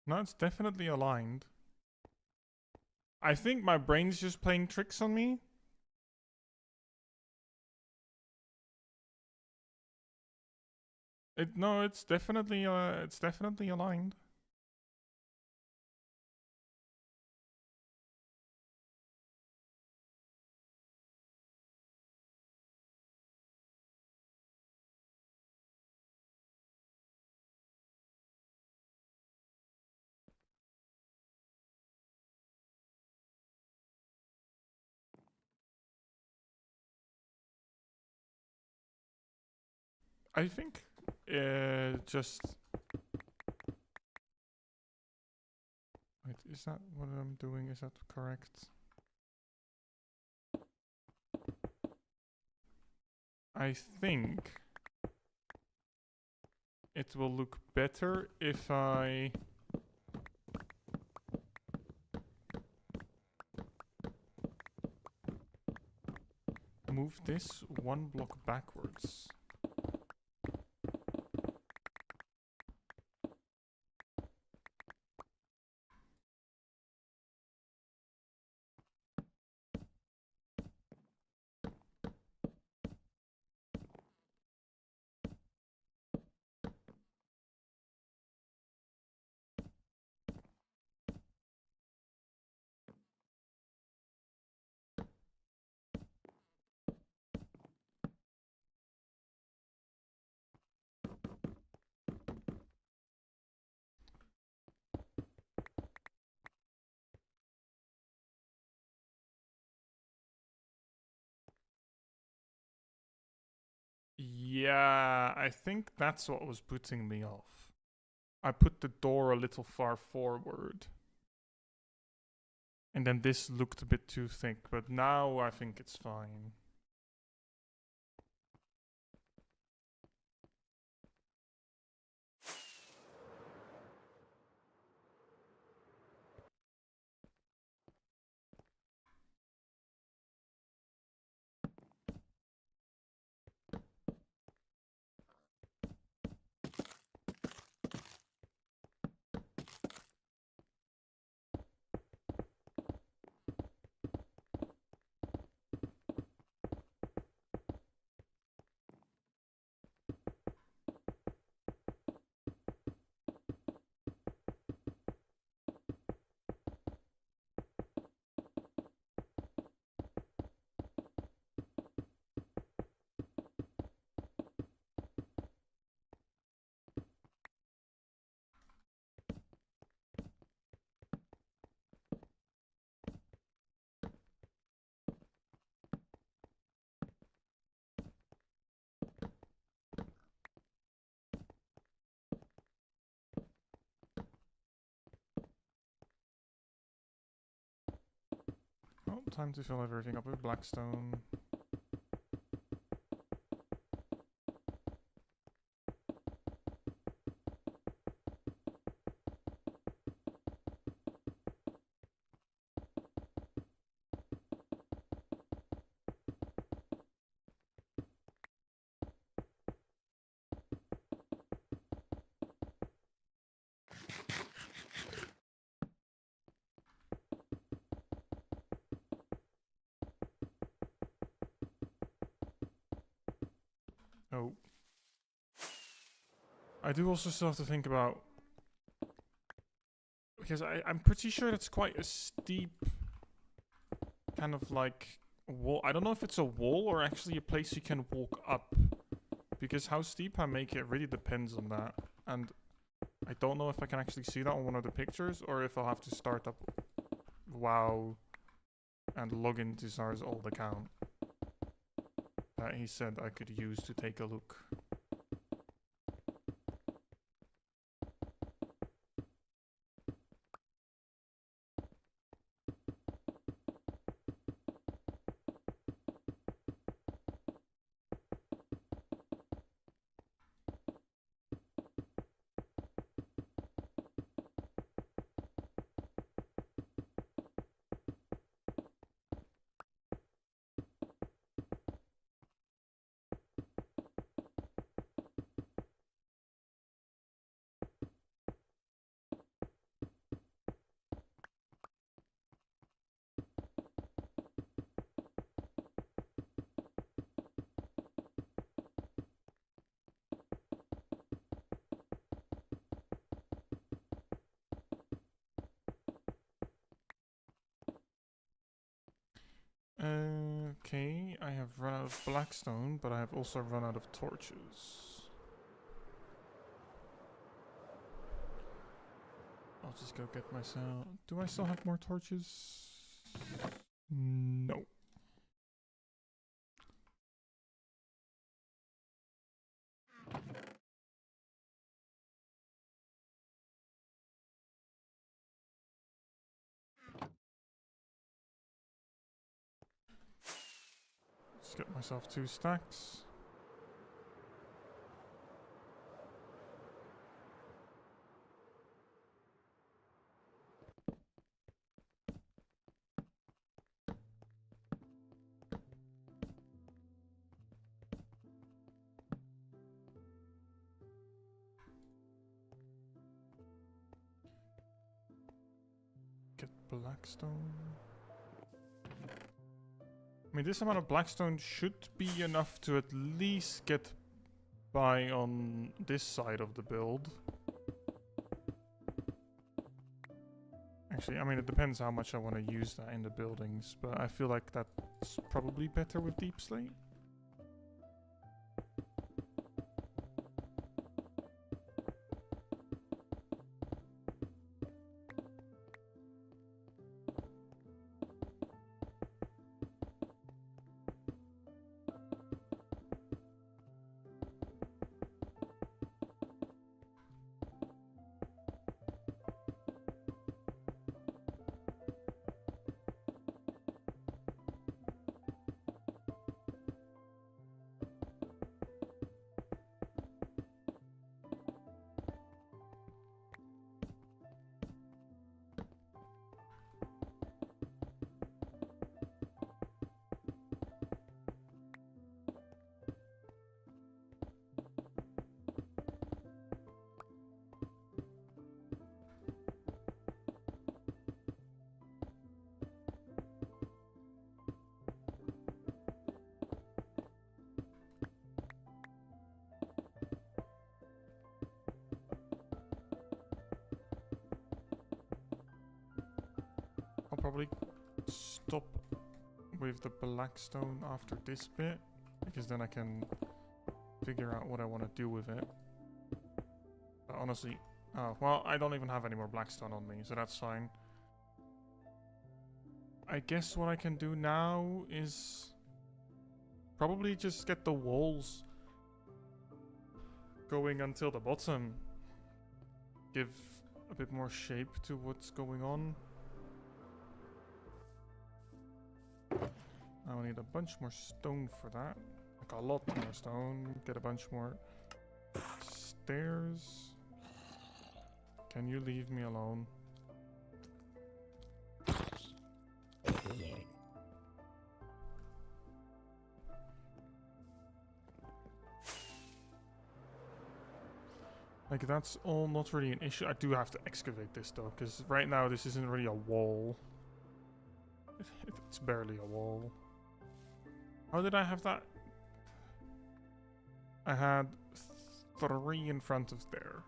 No, it's definitely aligned. I think my brain's just playing tricks on me. No, it's definitely aligned. I think just wait, is that what I'm doing? Is that correct? I think it will look better if I move this one block backwards. Yeah, I think that's what was putting me off. I put the door a little far forward. And then this looked a bit too thick, but now I think it's fine. Oh, time to fill everything up with blackstone. Oh. I do also still have to think about... Because I'm pretty sure it's quite a steep... kind of like... wall. I don't know if it's a wall or actually a place you can walk up. Because how steep I make it really depends on that. And I don't know if I can actually see that on one of the pictures or if I'll have to start up WoW and log into Zar's old account that he said I could use to take a look. Okay, I have run out of blackstone, but I have also run out of torches. I'll just go get myself... Do I still have more torches? No. Let's get myself 2 stacks. Get blackstone. I mean, this amount of blackstone should be enough to at least get by on this side of the build. Actually, I mean, it depends how much I want to use that in the buildings, but I feel like that's probably better with deep slate. I'll probably stop with the blackstone after this bit, because then I can figure out what I want to do with it. But honestly, oh, well, I don't even have any more blackstone on me, so that's fine. I guess what I can do now is probably just get the walls going until the bottom. Give a bit more shape to what's going on. I'll need a bunch more stone for that. Like a lot more stone. Get a bunch more stairs. Can you leave me alone? Like, that's all not really an issue. I do have to excavate this though, because right now this isn't really a wall. It's barely a wall. How did I have that? I had 3 in front of there.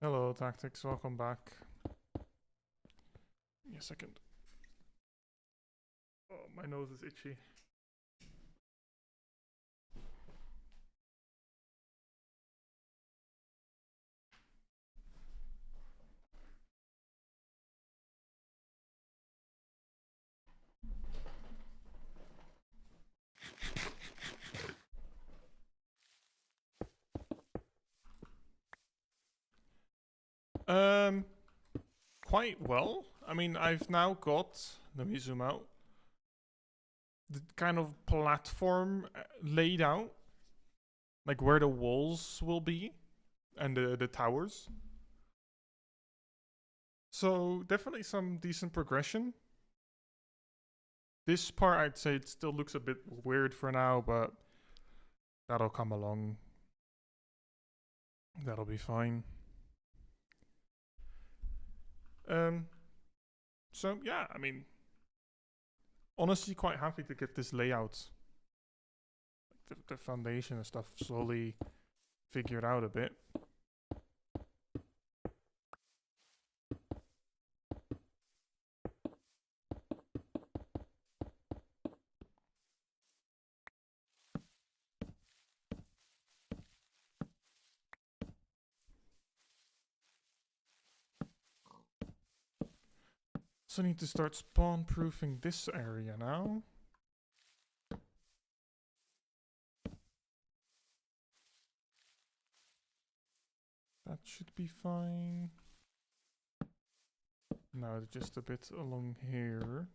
Hello, Tactics. Welcome back. Give me a second. Oh, my nose is itchy. Quite well. I mean, I've now got, let me zoom out, the kind of platform laid out, like where the walls will be and the towers. So definitely some decent progression. This part, I'd say it still looks a bit weird for now, but that'll come along. That'll be fine. So yeah, I mean, honestly, quite happy to get this layout, the foundation and stuff, slowly figured out a bit. So I need to start spawn proofing this area now. That should be fine. Now just a bit along here.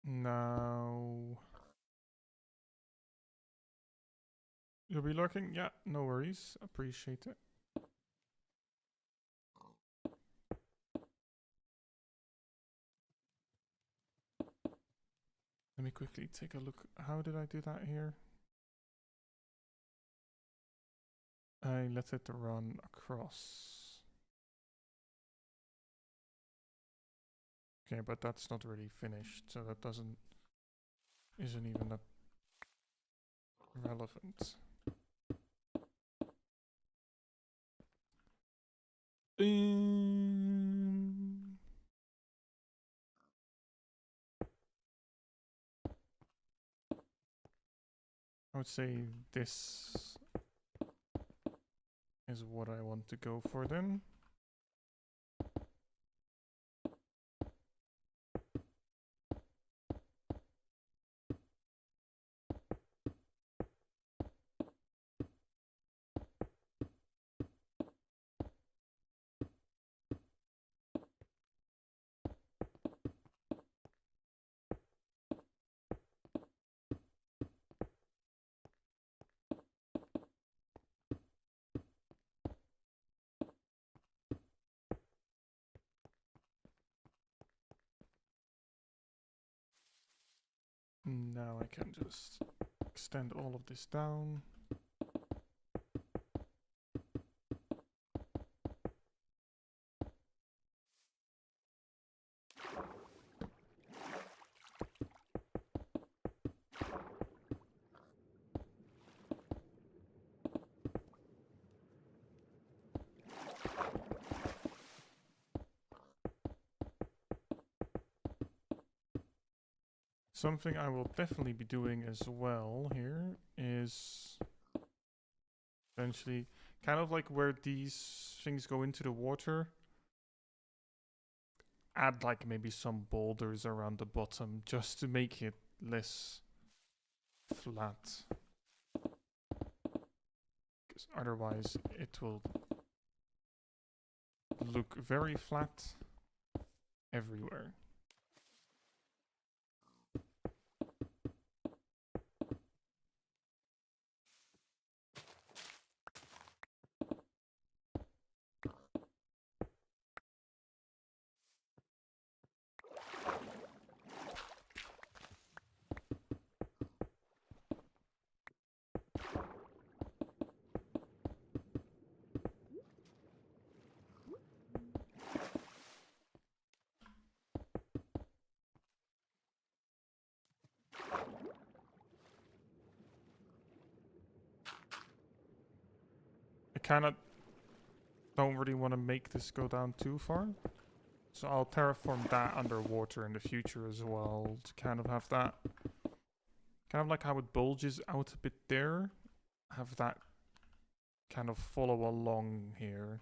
Now, you'll be lurking? Yeah, no worries. Appreciate it. Let me quickly take a look. How did I do that here? I let it run across. Okay, but that's not really finished, so that isn't even that relevant. I would say this is what I want to go for then. Now I can just extend all of this down. Something I will definitely be doing as well here is eventually kind of like where these things go into the water, add like maybe some boulders around the bottom just to make it less flat. Because otherwise it will look very flat everywhere. I kind of don't really want to make this go down too far. So I'll terraform that underwater in the future as well to kind of have that, kind of like how it bulges out a bit there, have that kind of follow along here.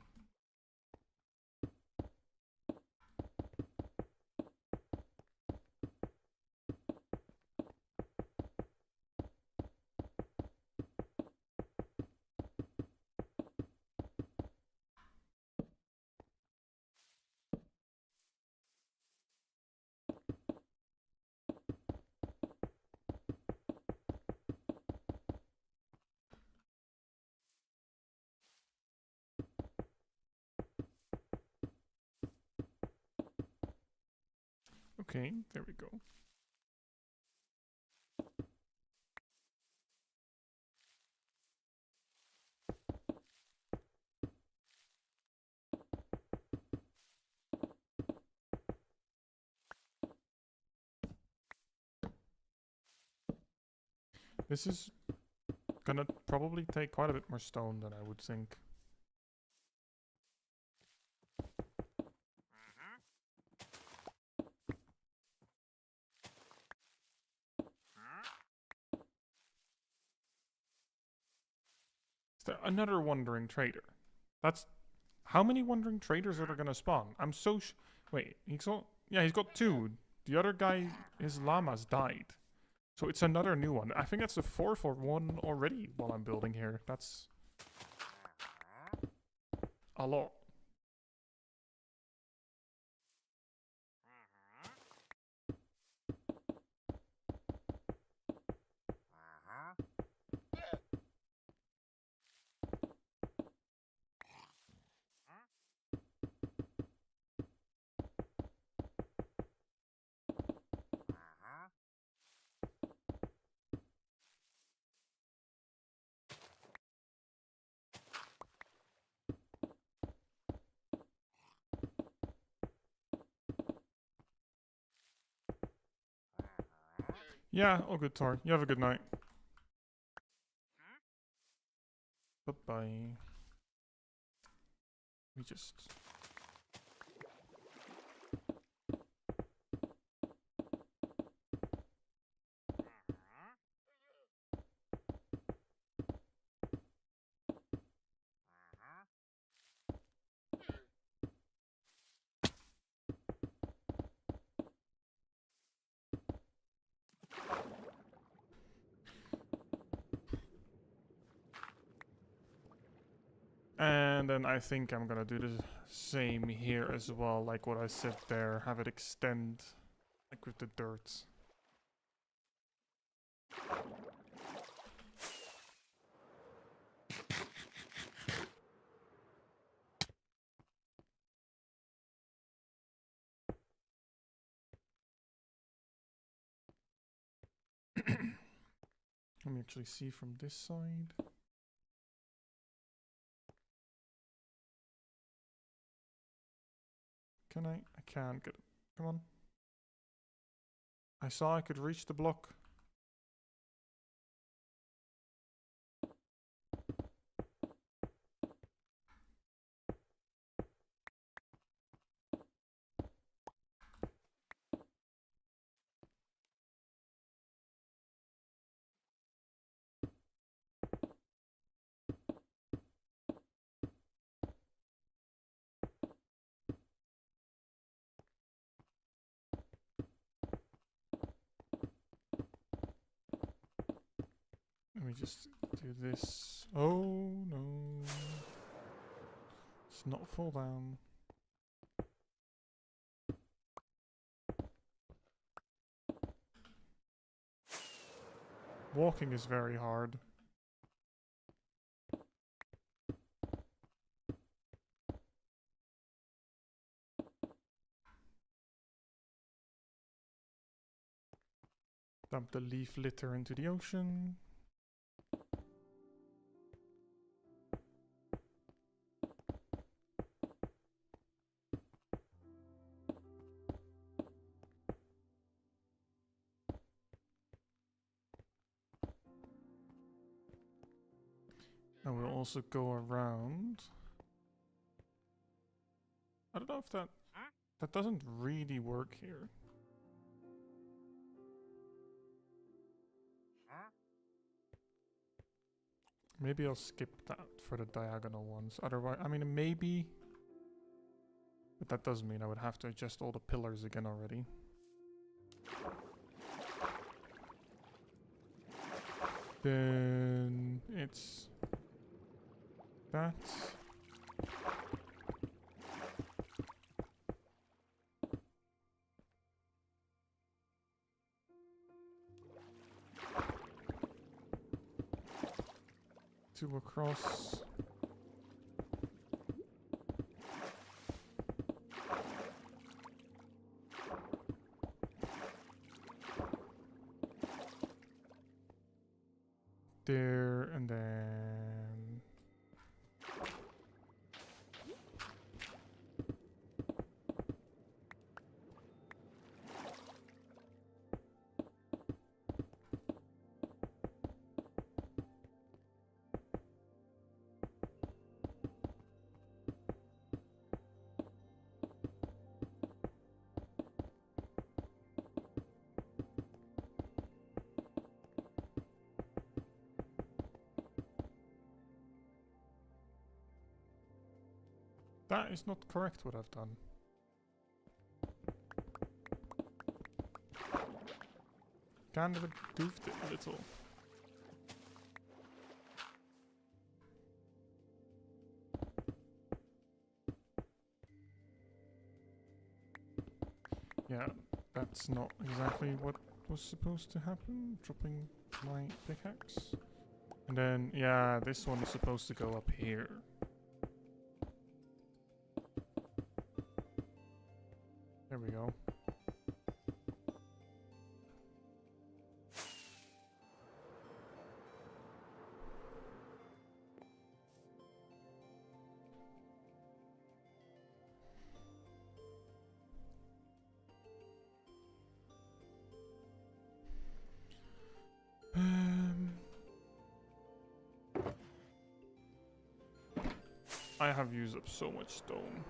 Okay, there we go. This is gonna probably take quite a bit more stone than I would think. Is there another wandering trader? That's... How many wandering traders are there gonna spawn? I'm so wait, he's got... Yeah, he's got 2. The other guy, his llamas died. So it's another new one. I think that's the 4th or one already while I'm building here. That's... a lot. Yeah, all good, Tor. You have a good night. Bye-bye. We just... And then I think I'm gonna do the same here as well, like what I said there, have it extend, like with the dirt. Let me actually see from this side. Can I? I can't get it. Come on. I saw I could reach the block. Let me just do this. Oh no. Let's not fall down. Walking is very hard. Dump the leaf litter into the ocean. And we'll also go around. I don't know if that doesn't really work here. Maybe I'll skip that for the diagonal ones. Otherwise, I mean, maybe. But that does mean I would have to adjust all the pillars again already. Then it's that. Two across. there, and then... That is not correct what I've done. Kind of goofed it a little. Yeah, that's not exactly what was supposed to happen. Dropping my pickaxe. And then, yeah, this one is supposed to go up here. There we go. I have used up so much stone.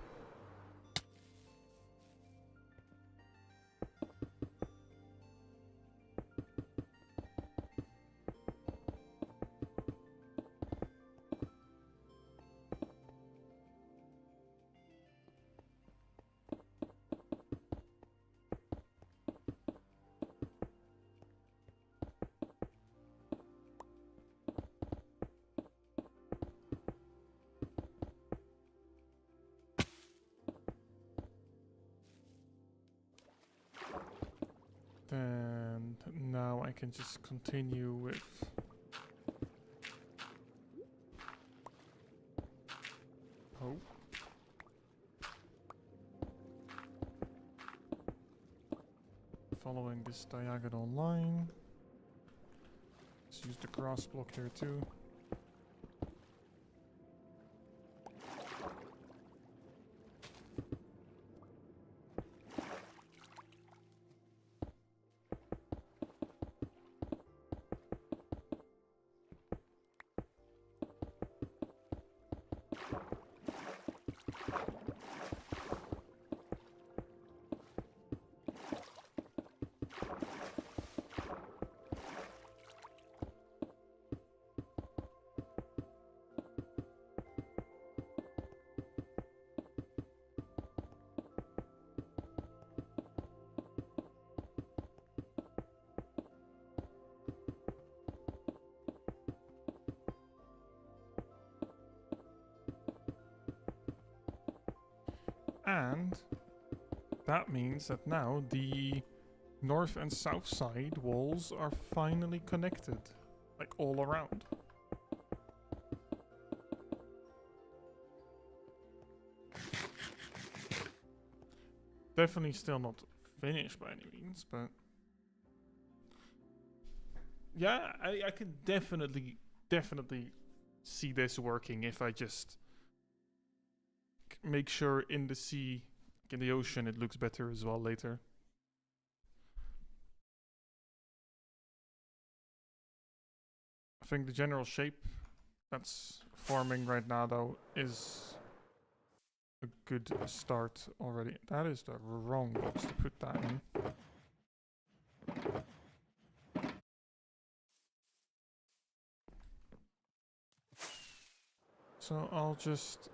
And now I can just continue with following this diagonal line. Let's use the grass block here too. And that means that now the north and south side walls are finally connected, like all around. Definitely still not finished by any means, but yeah, I can definitely see this working if I just make sure in the sea, in the ocean, it looks better as well later. I think the general shape that's forming right now, though, is a good start already. That is the wrong box to put that in. So I'll just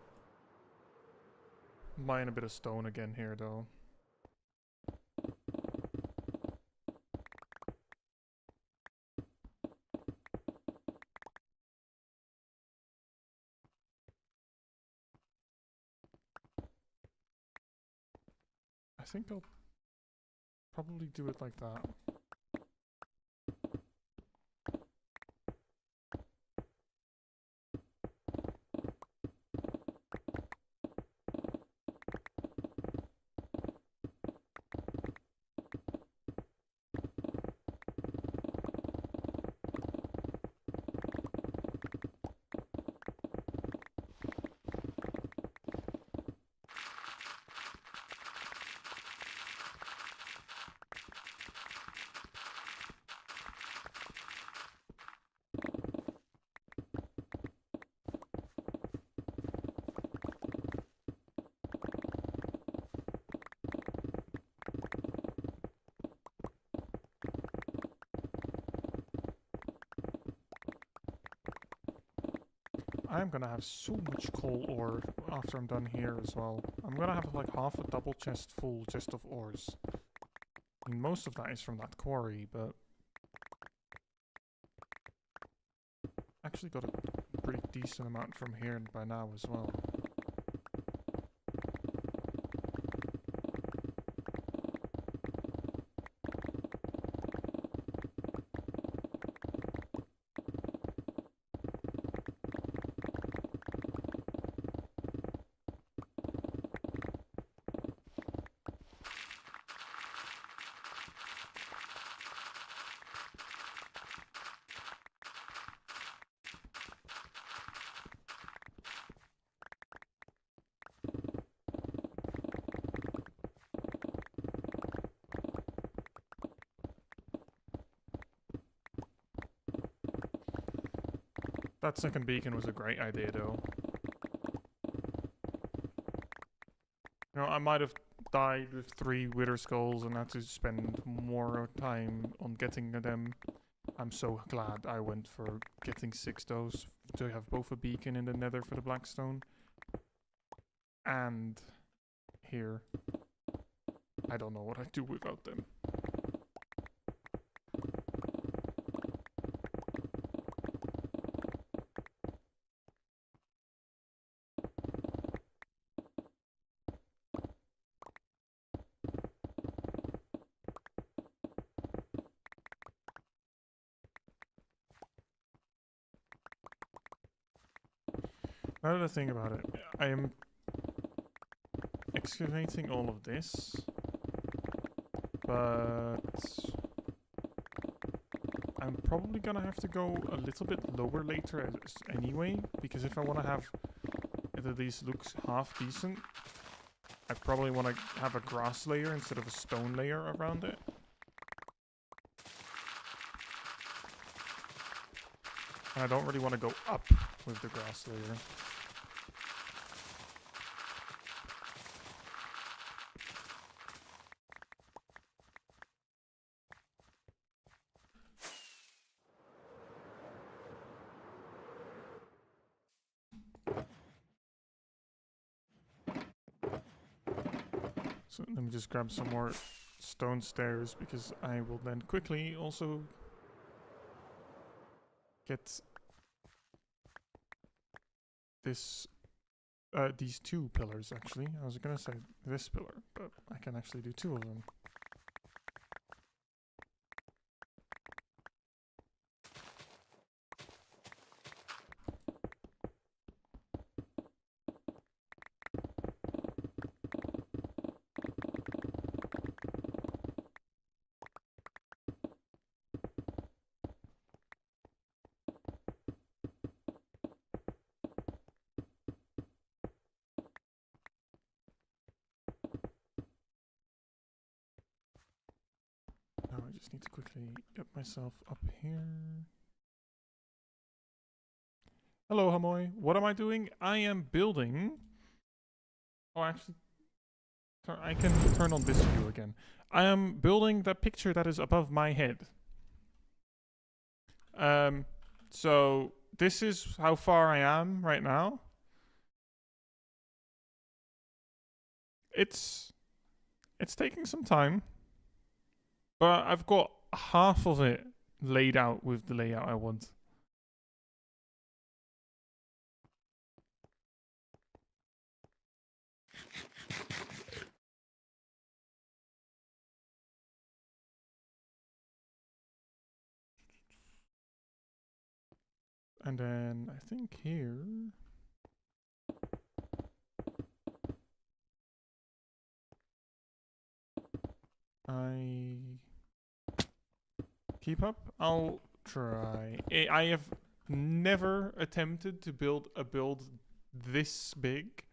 mine a bit of stone again here, though. I think I'll probably do it like that. I'm gonna have so much coal ore after I'm done here as well. I'm gonna have like half a double chest full just of ores. I mean, most of that is from that quarry, but actually got a pretty decent amount from here by now as well. That second beacon was a great idea, though. You know, I might have died with 3 wither skulls and had to spend more time on getting them. I'm so glad I went for getting 6 those to have both a beacon in the nether for the blackstone. And here. I don't know what I'd do without them. Another thing about it, I am excavating all of this, but I'm probably gonna have to go a little bit lower later anyway, because if I want to have it at least looks half decent, I probably want to have a grass layer instead of a stone layer around it. And I don't really want to go up with the grass layer. So let me just grab some more stone stairs, because I will then quickly also get this these 2 pillars. Actually, I was gonna say this pillar, but I can actually do 2 of them. Now I just need to quickly get myself up here. Hello, Hamoy. What am I doing? I am building... Oh, actually, I can turn on this view again. I am building that picture that is above my head. So this is how far I am right now. It's taking some time, but I've got half of it laid out with the layout I want. And then I think here... Keep up? I'll try. I have never attempted to build a build this big.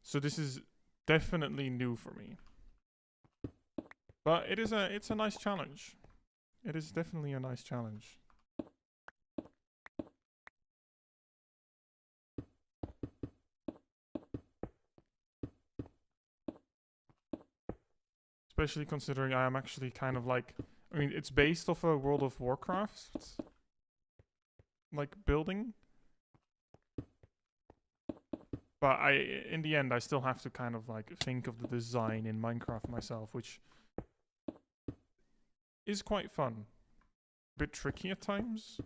So this is definitely new for me. But it's a nice challenge. It is definitely a nice challenge. Especially considering I am actually kind of like... I mean, it's based off a World of Warcraft, like, building. But in the end, I still have to kind of like think of the design in Minecraft myself, which is quite fun. A bit tricky at times,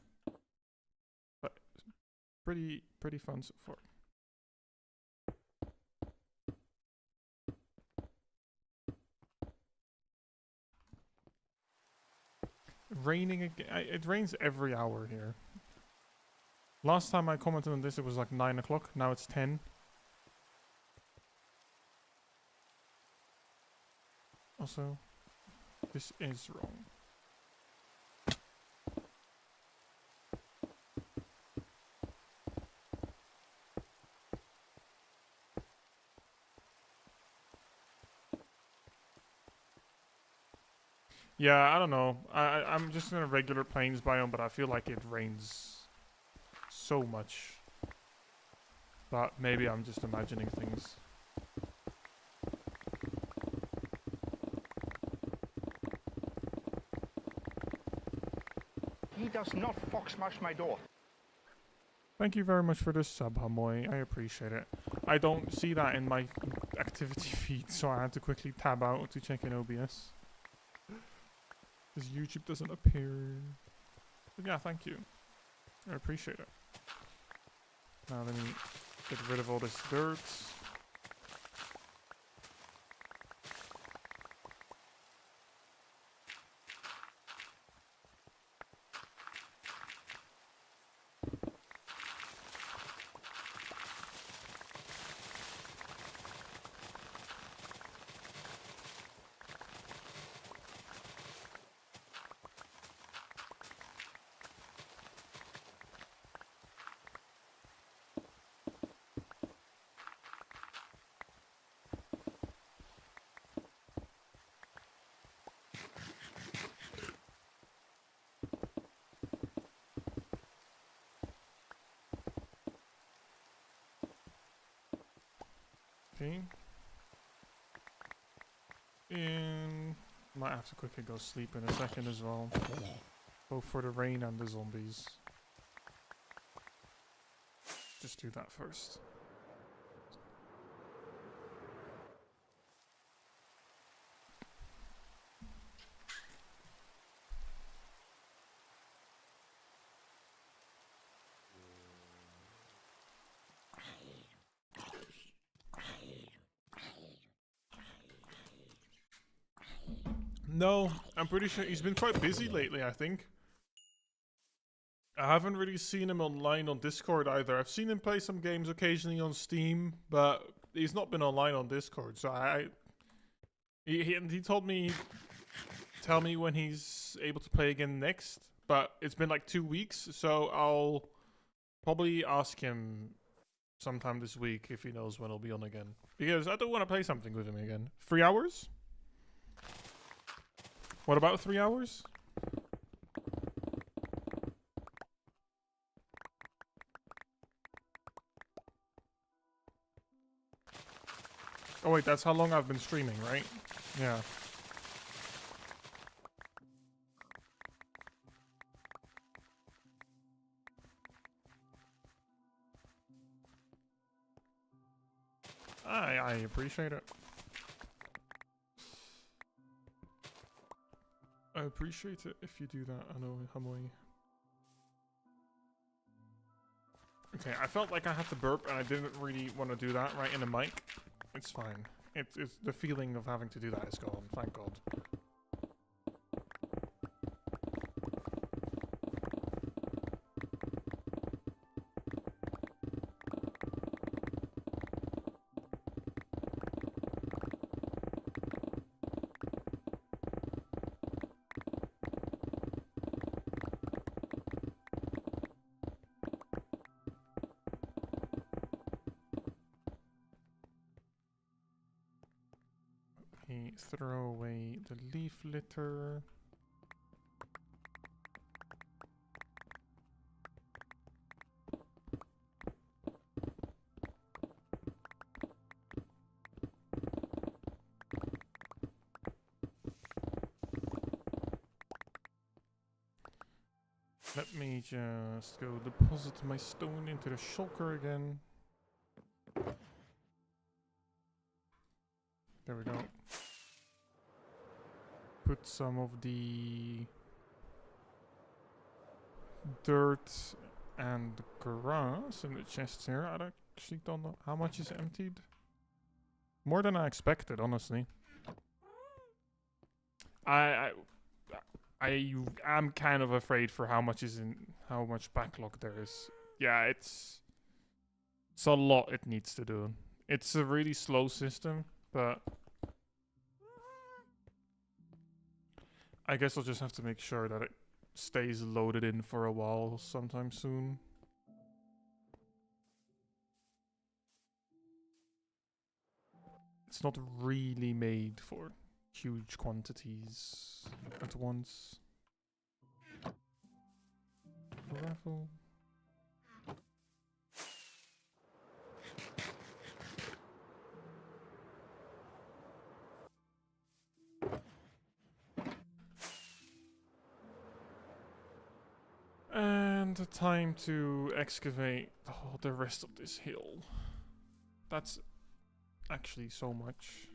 but pretty fun so far. Raining again. It rains every hour here. Last time I commented on this, it was like 9 o'clock. Now it's 10. Also, this is wrong. Yeah, I don't know. I'm just in a regular plains biome, but I feel like it rains so much. But maybe I'm just imagining things. He does not fox smash my door. Thank you very much for the sub, Hamoy. I appreciate it. I don't see that in my activity feed, so I had to quickly tab out to check in OBS. Because YouTube doesn't appear. But yeah, thank you. I appreciate it. Now let me get rid of all this dirt. Okay. And might have to quickly go sleep in a second as well. Both for the rain and the zombies. Just do that first. No, I'm pretty sure he's been quite busy lately, I think. I haven't really seen him online on Discord either. I've seen him play some games occasionally on Steam, but he's not been online on Discord, so he told me tell me when he's able to play again next, but it's been like 2 weeks, so I'll probably ask him sometime this week if he knows when he'll be on again. Because I don't want to play something with him again. 3 hours? What about 3 hours? Oh wait, that's how long I've been streaming, right? Yeah. I appreciate it. I appreciate it if you do that, I know, Hamoy. Okay, I felt like I had to burp and I didn't really want to do that right in the mic. It's fine. It's the feeling of having to do that is gone, thank God. Throw away the leaf litter. Let me just go deposit my stone into the shulker again. There we go. Put some of the dirt and grass in the chests here. I actually don't know how much is emptied. More than I expected, honestly. I am kind of afraid for how much backlog there is. Yeah, it's a lot it needs to do. It's a really slow system, but I guess I'll just have to make sure that it stays loaded in for a while sometime soon. It's not really made for huge quantities at once. Raffle. And time to excavate the rest of this hill. That's actually so much.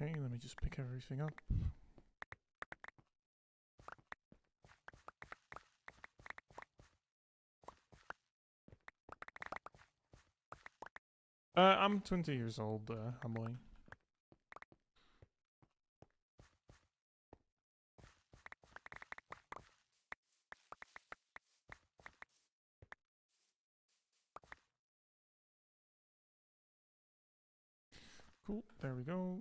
Okay, let me just pick everything up. I'm 20 years old, Emily. Cool, there we go.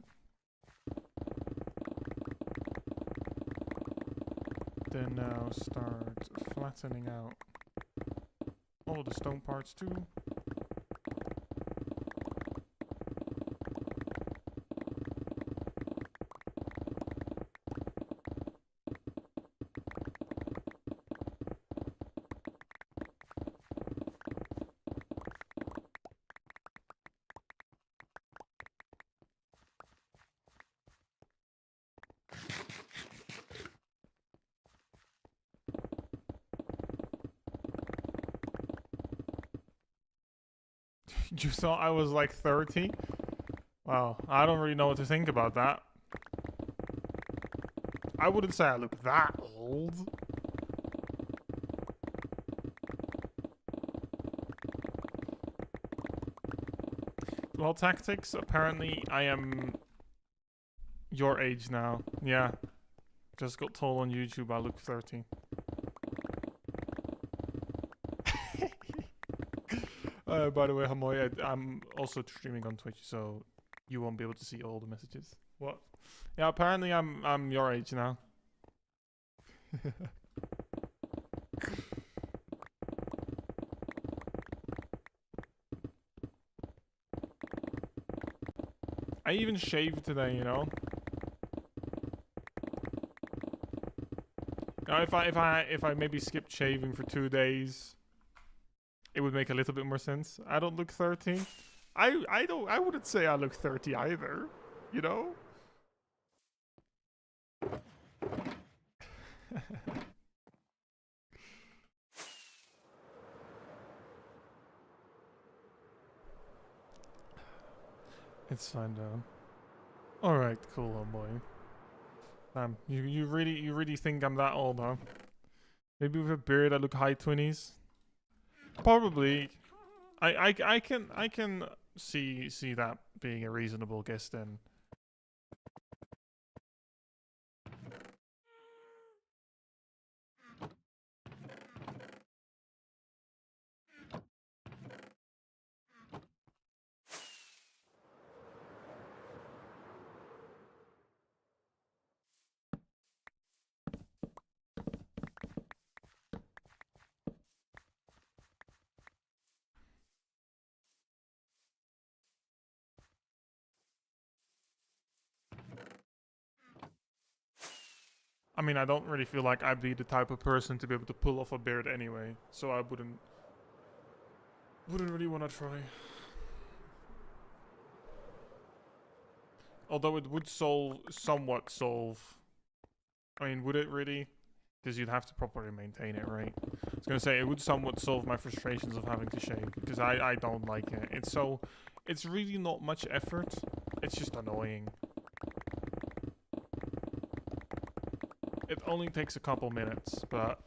Then now start flattening out all of the stone parts too. You thought I was like 30? Well, I don't really know what to think about that. I wouldn't say I look that old. Well, tactics, apparently I am your age now. Yeah. Just got told on YouTube I look 30. By the way, Hamoy, I'm also streaming on Twitch, so you won't be able to see all the messages. What? Yeah, apparently I'm your age now. I even shaved today, you know. Now, if I maybe skipped shaving for 2 days, it would make a little bit more sense. I don't look 30. I wouldn't say I look 30 either, you know? It's fine though. Alright, cool, oh boy. Damn, you really think I'm that old, huh? Maybe with a beard I look high 20s? Probably. I can see that being a reasonable guess then. I mean, I don't really feel like I'd be the type of person to be able to pull off a beard anyway, so I wouldn't really want to try. Although it would somewhat solve. I mean, would it really? Because you'd have to properly maintain it, right? I was gonna say it would somewhat solve my frustrations of having to shave because I don't like it. It's really not much effort. It's just annoying. It only takes a couple minutes, but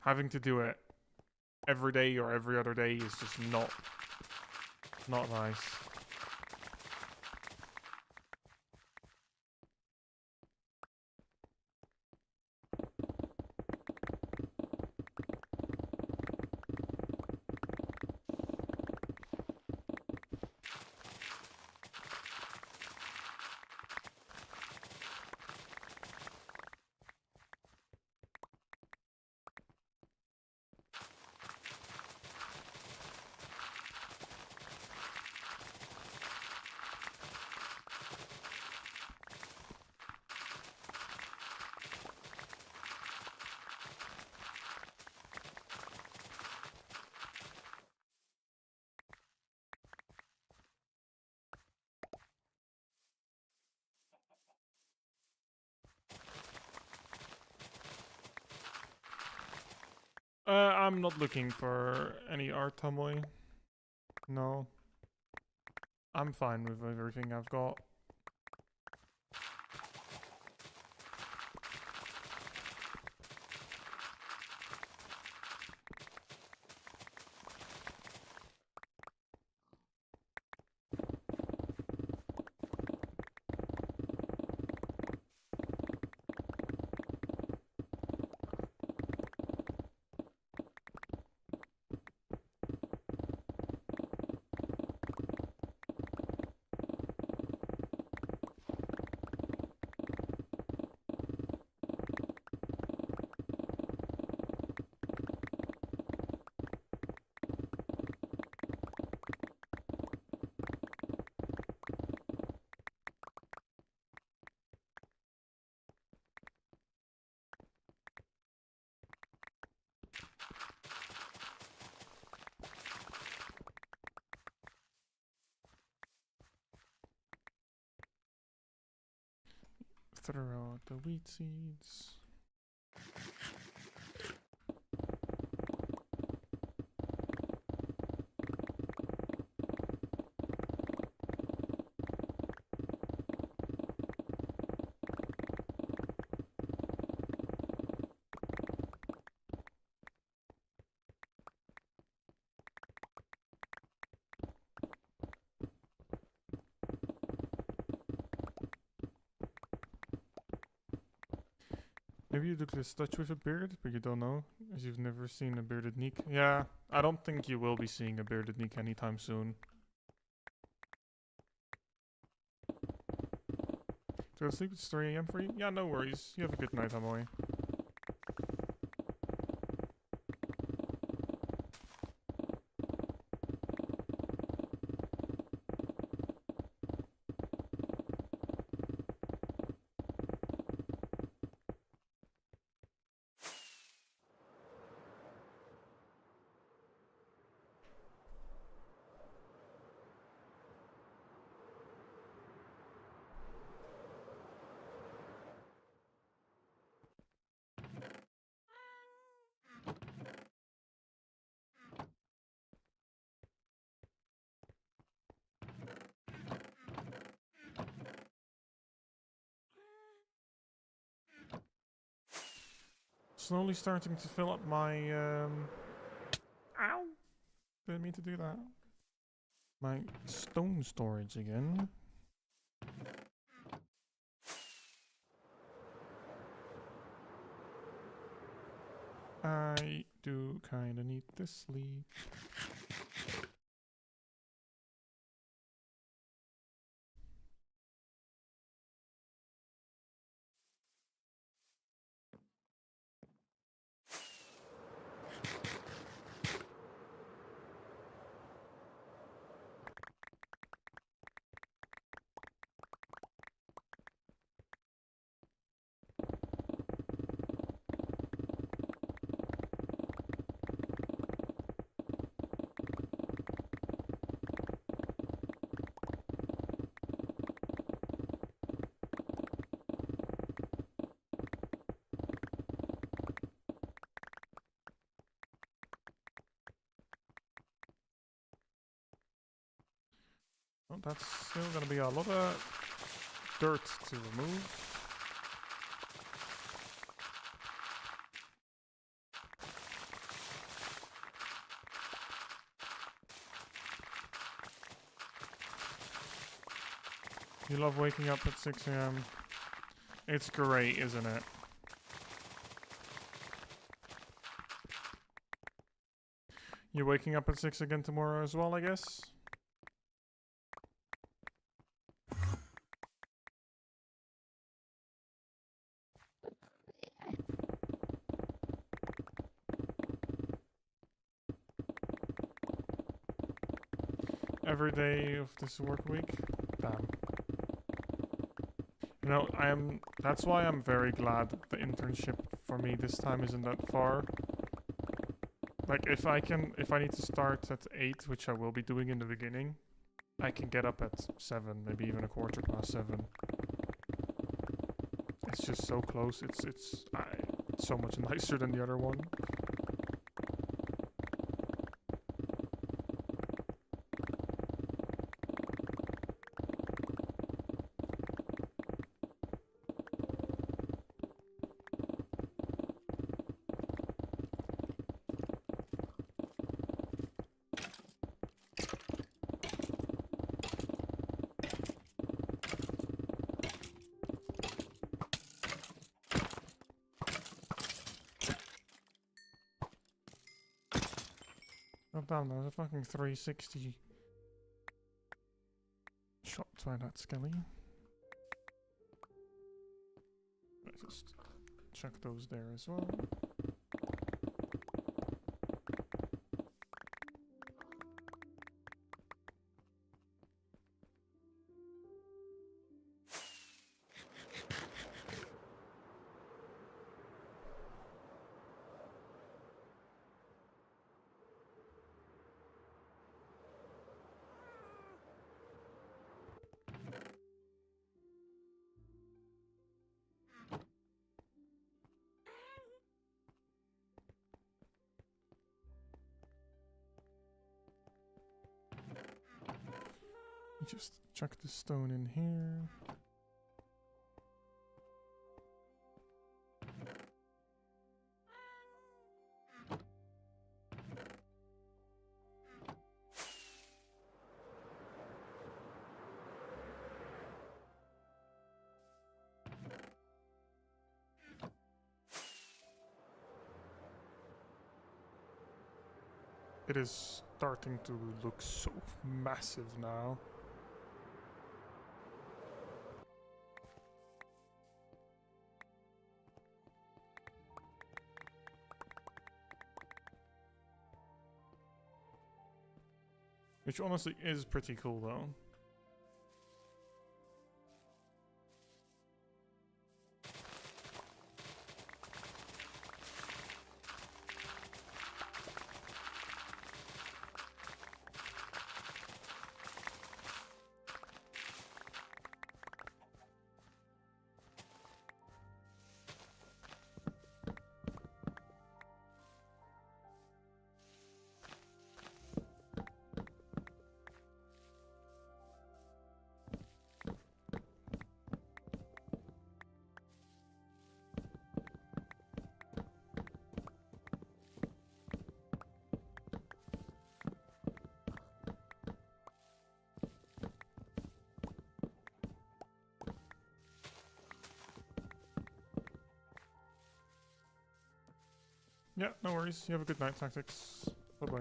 having to do it every day or every other day is just not nice. I'm not looking for any art, Tomoy. No. I'm fine with everything I've got. Throw out the wheat seeds. Maybe you look this Dutch with a beard, but you don't know, as you've never seen a bearded Neek. Yeah, I don't think you will be seeing a bearded Neek anytime soon. Go to sleep, it's 3 AM for you? Yeah, no worries. You have a good night, Amoy. slowly starting to fill up my ow! Didn't mean to do that. My stone storage again. I do kinda need to sleep. Well, that's still gonna be a lot of dirt to remove. You love waking up at 6 a.m. It's great, isn't it? You're waking up at 6 again tomorrow as well, I guess? Every day of this work week? Damn. You know, that's why I'm very glad the internship for me this time isn't that far. Like, if I need to start at 8, which I will be doing in the beginning, I can get up at 7, maybe even a quarter past 7. It's just so close, it's so much nicer than the other one. Oh damn, there's a fucking 360 shot by that skelly. Let's just chuck those there as well. Just chuck the stone in here. It is starting to look so massive now. Which honestly is pretty cool though. Yeah, no worries. You have a good night, Tactics. Bye-bye.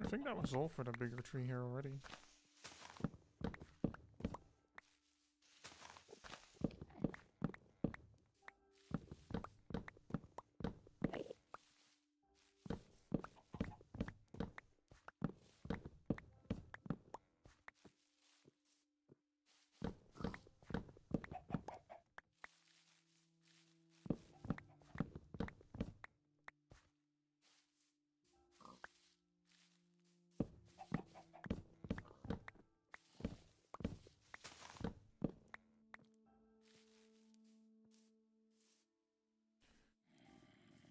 I think that was all for the bigger tree here already.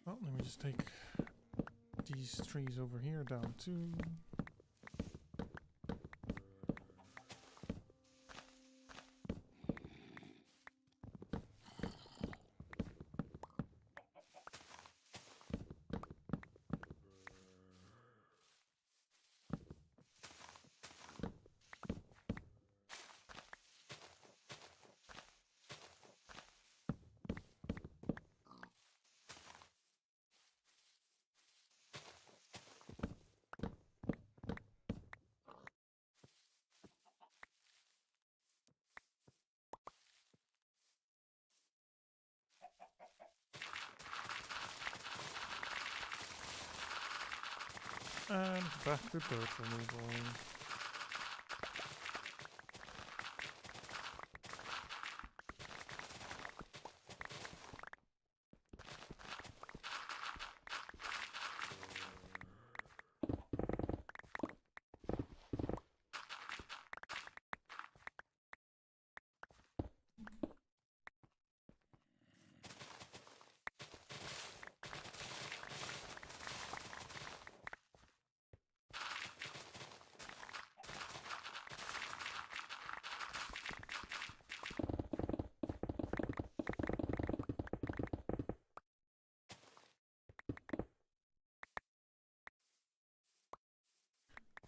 Well, let me just take these trees over here down too. And back to dirt removal.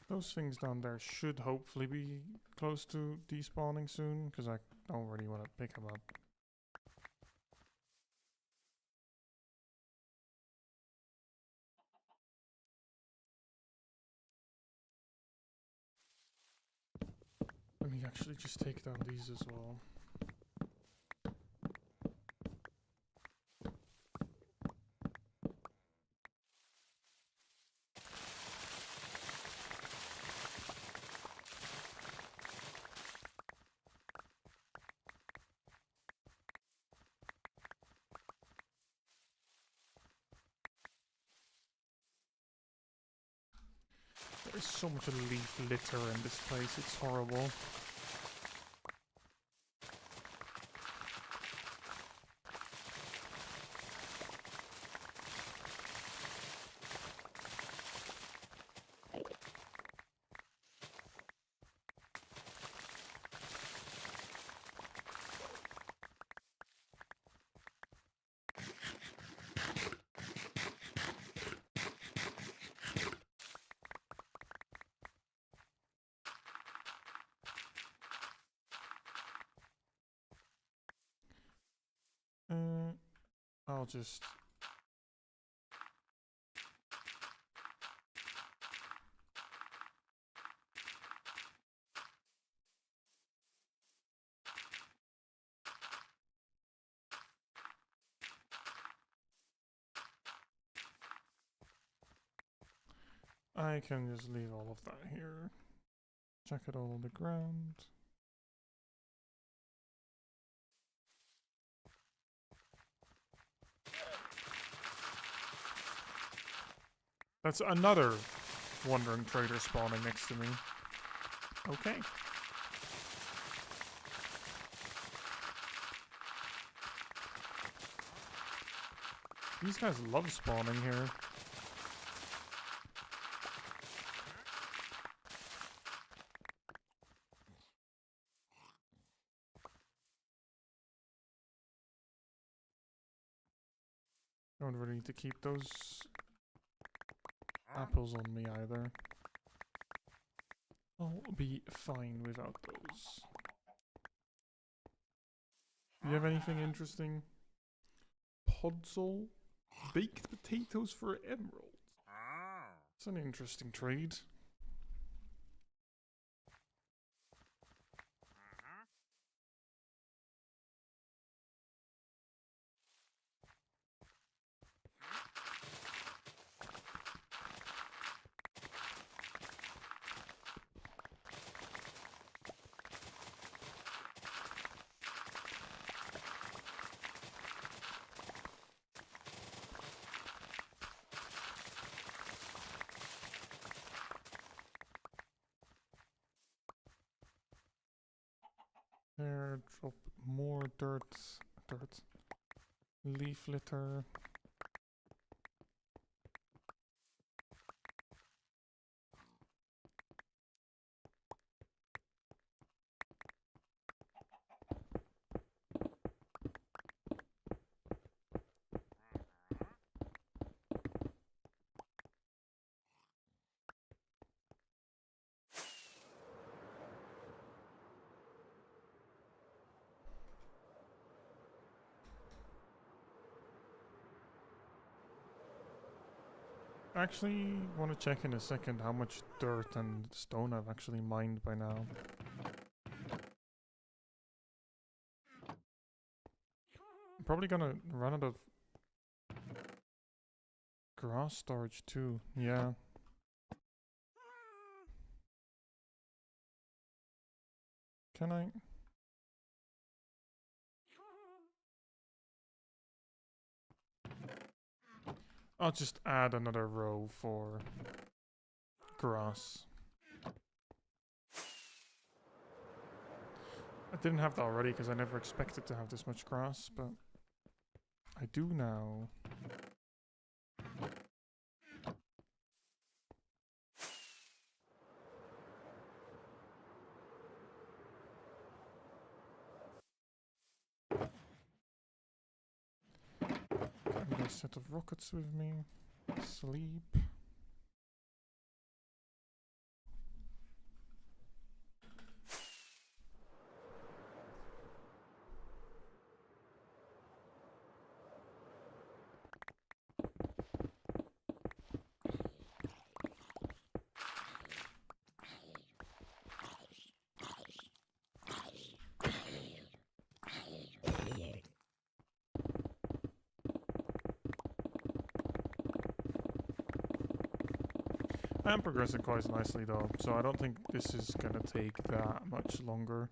Those things down there should hopefully be close to despawning soon, because I don't really want to pick them up. Let me actually just take down these as well. There's so much leaf litter in this place, it's horrible. I'll just... I can just leave all of that here. Check it all on the ground. That's another wandering trader spawning next to me. Okay. These guys love spawning here. Don't really need to keep those apples on me either. I'll be fine without those. Do you have anything interesting? Podzol? Baked potatoes for emeralds. It's an interesting trade. There, drop more dirt. Leaf litter. Actually, want to check in a second how much dirt and stone I've actually mined by now. I'm probably gonna run out of grass storage too. Yeah. Can I? I'll just add another row for grass. I didn't have that already because I never expected to have this much grass, but I do now. Another set of rockets with me. Sleep. I am progressing quite nicely though, so I don't think this is gonna take that much longer.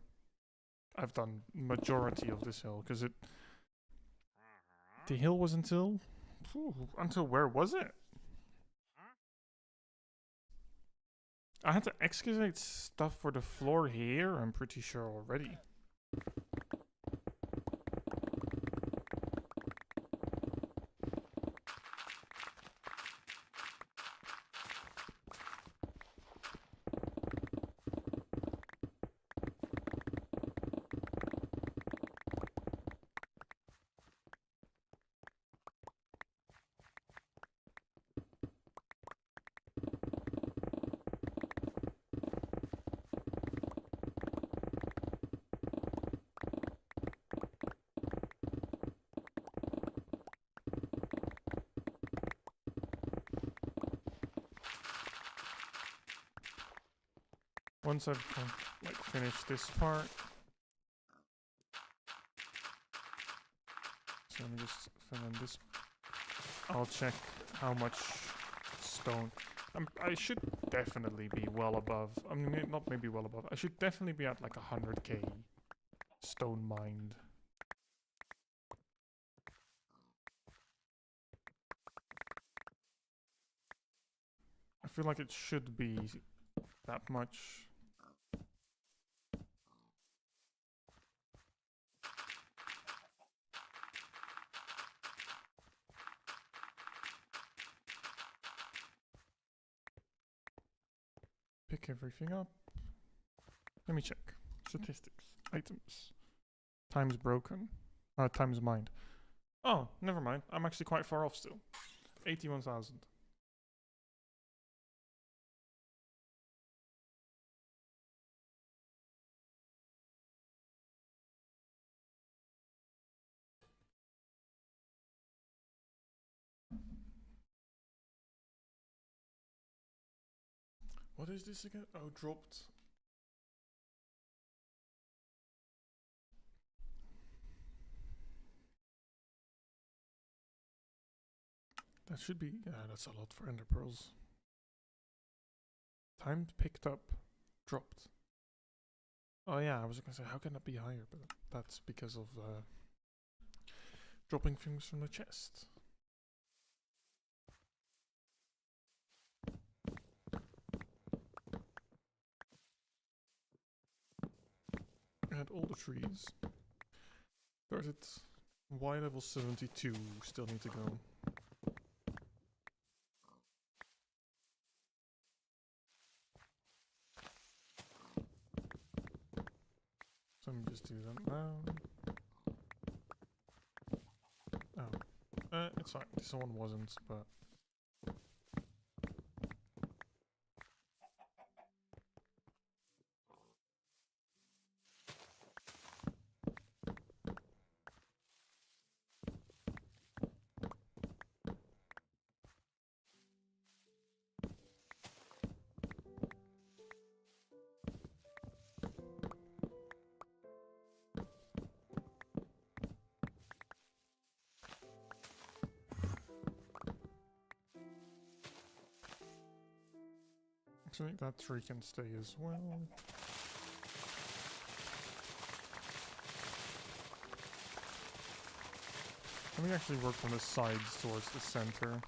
I've done majority of this hill, because the hill was until where was it? I had to excavate stuff for the floor here, I'm pretty sure already. Once I've like finished this part, so let me just fill in this. I'll check how much stone. I should definitely be well above. I mean, not maybe well above. I should definitely be at like 100k stone mined. I feel like it should be that much. Pick everything up. Let me check. Statistics. Items. Times broken. Times mined. Oh, never mind. I'm actually quite far off still. 81,000. What is this again? Oh, dropped. That should be, yeah, that's a lot for ender pearls. Time picked up, dropped. Oh yeah, I was gonna say, how can that be higher? But that's because of dropping things from the chest. And all the trees. Started Y level 72, still need to go. So let me just do that now. Oh. It's fine. This one wasn't, but... Actually, that tree can stay as well. Let me actually work from the sides towards the center.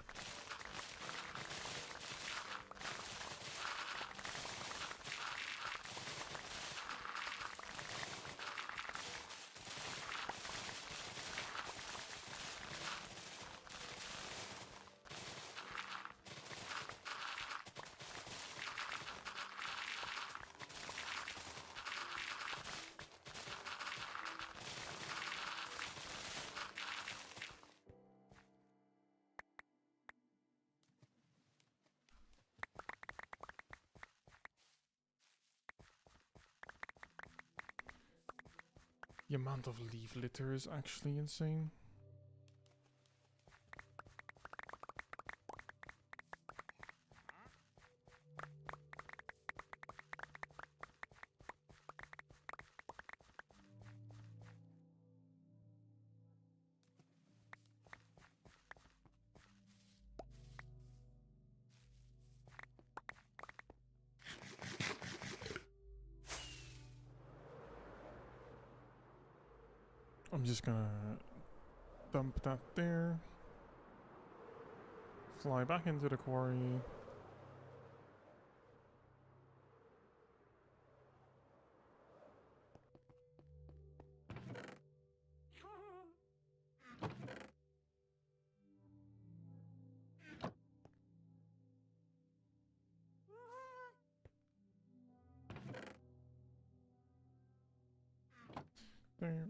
The amount of leaf litter is actually insane. I'm just gonna dump that there. Fly back into the quarry. There.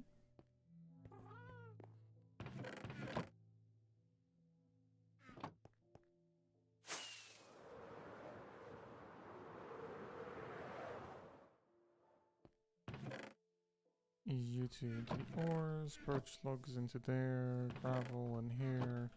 You two into the ores, birch logs into there, gravel in here.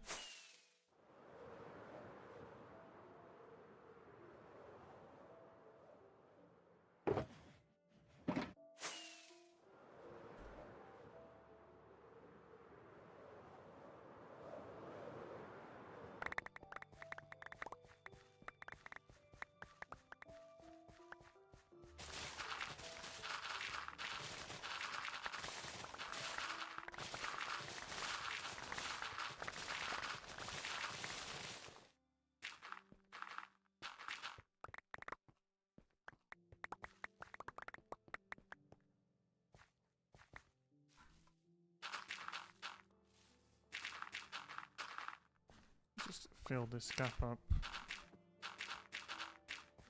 Just fill this gap up.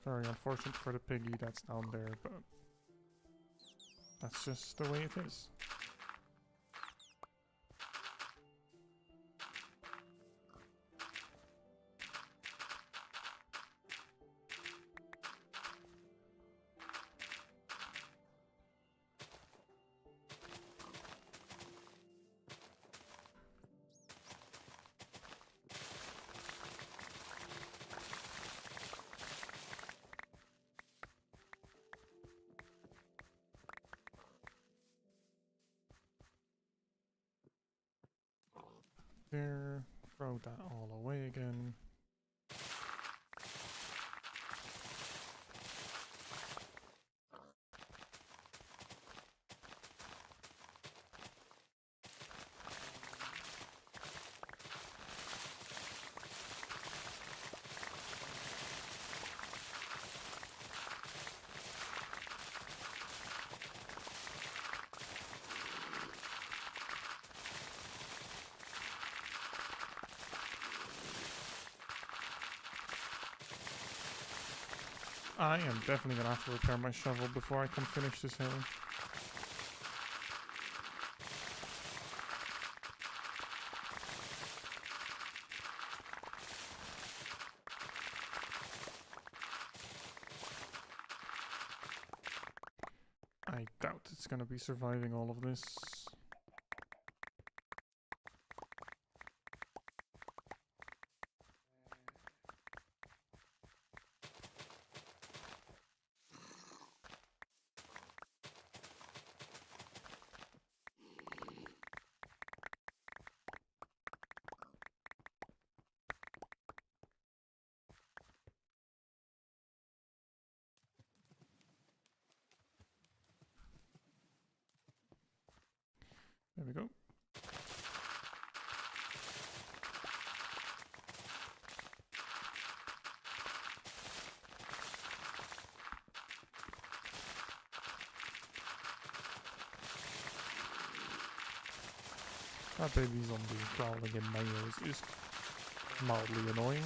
Very unfortunate for the piggy that's down there, but that's just the way it is. there. Throw that all away again. I am definitely gonna have to repair my shovel before I can finish this hill. I doubt it's gonna be surviving all of this. There we go. That baby zombie crawling in my ears is mildly annoying.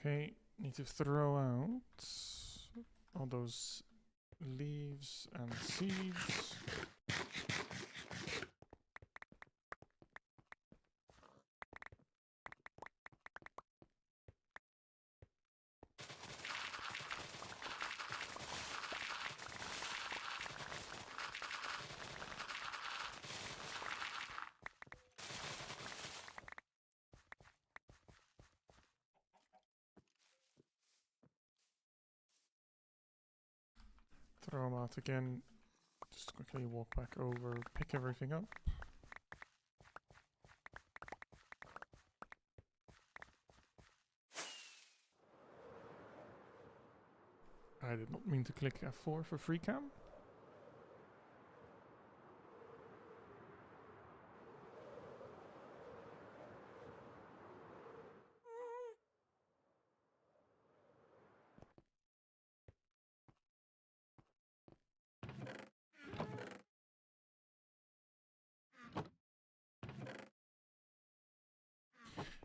Okay, need to throw out all those leaves and seeds. Throw them out again. Just quickly walk back over, pick everything up. I did not mean to click F4 for free cam.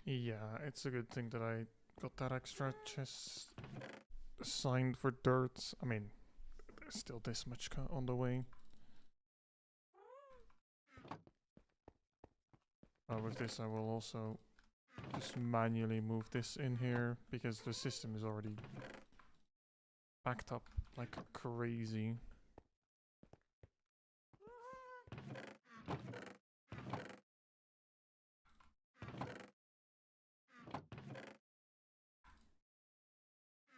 Yeah, it's a good thing that I got that extra chest assigned for dirt. I mean, there's still this much on the way. With this I will also just manually move this in here because the system is already backed up like crazy.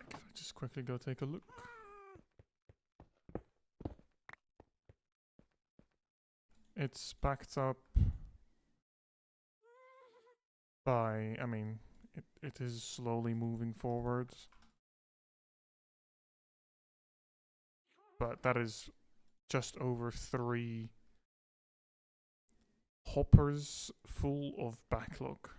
If I just quickly go take a look. It's backed up by, I mean, it is slowly moving forwards. But that is just over 3 hoppers full of backlog.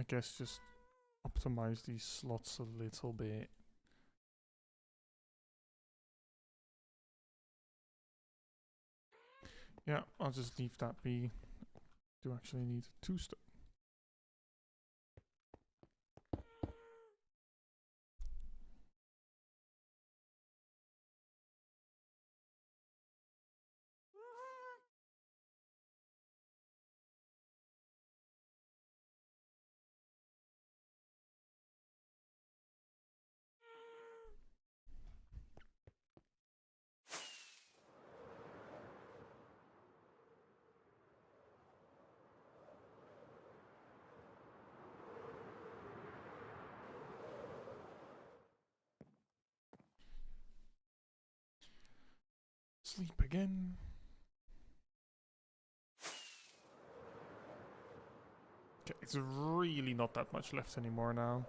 guess just optimize these slots a little bit. Yeah, I'll just leave that be. Do actually need 2 stone. Sleep again. Okay, it's really not that much left anymore now.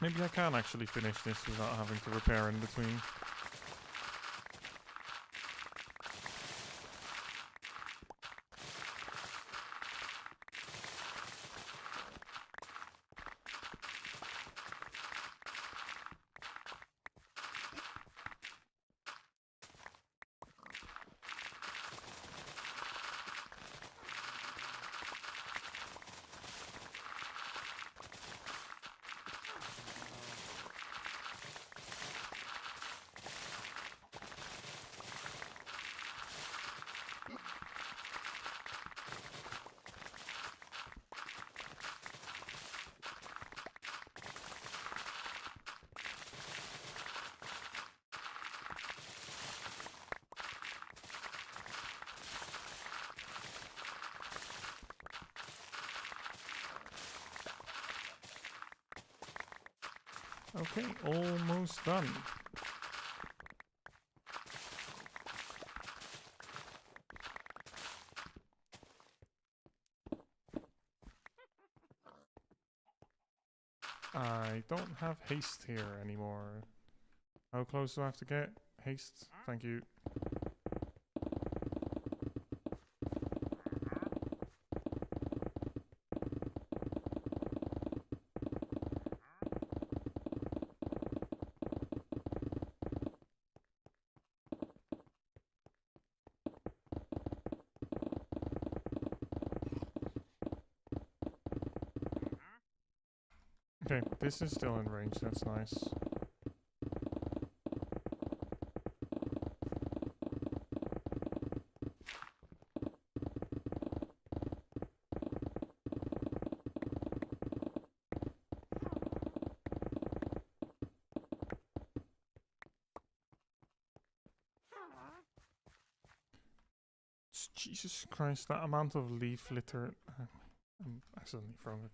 Maybe I can actually finish this without having to repair in between. Okay, almost done. I don't have haste here anymore. How close do I have to get? Haste, thank you. Okay, this is still in range, that's nice. Jesus Christ, that amount of leaf litter. I'm accidentally throwing it.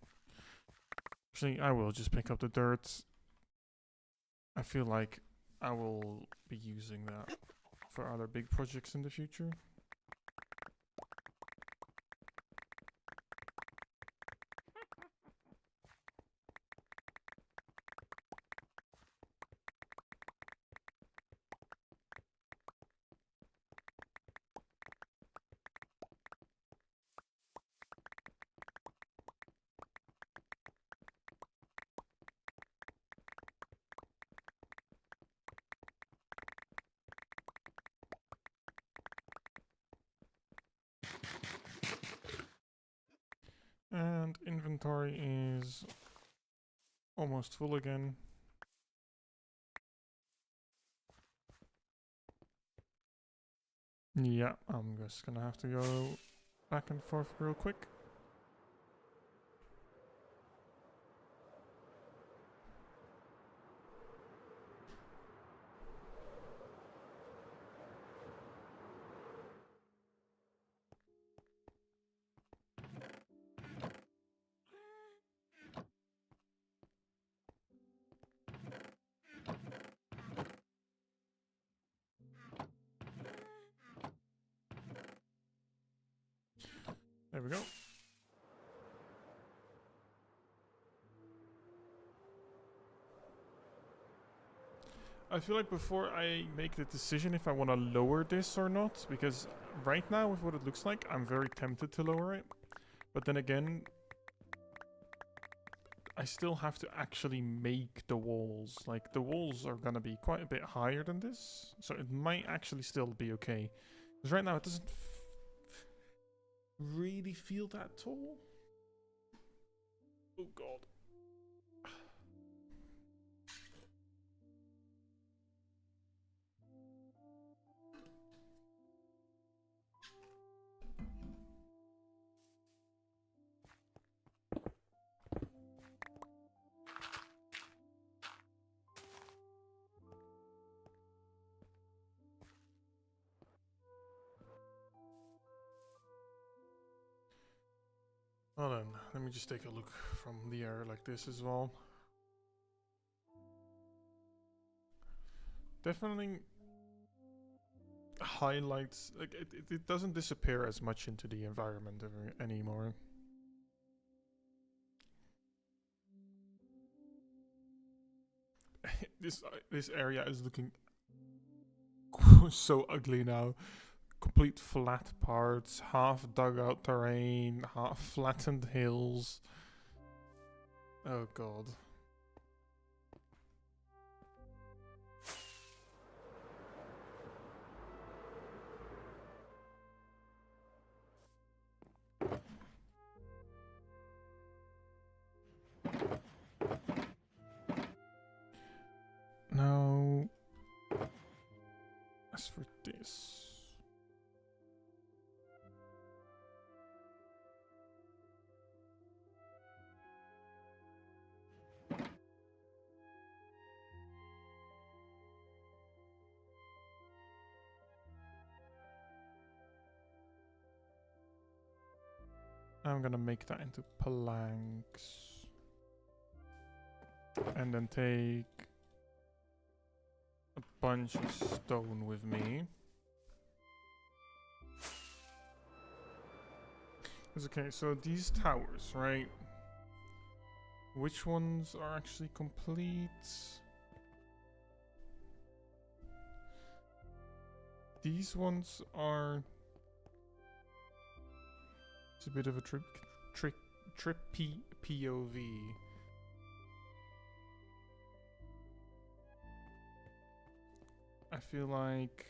Actually, I will just pick up the dirt. I feel like I will be using that for other big projects in the future. And inventory is almost full again. Yeah, I'm just gonna have to go back and forth real quick. There we go. I feel like before I make the decision if I want to lower this or not, because right now with what it looks like, I'm very tempted to lower it. But then again, I still have to actually make the walls. Like, the walls are gonna be quite a bit higher than this, so it might actually still be okay. Because right now it doesn't really feel that tall. Oh god. Well then, let me just take a look from the air like this as well. Definitely highlights, like it doesn't disappear as much into the environment anymore. This area is looking so ugly now. Complete flat parts, half dug out terrain, half flattened hills. Oh god. Now, as for this. I'm gonna make that into planks. And then take a bunch of stone with me. Okay, so these towers, right? Which ones are actually complete? These ones are... It's a bit of a trippy POV. I feel like...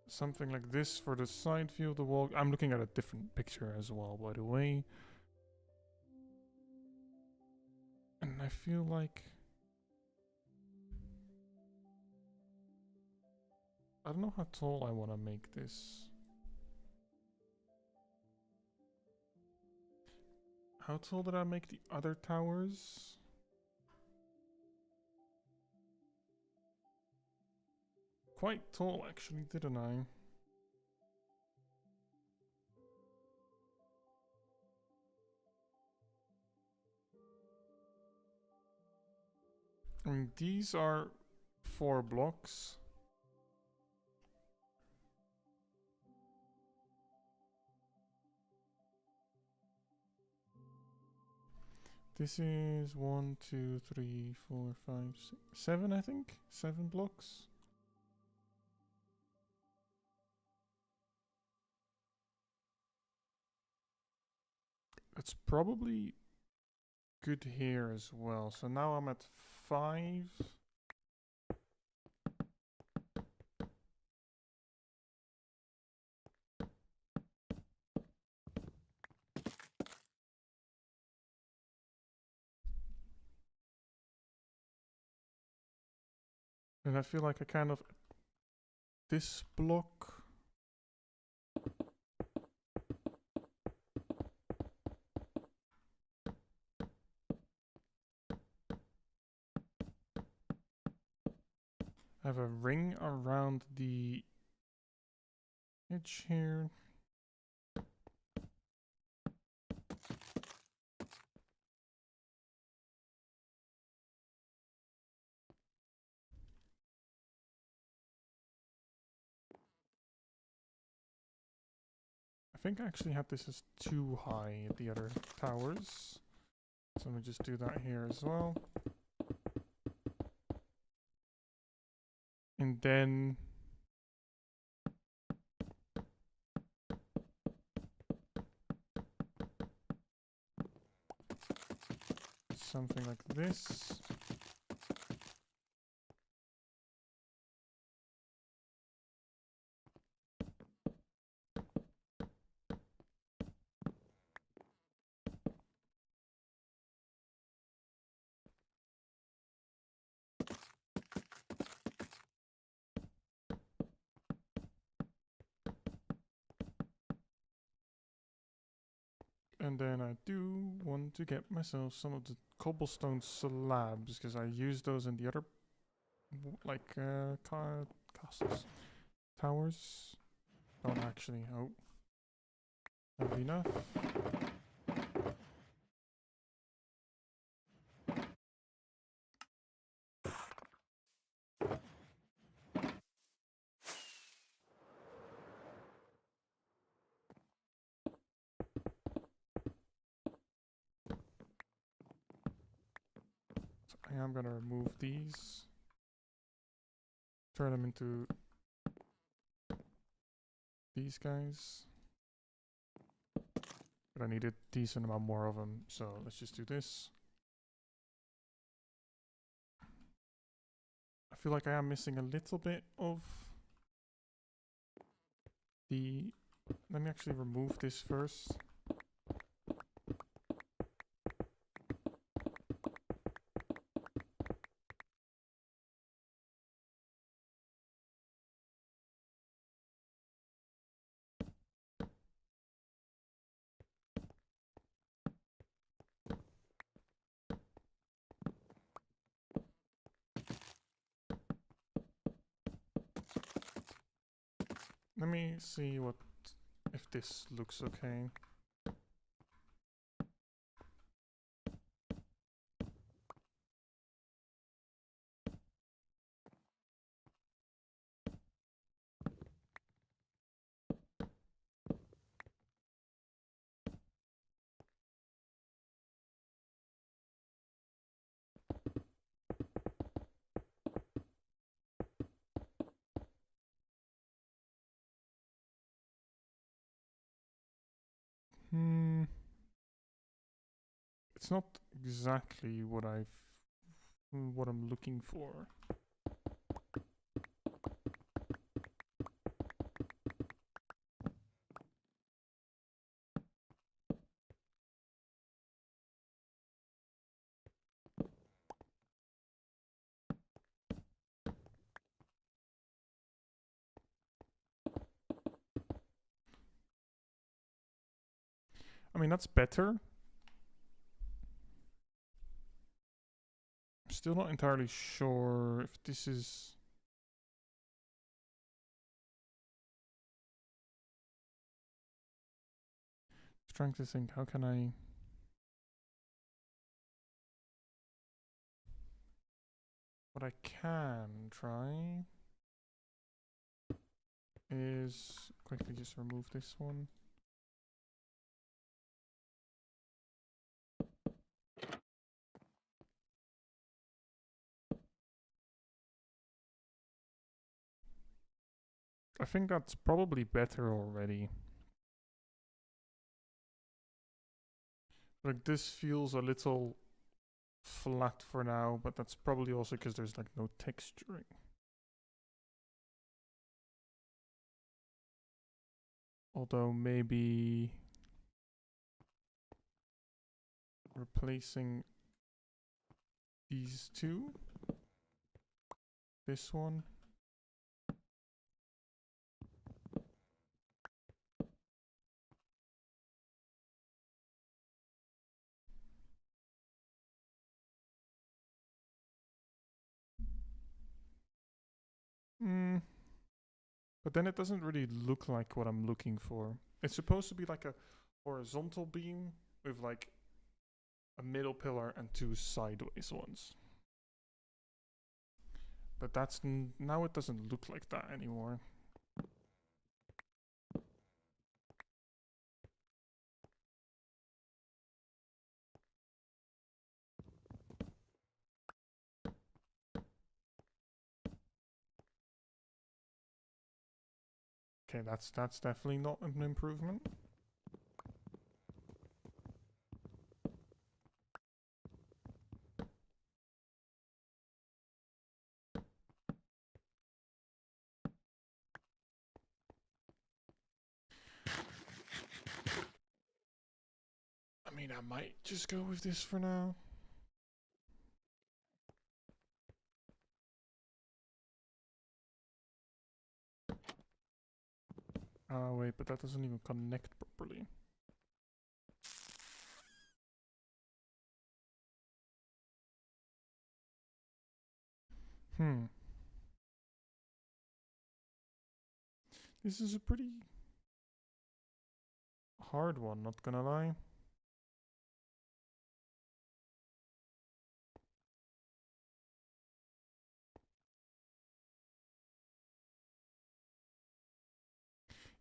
something like this for the side view of the wall. I'm looking at a different picture as well, by the way. And I feel like... I don't know how tall I want to make this. How tall did I make the other towers? Quite tall, actually, didn't I? I mean, these are 4 blocks. This is 1, 2, 3, 4, 5, 6, 7, I think? 7 blocks. It's probably good here as well. So now I'm at 5. And I feel like I kind of... This block... I have a ring around the edge here. think I actually had this as too high at the other towers. So I'm gonna just do that here as well. And then something like this. And then I do want to get myself some of the cobblestone slabs because I use those in the other castles, towers. Don't actually. Oh, have enough. So I am gonna remove these. Turn them into these guys. But I need a decent amount more of them, so let's just do this. I feel like I am missing a little bit of the... Let me actually remove this first. Let me see what if this looks okay. It's not exactly what I'm looking for. I mean, that's better. I'm still not entirely sure if this is... Just trying to think, how can I... What I can try is quickly just remove this one. I think that's probably better already. Like, this feels a little flat for now, but that's probably also because there's like no texturing. Although maybe replacing these two, this one. But then it doesn't really look like what I'm looking for. It's supposed to be like a horizontal beam with like a middle pillar and two sideways ones. But that's now it doesn't look like that anymore. Okay, that's definitely not an improvement. I mean, I might just go with this for now. Oh, wait, but that doesn't even connect properly. This is a pretty hard one, not gonna lie.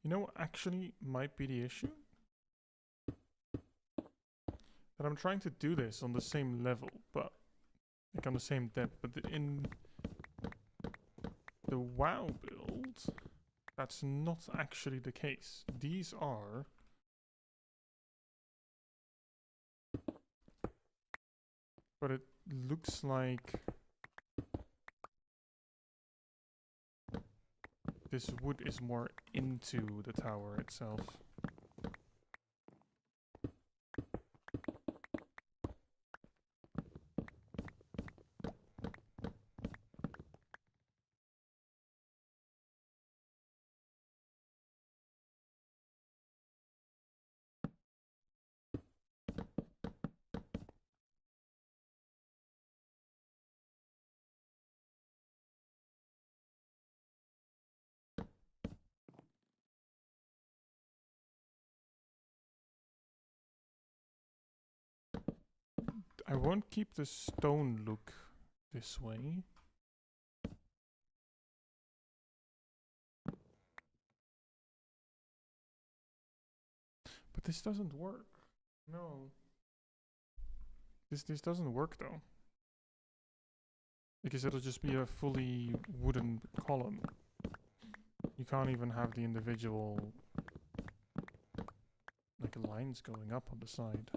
You know what actually might be the issue? That I'm trying to do this on the same level, but like on the same depth, but in the WoW build, that's not actually the case. These are but it looks like this wood is more into the tower itself. I won't keep the stone look this way. But this doesn't work. No. This doesn't work though. Because it'll just be a fully wooden column. You can't even have the individual like lines going up on the side.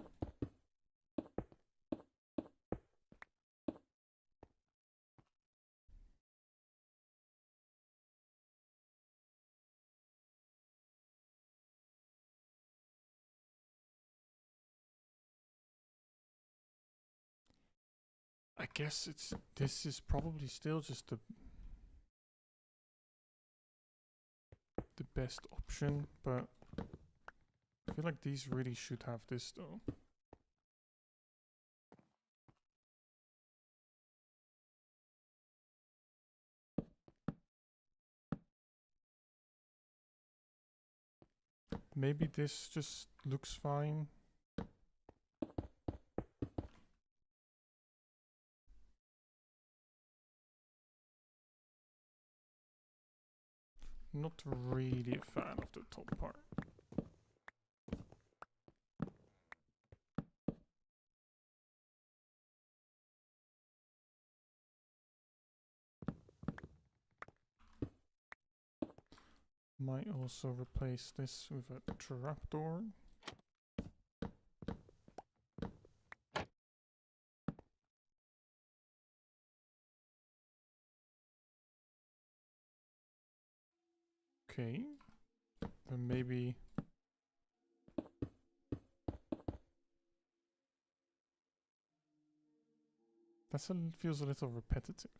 I guess this is probably still just the best option, but I feel like these really should have this though. Maybe this just looks fine. Not really a fan of the top part. Might also replace this with a trapdoor. Okay. Then maybe that feels a little repetitive.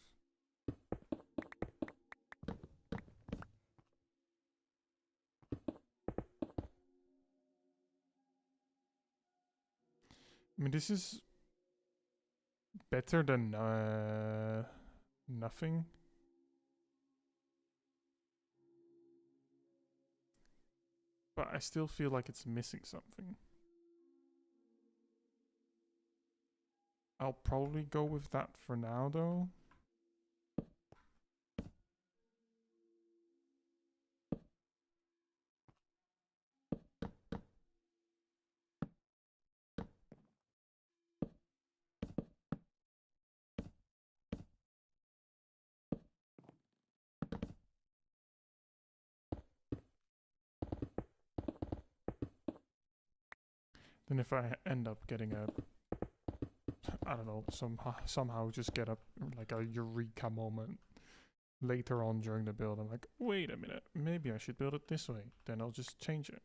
I mean, this is better than nothing. But I still feel like it's missing something. I'll probably go with that for now, though. Then if I end up getting a, I don't know, somehow just get a like a eureka moment later on during the build, I'm like, wait a minute, maybe I should build it this way. Then I'll just change it.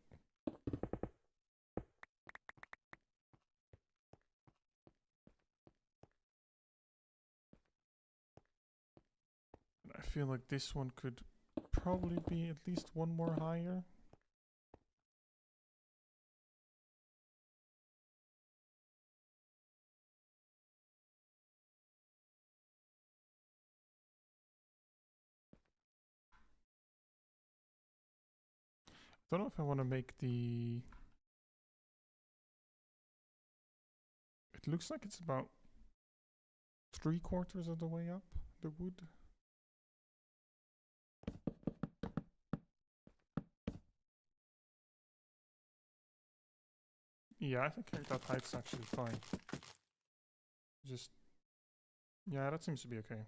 And I feel like this one could probably be at least one more higher. Don't know if I want to make the... It looks like it's about 3/4 of the way up, the wood. Yeah, I think that height's actually fine. Just... Yeah, that seems to be okay.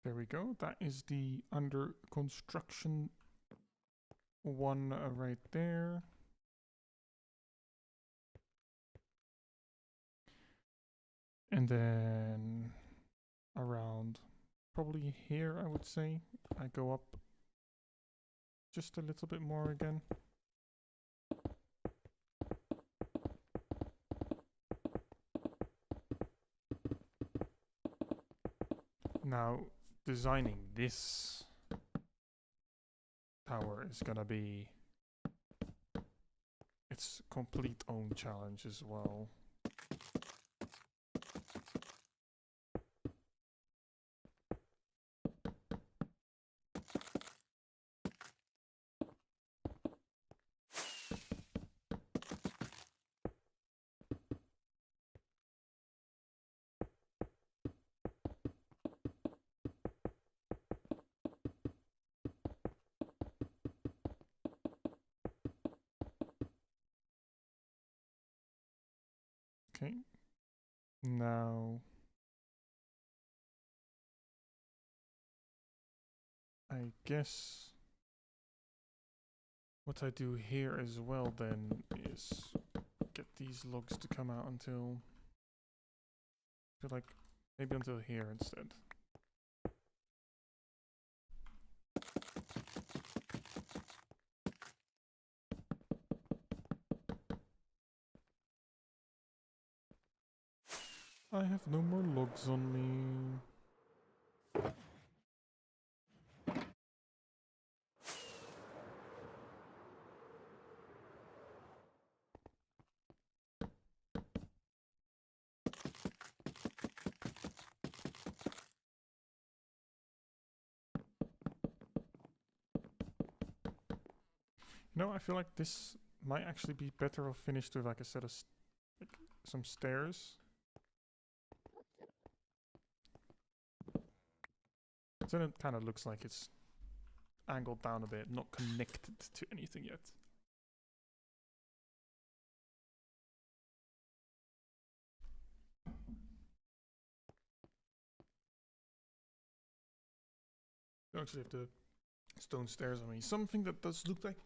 There we go. That is the under construction one right there. And then around probably here, I would say, I go up just a little bit more again. Now, designing this tower is gonna be its complete own challenge as well. Okay, now I guess what I do here as well then is get these logs to come out until, I feel like maybe until here instead. I have no more logs on me. No, I feel like this might actually be better off finished with like a set of like some stairs. So then it kind of looks like it's angled down a bit, not connected to anything yet. You actually have the stone stairs on me. Something that does look like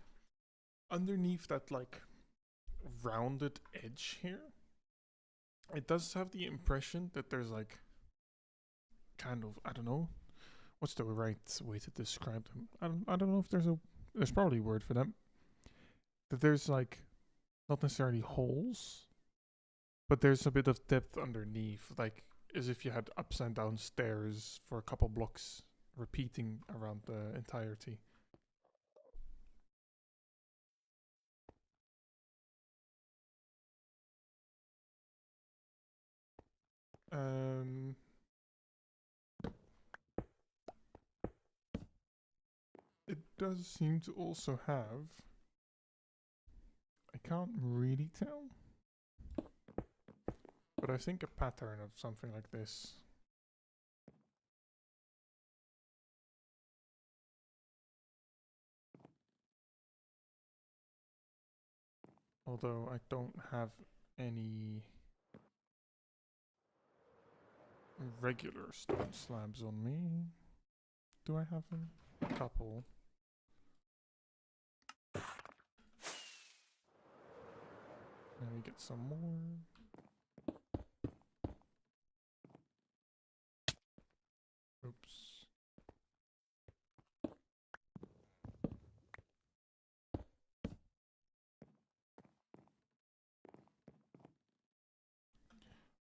underneath that like rounded edge here, it does have the impression that there's like kind of, I don't know, what's the right way to describe them? I don't know if there's probably a word for them. That there's like not necessarily holes, but there's a bit of depth underneath, like as if you had ups and down stairs for a couple blocks repeating around the entirety. It does seem to also have, I can't really tell, but I think a pattern of something like this. Although I don't have any regular stone slabs on me. Do I have them? A couple. Let me get some more. Oops.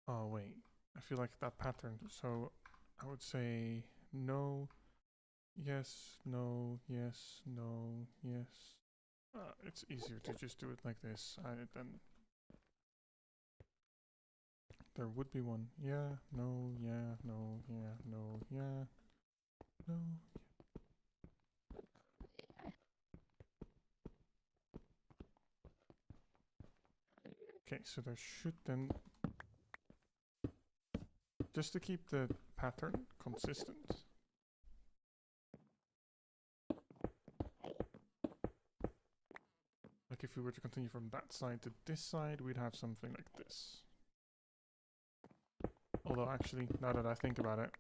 Oh wait, I feel like that pattern, so I would say no, yes, no, yes, no, yes. It's easier to just do it like this. Then there would be one. Yeah, no, yeah, no, yeah, no, yeah, no. Okay, so there should then, just to keep the pattern consistent. Like if we were to continue from that side to this side, we'd have something like this. Although actually, now that I think about it,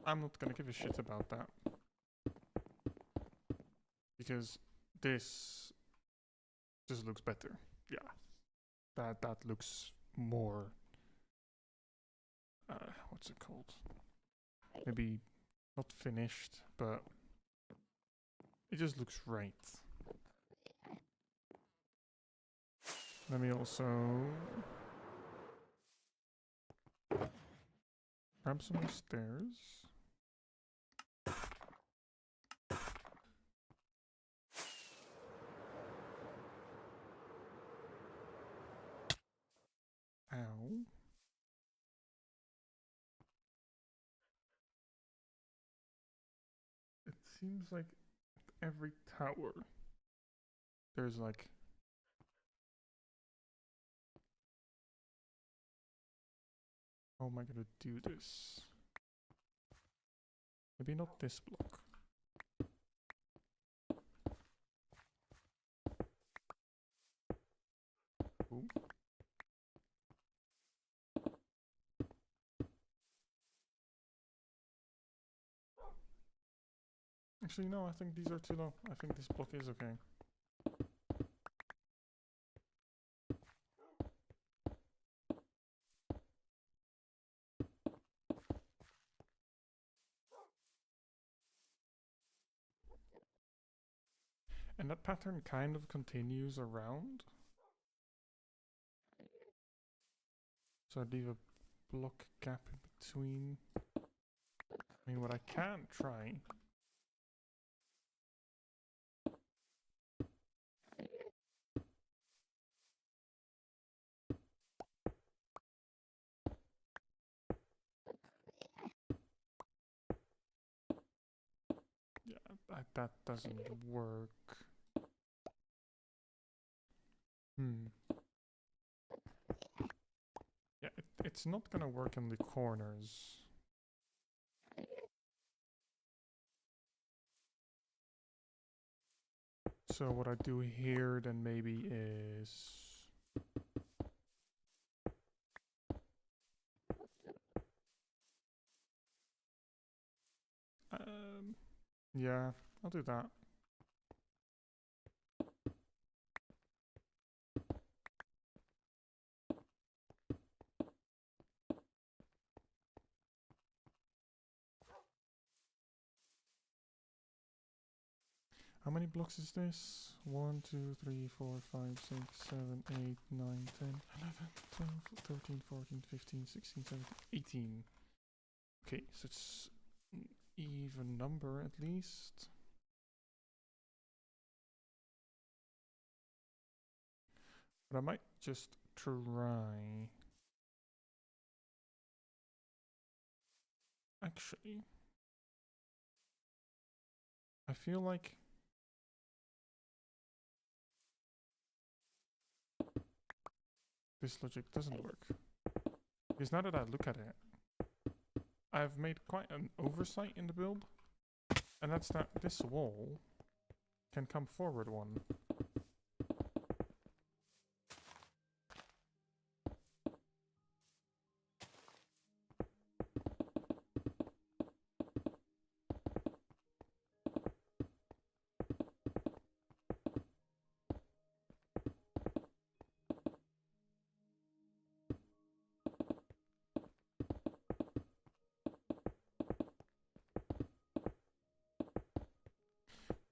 I'm not gonna give a shit about that. Because this just looks better. Yeah. That looks more what's it called? Maybe not finished, but it just looks right. Let me also grab some more stairs. Ow. It seems like every tower there's like how am I gonna do this? Maybe not this block. Ooh. Actually, no, I think these are too low. I think this block is okay. And that pattern kind of continues around. So I'd leave a block gap in between. I mean, what I can try. Yeah, that doesn't work. Yeah, it's not gonna work in the corners. So what I do here then maybe is yeah, I'll do that. How many blocks is this? 1, 2, 3, 4, 5, 6, 7, 8, 9, 10, 11, 12, 13, 14, 15, 16, 17, 18. Okay, so it's an even number at least. But I might just try. Actually, I feel like this logic doesn't work. Because now that I look at it, I've made quite an oversight in the build. And that's that this wall can come forward one.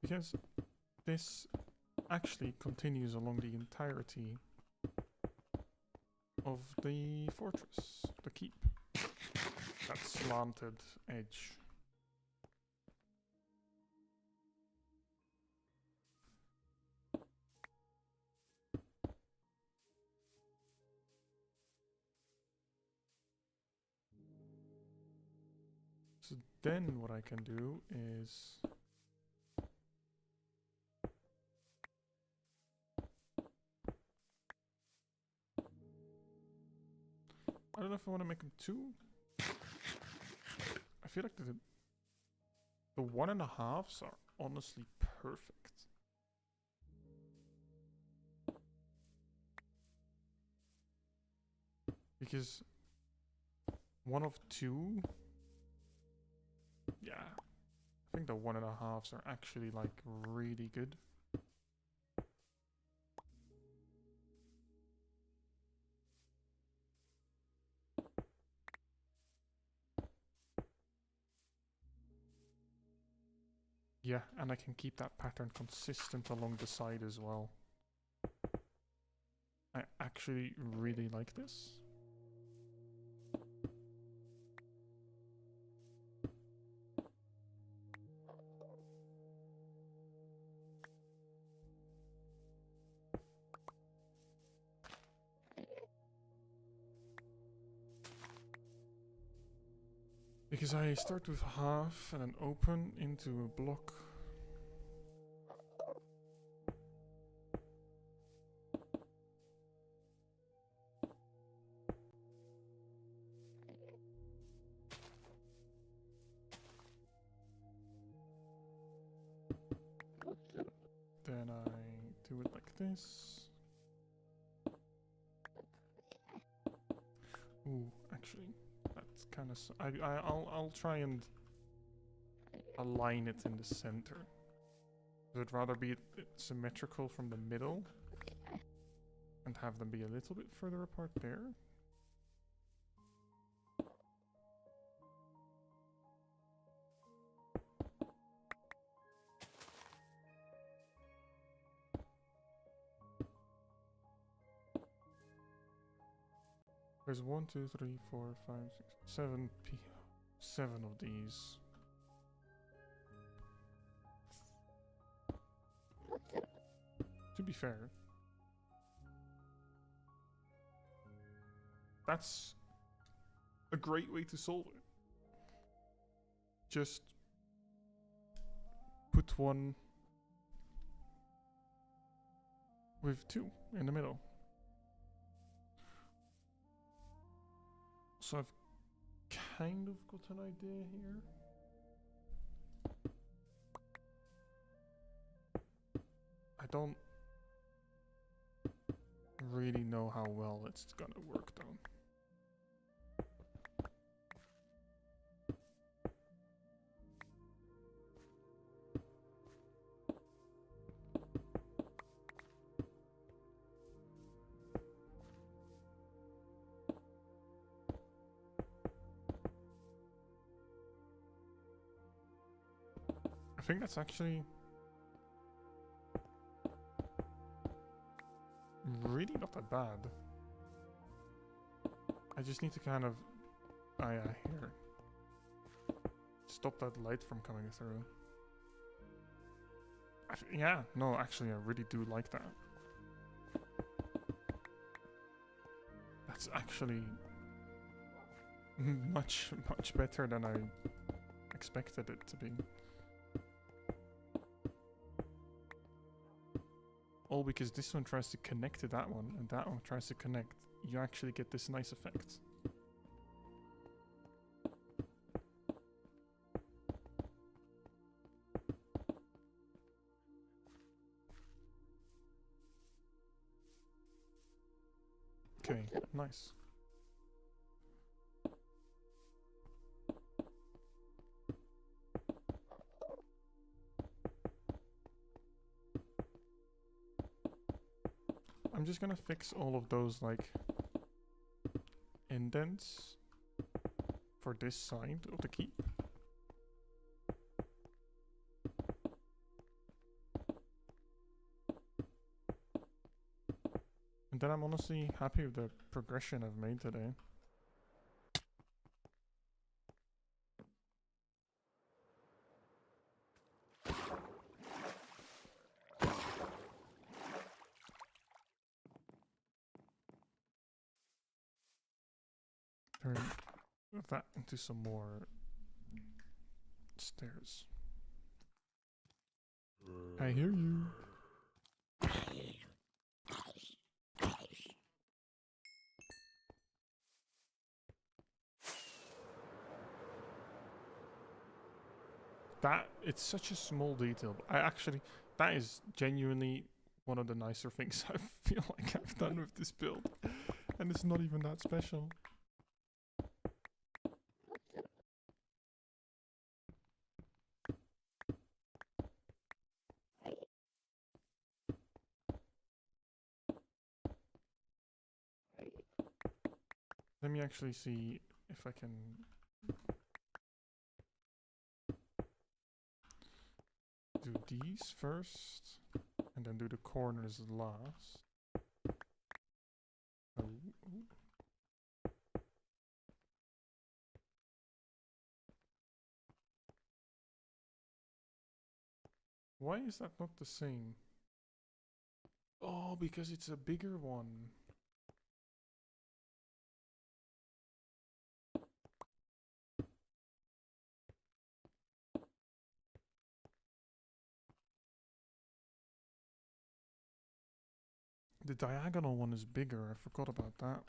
Because this actually continues along the entirety of the fortress, the keep. That slanted edge. So then what I can do is I don't know if I want to make them two. I feel like the 1.5s are honestly perfect. Because one of two, yeah, I think the 1.5s are actually like really good. Yeah, and I can keep that pattern consistent along the side as well. I actually really like this. Because I start with half and then open into a block. Then I do it like this. Ooh, actually, that's kind of. I'll try and align it in the center. I'd rather be symmetrical from the middle and have them be a little bit further apart there. There's 1, 2, 3, 4, 5, 6, 7 of these. To be fair, that's a great way to solve it. Just put one with 2 in the middle. So I've kind of got an idea here. I don't really know how well it's gonna work though. I think that's actually really not that bad. I just need to kind of... Ah yeah, here. Stop that light from coming through. Yeah, no, actually I really do like that. That's actually much better than I expected it to be. All because this one tries to connect to that one, and that one tries to connect. You actually get this nice effect. Okay, nice. I'm just gonna fix all of those, like, indents for this side of the keep. And then I'm honestly happy with the progression I've made today. Turn that into some more stairs. I hear you. That, it's such a small detail, but that is genuinely one of the nicer things I feel like I've done with this build. And it's not even that special. Let me actually see if I can do these first, and then do the corners last. Oh, oh. Why is that not the same? Oh, because it's a bigger one. The diagonal one is bigger, I forgot about that.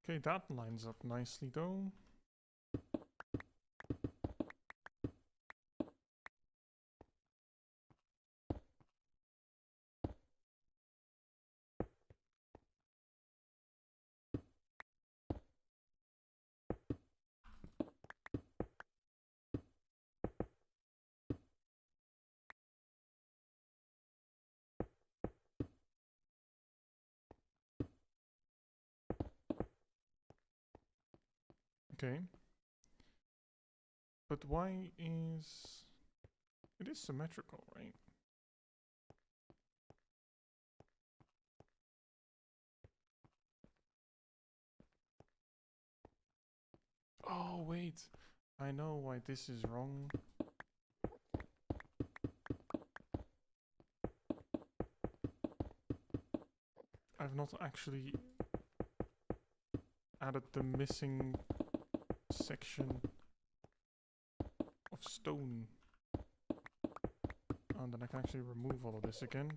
Okay, that lines up nicely though. Okay. But why is... It is symmetrical, right? Oh, wait. I know why this is wrong. I've not actually added the missing section of stone. And then I can actually remove all of this again.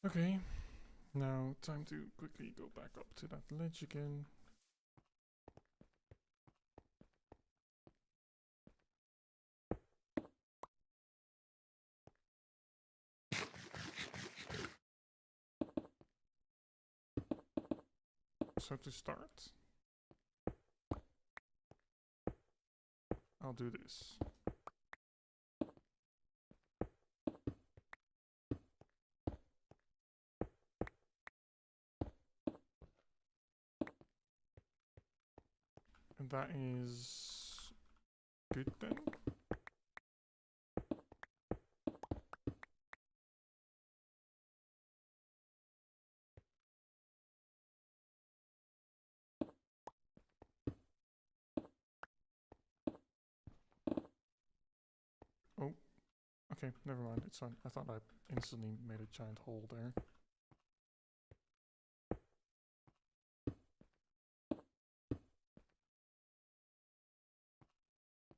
Okay, now time to quickly go back up to that ledge again. So to start, I'll do this. And that is good then. Oh, okay, never mind, it's fine. I thought I instantly made a giant hole there.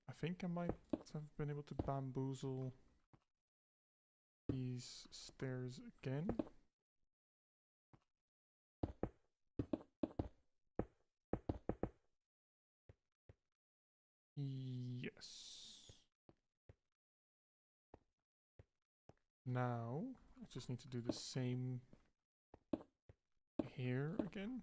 I think I might have been able to bamboozle these stairs again. Yes. Now, I just need to do the same here again.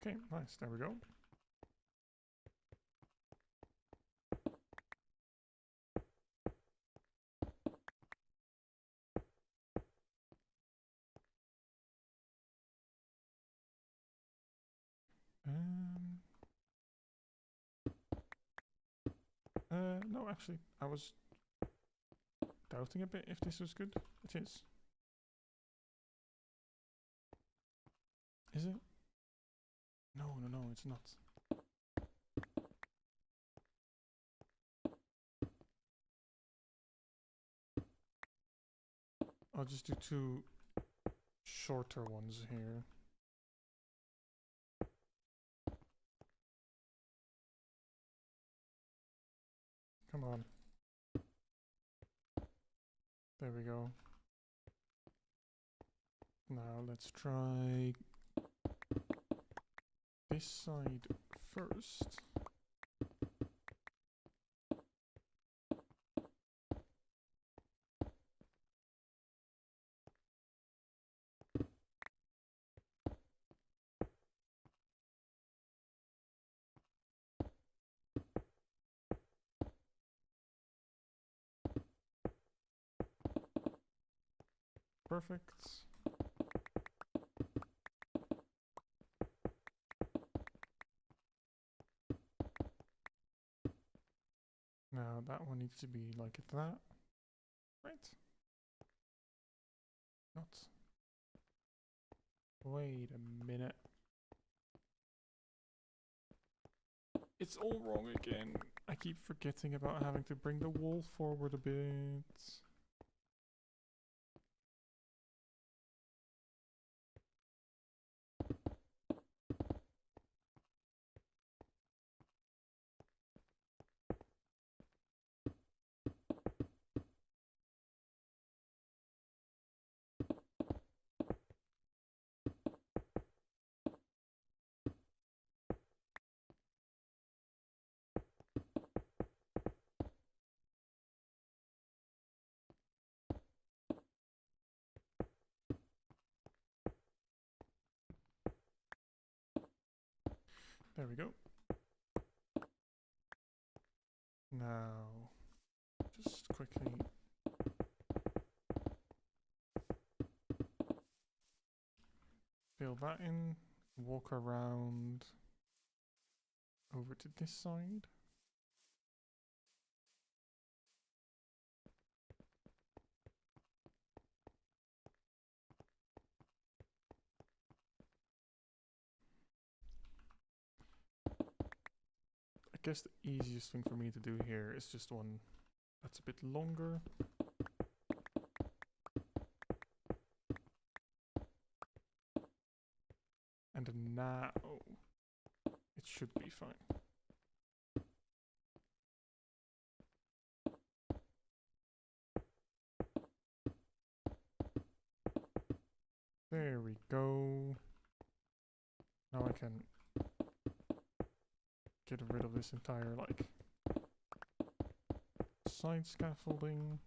Okay, nice, there we go. No, actually, I was doubting a bit if this was good. It is. Is it? No, no, no, it's not. I'll just do 2 shorter ones here. Come on. There we go. Now let's try this side first. Perfect. Now that one needs to be like that. Right? Not. Wait a minute. It's all wrong again. I keep forgetting about having to bring the wall forward a bit. There we go. Now, just quickly fill that in, walk around over to this side. I guess the easiest thing for me to do here is just one that's a bit longer. And now it should be fine. There we go. Now I can get rid of this entire, like, side scaffolding.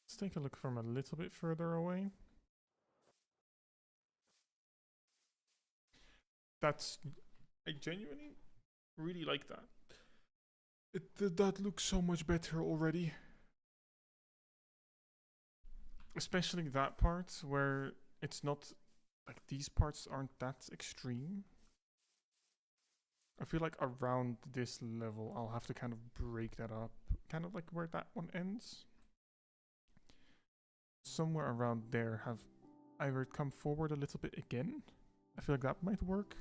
Let's take a look from a little bit further away. I genuinely really like that. That looks so much better already. Especially that part where it's not like these parts aren't that extreme. I feel like around this level, I'll have to kind of break that up. Kind of like where that one ends. Somewhere around there have either come forward a little bit again. I feel like that might work.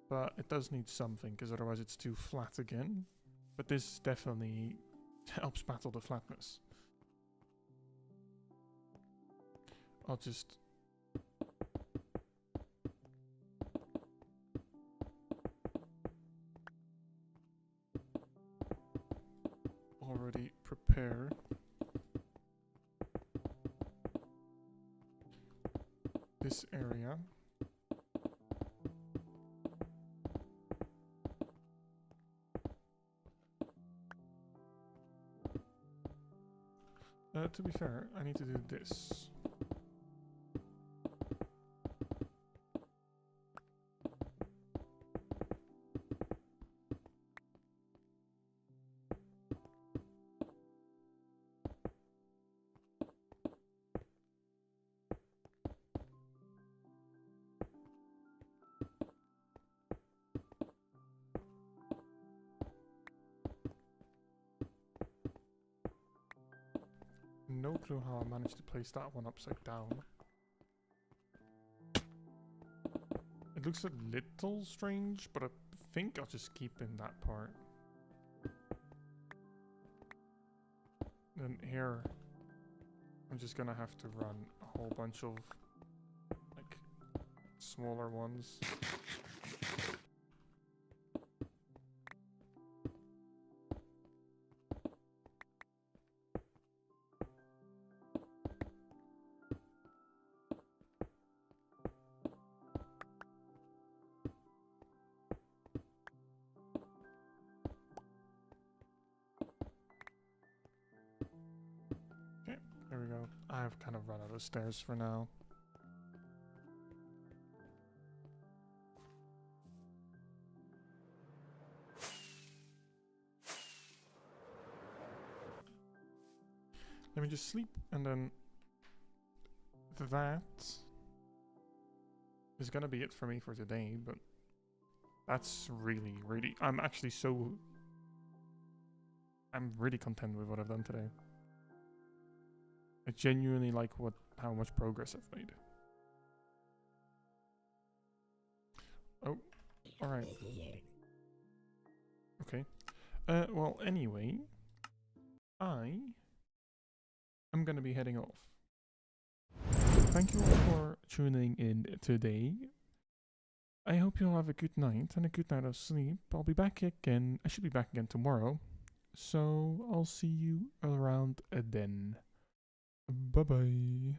But it does need something, because otherwise it's too flat again. But this definitely helps battle the flatness. I'll just... already prepare this area. To be fair, I need to do this. No clue how I managed to place that one upside down. It looks a little strange, but I think I'll just keep in that part. Then here, I'm just gonna have to run a whole bunch of, like, smaller ones. There we go. I've kind of run out of stairs for now. Let me just sleep, and then that is gonna be it for me for today, but that's really, I'm really content with what I've done today. I genuinely like how much progress I've made. Oh, alright. Okay. Well, anyway, I'm gonna be heading off. Thank you all for tuning in today. I hope you all have a good night and a good night of sleep. I'll be back again. I should be back again tomorrow. So I'll see you around then. Bye bye.